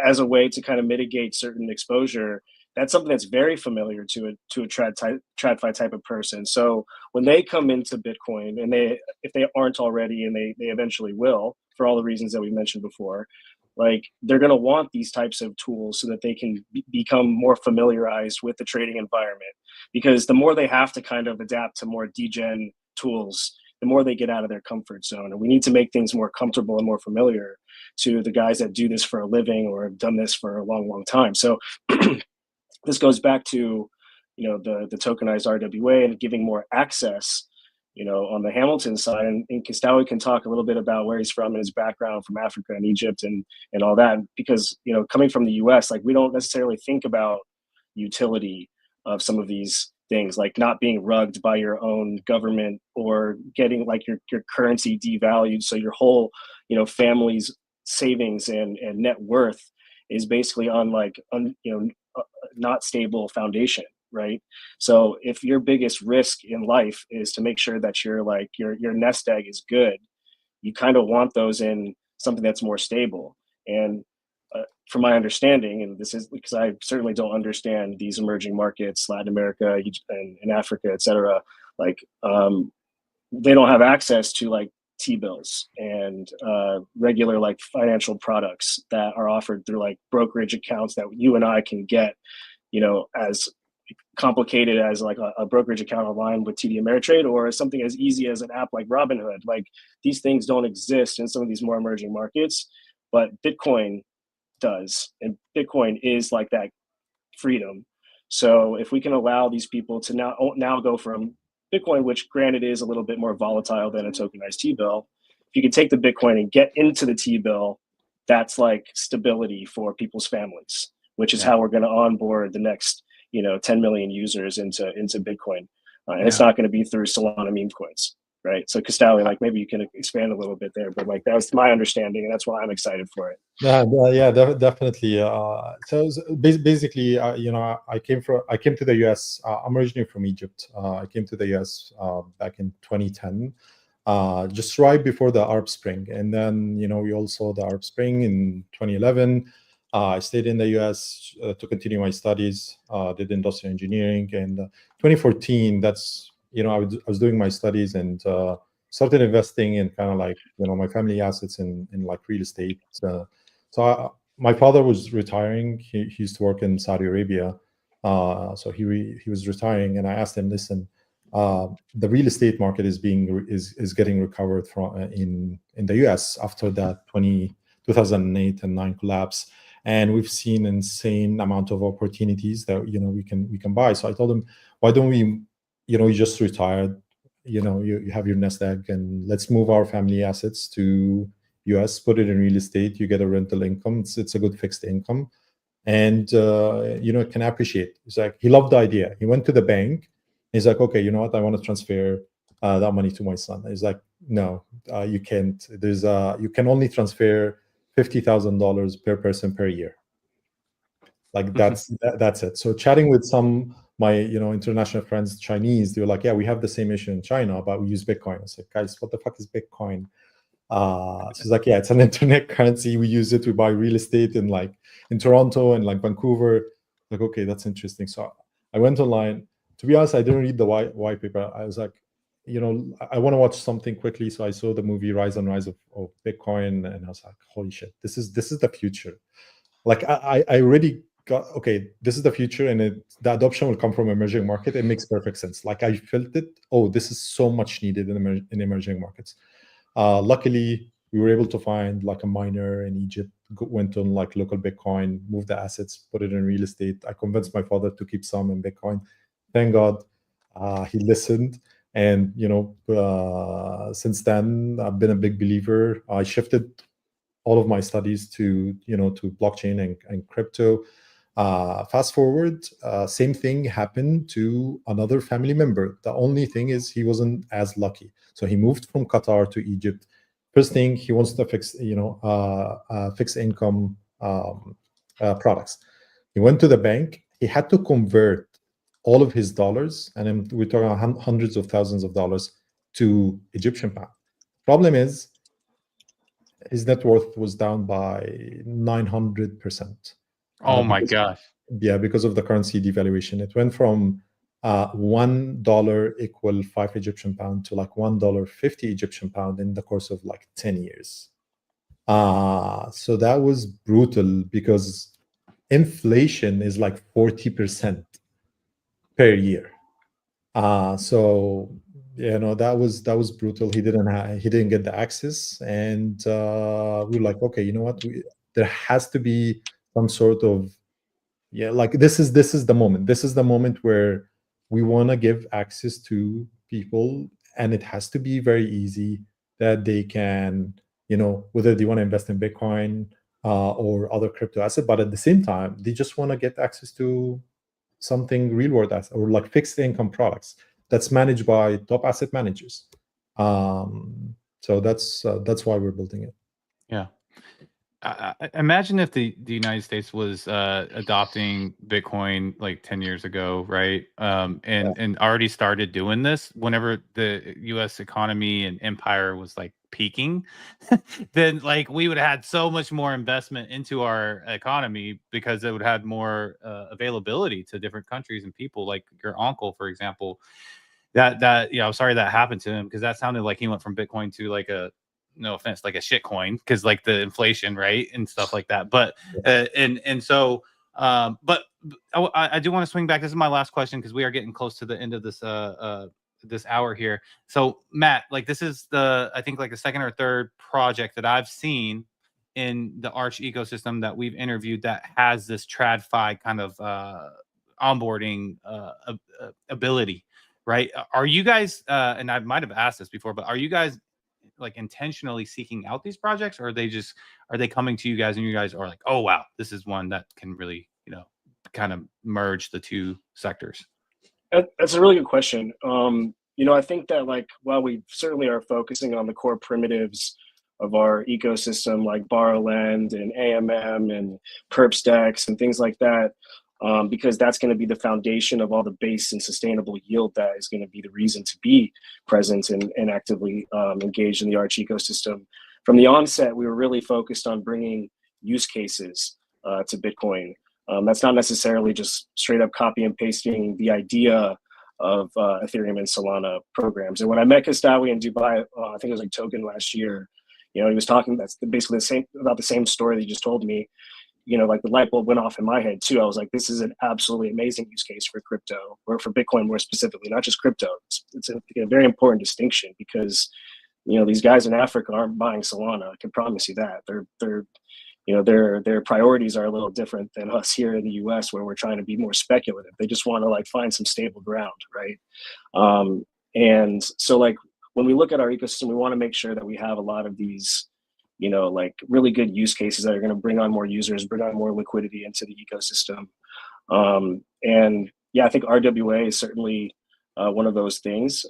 S4: as a way to kind of mitigate certain exposure, that's something that's very familiar to a TradFi type of person. So when they come into Bitcoin, and if they aren't already, and they eventually will, for all the reasons that we mentioned before, like, they're going to want these types of tools so that they can become more familiarized with the trading environment. Because the more they have to kind of adapt to more degen tools, the more they get out of their comfort zone. And we need to make things more comfortable and more familiar to the guys that do this for a living or have done this for a long, long time. So this goes back to, you know, the tokenized RWA and giving more access, you know, on the Hamilton side. And Kostawi can talk a little bit about where he's from and his background from Africa and Egypt and all that. Because, you know, coming from the US, like, we don't necessarily think about utility of some of these things, like not being rugged by your own government, or getting like your currency devalued. So your whole, you know, family's savings and net worth is basically on like, not stable foundation. Right. So if your biggest risk in life is to make sure that your nest egg is good, you kind of want those in something that's more stable. And from my understanding, and this is because I certainly don't understand these emerging markets, Latin America and Africa, et cetera, like, they don't have access to like T-bills and regular like financial products that are offered through like brokerage accounts that you and I can get, you know, as complicated as like a brokerage account online with TD Ameritrade, or something as easy as an app like Robinhood. Like, these things don't exist in some of these more emerging markets, but Bitcoin does, and Bitcoin is like that freedom. So if we can allow these people to now go from Bitcoin, which granted is a little bit more volatile than a tokenized T-bill, if you can take the Bitcoin and get into the T-bill, that's like stability for people's families, which is how we're going to onboard the next, you know, 10 million users into Bitcoin. And it's not going to be through Solana meme coins, right? So Kostawi, like, maybe you can expand a little bit there, but like, that was my understanding, and that's why I'm excited for it.
S7: Definitely. So basically, you know, I came to the US. I'm originally from Egypt. I came to the US back in 2010, just right before the Arab Spring. And then, you know, we all saw the Arab Spring in 2011. I stayed in the US to continue my studies, did industrial engineering. And 2014, that's, you know, I was doing my studies and started investing in kind of like, you know, my family assets in like real estate. My father was retiring. He used to work in Saudi Arabia. So he was retiring, and I asked him, listen, the real estate market is getting recovered from in the US after that 2008 and 9 collapse. And we've seen insane amount of opportunities that, you know, we can buy. So I told him, why don't we, you know, you just retired, you know, you have your nest egg, and let's move our family assets to US, put it in real estate. You get a rental income. It's a good fixed income, and you know, it can appreciate. It's like, he loved the idea. He went to the bank. He's like, okay, you know what? I want to transfer that money to my son. He's like, no, you can't. You can only transfer $50,000 per person per year. Like, that's it. So chatting with my, you know, international friends, Chinese, they were like, yeah, we have the same issue in China, but we use Bitcoin. I was like, guys, what the fuck is Bitcoin? So it's like, yeah, it's an internet currency. We use it to buy real estate in Toronto and like Vancouver. Like, okay, that's interesting. So I went online. To be honest, I didn't read the white paper. I was like, you know, I want to watch something quickly. So I saw the movie Rise and Rise of Bitcoin, and I was like, holy shit, this is the future. Like, I already got, okay, this is the future, and the adoption will come from emerging market. It makes perfect sense. Like, I felt it. Oh, this is so much needed in emerging markets. Luckily, we were able to find like a miner in Egypt, went on like local Bitcoin, moved the assets, put it in real estate. I convinced my father to keep some in Bitcoin. Thank God, he listened. And, you know, since then, I've been a big believer. I shifted all of my studies to, you know, to blockchain and crypto. Fast forward, same thing happened to another family member. The only thing is he wasn't as lucky. So he moved from Qatar to Egypt. First thing, he wants to fix, fixed income products. He went to the bank. He had to convert all of his dollars, and then we're talking hundreds of thousands of dollars, to Egyptian pound. Problem is, his net worth was down by 900%.
S3: Oh my gosh.
S7: Yeah, because of the currency devaluation. It went from $1 equal 5 Egyptian pound to like $1.50 Egyptian pound in the course of like 10 years. So that was brutal because inflation is like 40% per year. So that was brutal. He didn't get the access, and we were like, okay, you know what? There has to be some sort of this is the moment. This is the moment where we want to give access to people, and it has to be very easy that they can, whether they want to invest in Bitcoin or other crypto asset, but at the same time, they just want to get access to something real world asset or like fixed income products that's managed by top asset managers. So that's why we're building it.
S3: Yeah. Imagine if the United States was adopting Bitcoin like 10 years ago, right? And already started doing this whenever the US economy and empire was like peaking, then like we would have had so much more investment into our economy because it would have had more availability to different countries and people, like your uncle, for example. That I'm sorry that happened to him, because that sounded like he went from Bitcoin to like no offense, like a shit coin, because like the inflation, right, and stuff like that. But but I do want to swing back. This is my last question because we are getting close to the end of this this hour here. So Matt, like this is I think like the second or third project that I've seen in the Arch ecosystem that we've interviewed that has this TradFi kind of onboarding ability, right? Are you guys and I might have asked this before, but are you guys like intentionally seeking out these projects, or are they coming to you guys and you guys are like, oh wow, this is one that can really kind of merge the two sectors?
S4: That's a really good question. I think that like while we certainly are focusing on the core primitives of our ecosystem, like borrow lend and AMM and perp stacks and things like that, because that's going to be the foundation of all the base and sustainable yield that is going to be the reason to be present and actively engaged in the Arch ecosystem. From the onset, we were really focused on bringing use cases to Bitcoin. That's not necessarily just straight up copy and pasting the idea of Ethereum and Solana programs. And when I met Kastawi in Dubai, I think it was like Token last year, he was talking that's basically about the same story that he just told me. Like the light bulb went off in my head too. I was like, this is an absolutely amazing use case for crypto, or for Bitcoin more specifically, not just crypto. It's a very important distinction because, these guys in Africa aren't buying Solana. I can promise you that. Their priorities are a little different than us here in the US, where we're trying to be more speculative. They just want to like find some stable ground, right? And so like when we look at our ecosystem, we want to make sure that we have a lot of these like really good use cases that are going to bring on more users, bring on more liquidity into the ecosystem. And yeah, I think RWA is certainly one of those things.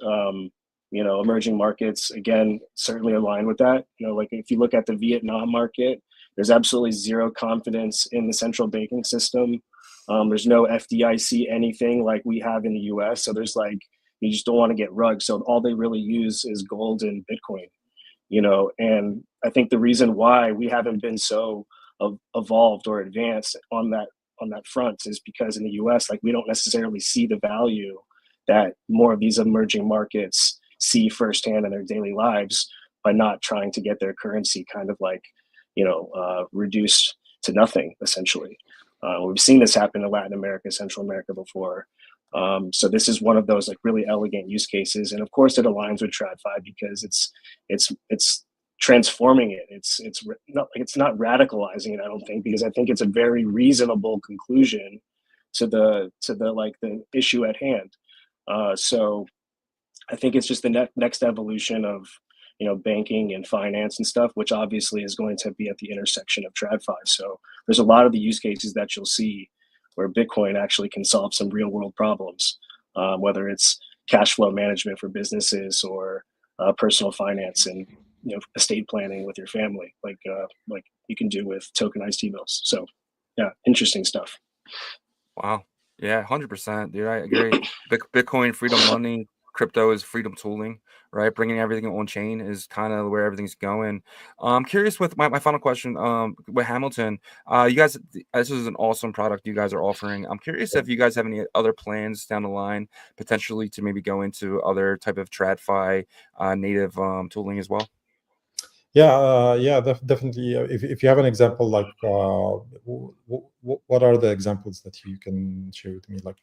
S4: Emerging markets, again, certainly align with that. Like if you look at the Vietnam market, there's absolutely zero confidence in the central banking system. There's no FDIC anything like we have in the US. So there's like, you just don't want to get rugged. So all they really use is gold and Bitcoin. And I think the reason why we haven't been so evolved or advanced on that front is because in the US, like we don't necessarily see the value that more of these emerging markets see firsthand in their daily lives by not trying to get their currency kind of like, reduced to nothing, essentially. We've seen this happen in Latin America, Central America before. So this is one of those like really elegant use cases, and of course it aligns with TradFi because it's transforming it. It's not radicalizing it, I don't think, because I think it's a very reasonable conclusion to the issue at hand. So I think it's just the next evolution of banking and finance and stuff, which obviously is going to be at the intersection of TradFi. So there's a lot of the use cases that you'll see where Bitcoin actually can solve some real world problems, whether it's cash flow management for businesses or personal finance and estate planning with your family, like you can do with tokenized T-bills. So yeah, interesting stuff.
S2: Wow. Yeah, 100%, dude. I agree. Bitcoin, freedom money, crypto is freedom tooling, right? Bringing everything on chain is kind of where everything's going. I'm curious with my final question, with Hamilton, you guys, this is an awesome product you guys are offering. I'm curious if you guys have any other plans down the line, potentially to maybe go into other type of TradFi native tooling as well.
S7: Yeah, definitely. If you have an example, like what are the examples that you can share with me?
S2: Like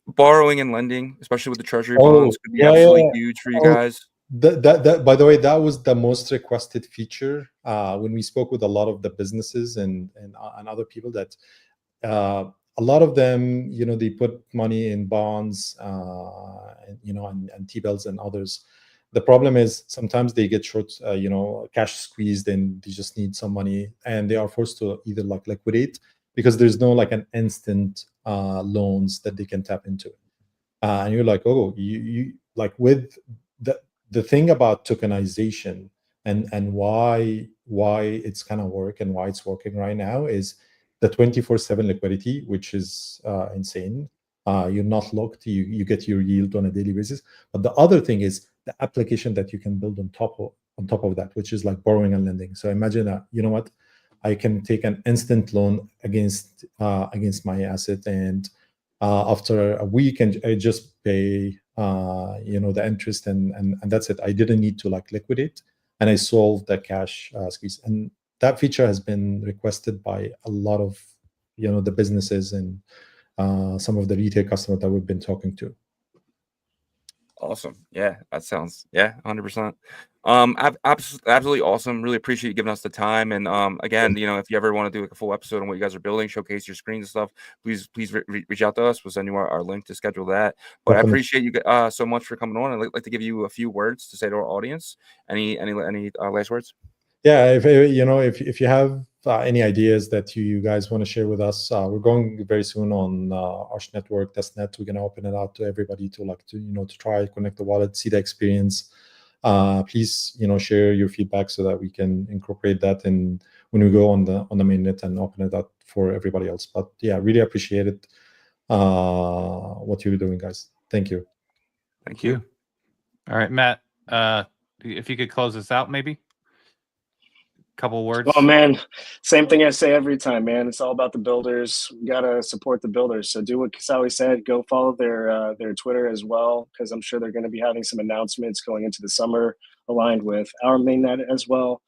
S2: borrowing and lending, especially with the treasury
S7: Oh,
S2: bonds, could be
S7: yeah,
S2: absolutely
S7: yeah.
S2: huge for you guys.
S7: That by the way, that was the most requested feature when we spoke with a lot of the businesses and other people, that a lot of them, they put money in bonds, and T-bills and others. The problem is sometimes they get short, cash squeezed, and they just need some money, and they are forced to either liquidate, because there's no an instant loans that they can tap into. And you're like, oh, you with the thing about tokenization and why it's kind of work and why it's working right now is the 24/7 liquidity, which is insane. You're not locked. You get your yield on a daily basis. But the other thing is the application that you can build on top of that, which is like borrowing and lending. So imagine that, you know what, I can take an instant loan against my asset, and after a week, and I just pay the interest, and that's it. I didn't need to liquidate, and I solved the cash squeeze. And that feature has been requested by a lot of the businesses and some of the retail customers that we've been talking to.
S2: Awesome. Yeah, that sounds 100%. Absolutely awesome. Really appreciate you giving us the time. And again, if you ever want to do a full episode on what you guys are building, showcase your screens and stuff, please reach out to us. We'll send you our link to schedule that. But
S7: Definitely.
S2: I appreciate you so much for coming on. I'd like to give you a few words to say to our audience. Any last words?
S7: Yeah, if you have any ideas that you guys want to share with us, we're going very soon on Arch Network testnet. We're going to open it out to everybody to try, connect the wallet, see the experience. Please share your feedback so that we can incorporate that in when we go on the mainnet and open it up for everybody else. But yeah, really appreciate it, what you're doing, guys. Thank you.
S2: Thank you.
S3: All right, Matt, if you could close us out, maybe couple words.
S4: Oh man, same thing I say every time, man. It's all about the builders. We gotta support the builders. So do what Kasawi said. Go follow their Twitter as well, because I'm sure they're going to be having some announcements going into the summer aligned with our mainnet as well.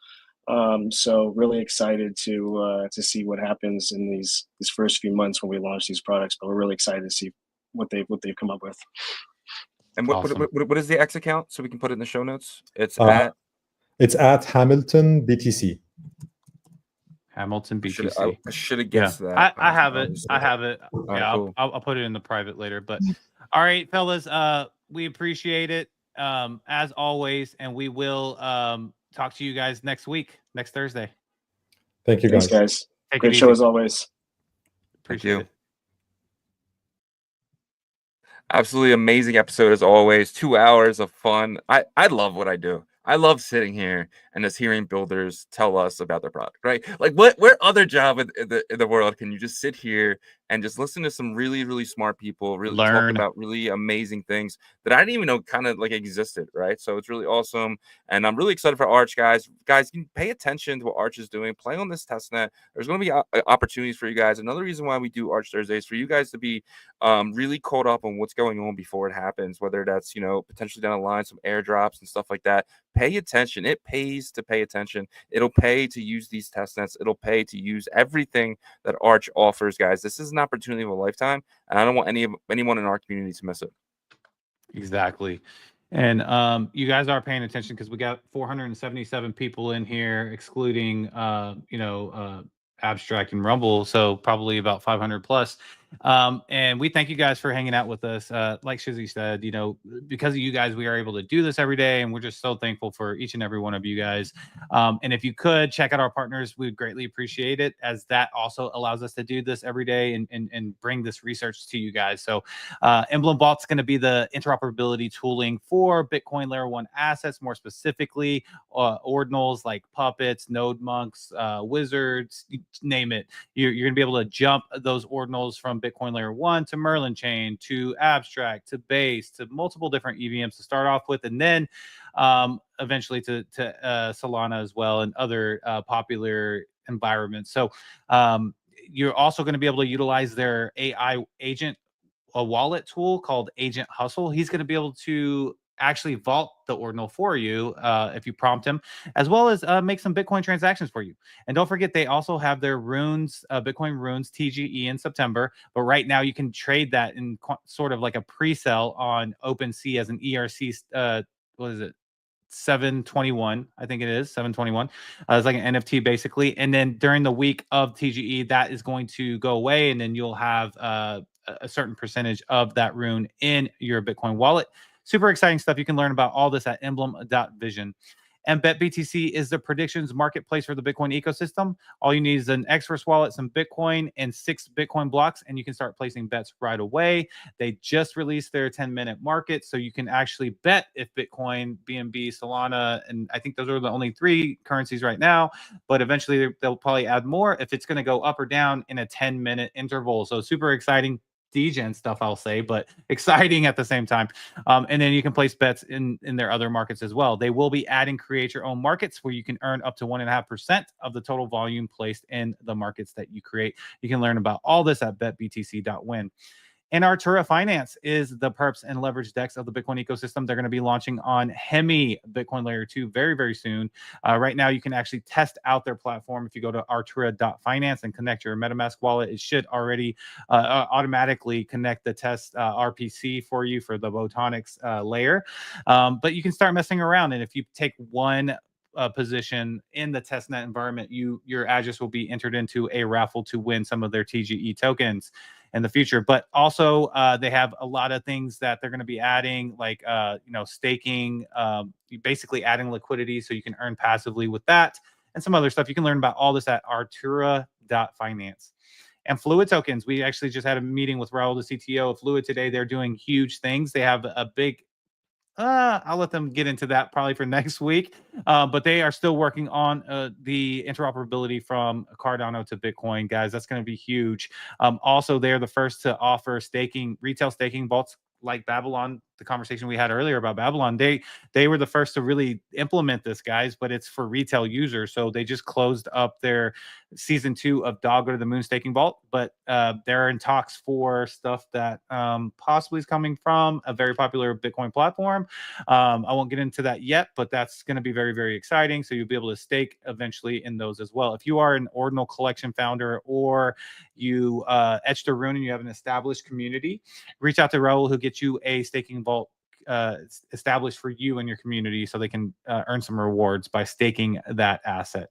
S4: So really excited to see what happens in these first few months when we launch these products. But we're really excited to see what they've come up with.
S2: And what is the X account, so we can put it in the show notes? It's
S7: at Hamilton BTC.
S3: Hamilton BTC.
S2: I should have guessed that.
S3: I have it. I have it.
S2: Yeah, cool.
S3: I'll put it in the private later. But all right, fellas, we appreciate it as always, and we will talk to you guys next Thursday.
S7: Thank you, guys.
S4: Thanks, guys. Great show as always.
S3: Appreciate it.
S2: Absolutely amazing episode as always. 2 hours of fun. I love what I do. I love sitting here and just hearing builders tell us about their product, right? Like where other job in the world can you just sit here and just listen to some really, really smart people really talk about really amazing things that I didn't even know kind of existed, right? So it's really awesome. And I'm really excited for Arch, guys. Guys, you can pay attention to what Arch is doing. Play on this testnet. There's going to be opportunities for you guys. Another reason why we do Arch Thursdays for you guys to be really caught up on what's going on before it happens, whether that's, potentially down the line, some airdrops and stuff like that. Pay attention. It pays to pay attention. It'll pay to use these testnets. It'll pay to use everything that Arch offers, guys. This is an opportunity of a lifetime, and I don't want anyone in our community to miss it.
S3: Exactly. And you guys are paying attention because we got 477 people in here, excluding Abstract and Rumble, so probably about 500 plus. And we thank you guys for hanging out with us. Like Shizzy said, because of you guys, we are able to do this every day, and we're just so thankful for each and every one of you guys. And if you could check out our partners, we'd greatly appreciate it, as that also allows us to do this every day and bring this research to you guys. So Emblem Vault's going to be the interoperability tooling for Bitcoin Layer 1 assets, more specifically ordinals like puppets, node monks, wizards, you name it. You're going to be able to jump those ordinals from Bitcoin Layer 1 to Merlin Chain to Abstract to Base to multiple different EVMs to start off with, and then eventually to Solana as well, and other popular environments. So you're also going to be able to utilize their AI agent, a wallet tool called Agent Hustle. He's going to be able to actually vault the ordinal for you if you prompt him, as well as make some Bitcoin transactions for you. And don't forget, they also have their runes, Bitcoin runes TGE in September. But right now you can trade that in sort of like a pre-sale on OpenSea as an ERC. What is it? 721, I think it is 721. It's like an NFT basically. And then during the week of TGE, that is going to go away, and then you'll have a certain percentage of that rune in your Bitcoin wallet. Super exciting stuff. You can learn about all this at emblem.vision. And BetBTC is the predictions marketplace for the Bitcoin ecosystem. All you need is an Xverse wallet, some Bitcoin, and 6 Bitcoin blocks, and you can start placing bets right away. They just released their 10-minute market, so you can actually bet if Bitcoin, BNB, Solana, and I think those are the only 3 currencies right now, but eventually they'll probably add more if it's going to go up or down in a 10-minute interval. So super exciting. Degen stuff, I'll say, but exciting at the same time. And then you can place bets in their other markets as well. They will be adding create your own markets, where you can earn up to 1.5% of the total volume placed in the markets that you create. You can learn about all this at betbtc.win. And Artura Finance is the perps and leverage DEX of the Bitcoin ecosystem. They're going to be launching on Hemi Bitcoin Layer 2 very, very soon. Right now, you can actually test out their platform. If you go to artura.finance and connect your MetaMask wallet, it should already automatically connect the test RPC for you for the Botonics layer. But you can start messing around. And if you take one position in the testnet environment, your address will be entered into a raffle to win some of their TGE tokens in the future. But also they have a lot of things that they're going to be adding, like staking, basically adding liquidity so you can earn passively with that, and some other stuff. You can learn about all this at artura.finance. And Fluid tokens, we actually just had a meeting with Raul, the CTO of Fluid today. They're doing huge things. They have a big I'll let them get into that probably for next week. But they are still working on the interoperability from Cardano to Bitcoin, guys. That's going to be huge. Also, they're the first to offer retail staking vaults like Babylon. The conversation we had earlier about Babylon, they were the first to really implement this, guys, but it's for retail users. So they just closed up their season 2 of Doggo to the Moon staking vault, but they're in talks for stuff that possibly is coming from a very popular Bitcoin platform. I won't get into that yet, but that's going to be very, very exciting. So you'll be able to stake eventually in those as well. If you are an Ordinal collection founder, or you etched a rune and you have an established community, reach out to Raul, who'll get you a staking vault established for you and your community, so they can earn some rewards by staking that asset.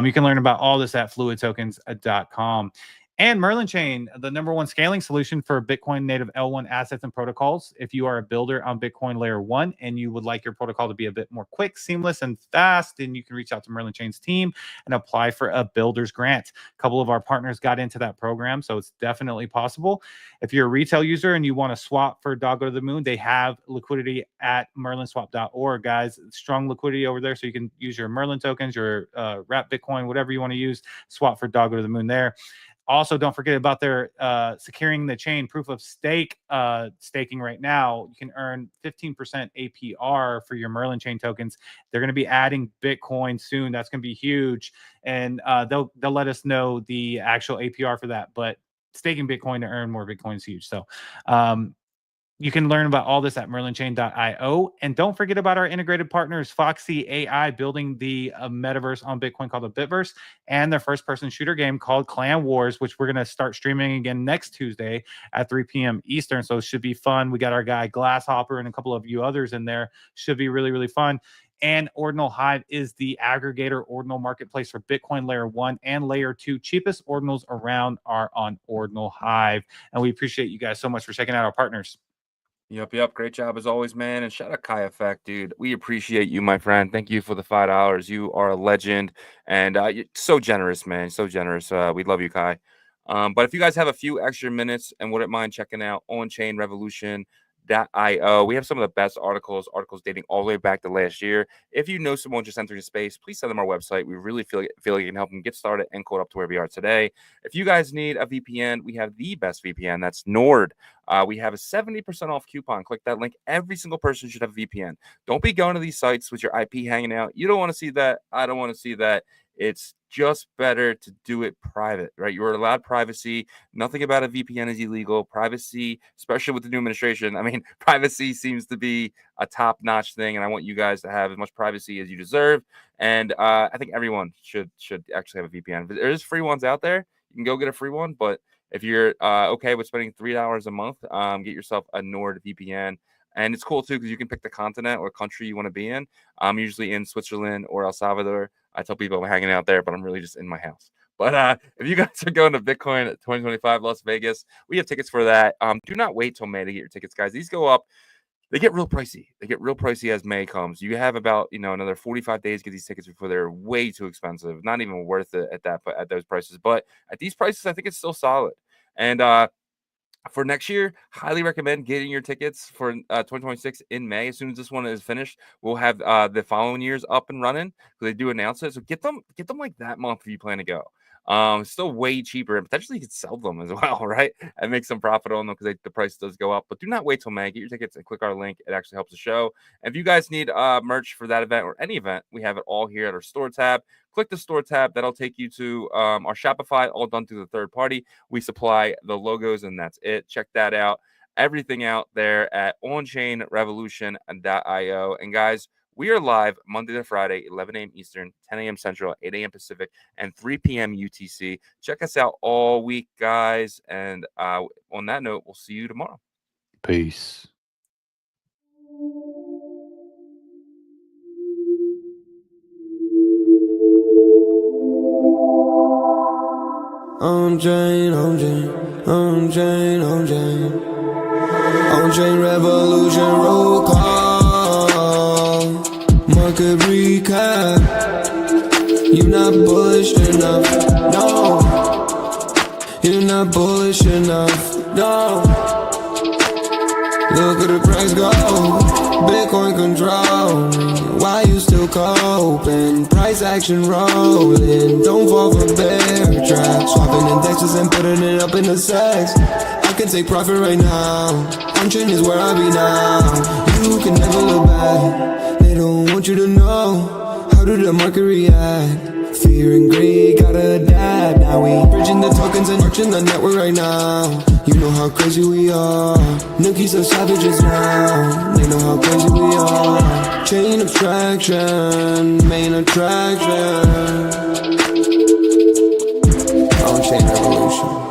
S3: You can learn about all this at fluidtokens.com. And Merlin Chain, the #1 scaling solution for Bitcoin native L1 assets and protocols. If you are a builder on Bitcoin Layer 1 and you would like your protocol to be a bit more quick, seamless, and fast, then you can reach out to Merlin Chain's team and apply for a builder's grant. A couple of our partners got into that program, so it's definitely possible. If you're a retail user and you want to swap for Doggo to the Moon, they have liquidity at merlinswap.org, guys. Strong liquidity over there, so you can use your Merlin tokens, your wrap Bitcoin, whatever you want to use, swap for Doggo to the Moon there. Also, don't forget about their securing the chain proof of stake staking right now. You can earn 15% APR for your Merlin Chain tokens. They're going to be adding Bitcoin soon. That's going to be huge, and they'll let us know the actual APR for that. But staking Bitcoin to earn more Bitcoin is huge. So you can learn about all this at merlinchain.io. And don't forget about our integrated partners, Foxy AI, building the metaverse on Bitcoin called the Bitverse, and their first-person shooter game called Clan Wars, which we're going to start streaming again next Tuesday at 3 p.m. Eastern. So it should be fun. We got our guy Glasshopper and a couple of you others in there. Should be really, really fun. And Ordinal Hive is the aggregator Ordinal marketplace for Bitcoin layer 1 and layer 2. Cheapest Ordinals around are on Ordinal Hive. And we appreciate you guys so much for checking out our partners.
S2: Yep. Great job as always, man. And shout out Kai Effect, dude. We appreciate you, my friend. Thank you for the $5. You are a legend. And you're so generous, man. So generous. We love you, Kai. But if you guys have a few extra minutes and wouldn't mind checking out OnChain Revolution, .io. We have some of the best articles dating all the way back to last year. If you know someone just entering the space, please send them our website. We really feel like you can help them get started and code up to where we are today. If you guys need a VPN, we have the best VPN. That's Nord. We have a 70% off coupon. Click that link. Every single person should have a VPN. Don't be going to these sites with your IP hanging out. You don't want to see that. I don't want to see that. It's just better to do it private, right? You're allowed privacy. Nothing about a VPN is illegal. Privacy, especially with the new administration. I mean, privacy seems to be a top-notch thing, and I want you guys to have as much privacy as you deserve. And I think everyone should actually have a VPN. There's free ones out there. You can go get a free one, but if you're okay with spending $3 a month, get yourself a Nord VPN. And it's cool, too, because you can pick the continent or country you want to be in. I'm usually in Switzerland or El Salvador. I tell people I'm hanging out there, but I'm really just in my house. But if you guys are going to Bitcoin 2025 Las Vegas, we have tickets for that. Do not wait till May to get your tickets, guys. These go up. They get real pricey. As May comes. You have about another 45 days to get these tickets before they're way too expensive. Not even worth it at those prices. But at these prices, I think it's still solid. And for next year, highly recommend getting your tickets for 2026 in May. As soon as this one is finished, we'll have the following years up and running. So they do announce it. So get them like that month if you plan to go. Still way cheaper, and potentially you could sell them as well, right? And make some profit on them because the price does go up. But do not wait till May. Get your tickets and click our link. It actually helps the show. And if you guys need merch for that event or any event, we have it all here at our store tab. Click the store tab. That'll take you to our Shopify, all done through the third party. We supply the logos, and that's it. Check that out. Everything out there at OnChainRevolution.io. And guys, we are live Monday to Friday, 11 a.m. Eastern, 10 a.m. Central, 8 a.m. Pacific, and 3 p.m. UTC. Check us out all week, guys. And on that note, we'll see you tomorrow.
S3: Peace.
S1: OnChain Revolution roll call. Market recap. You're not bullish enough. No. You're not bullish enough. No. Look at the price go. Bitcoin control. Why you still coping? Price action rolling. Don't fall for bear trap. Swapping indexes and putting it up in the sex. I can take profit right now. OnChain is where I be now. You can never look back. They don't want you to know. How did the market react? Fear and greed gotta adapt. Now we bridging the tokens and arching the network right now. You know how crazy we are. Nookies are savages now. They know how crazy we are. Chain abstraction, main attraction. OnChain Revolution.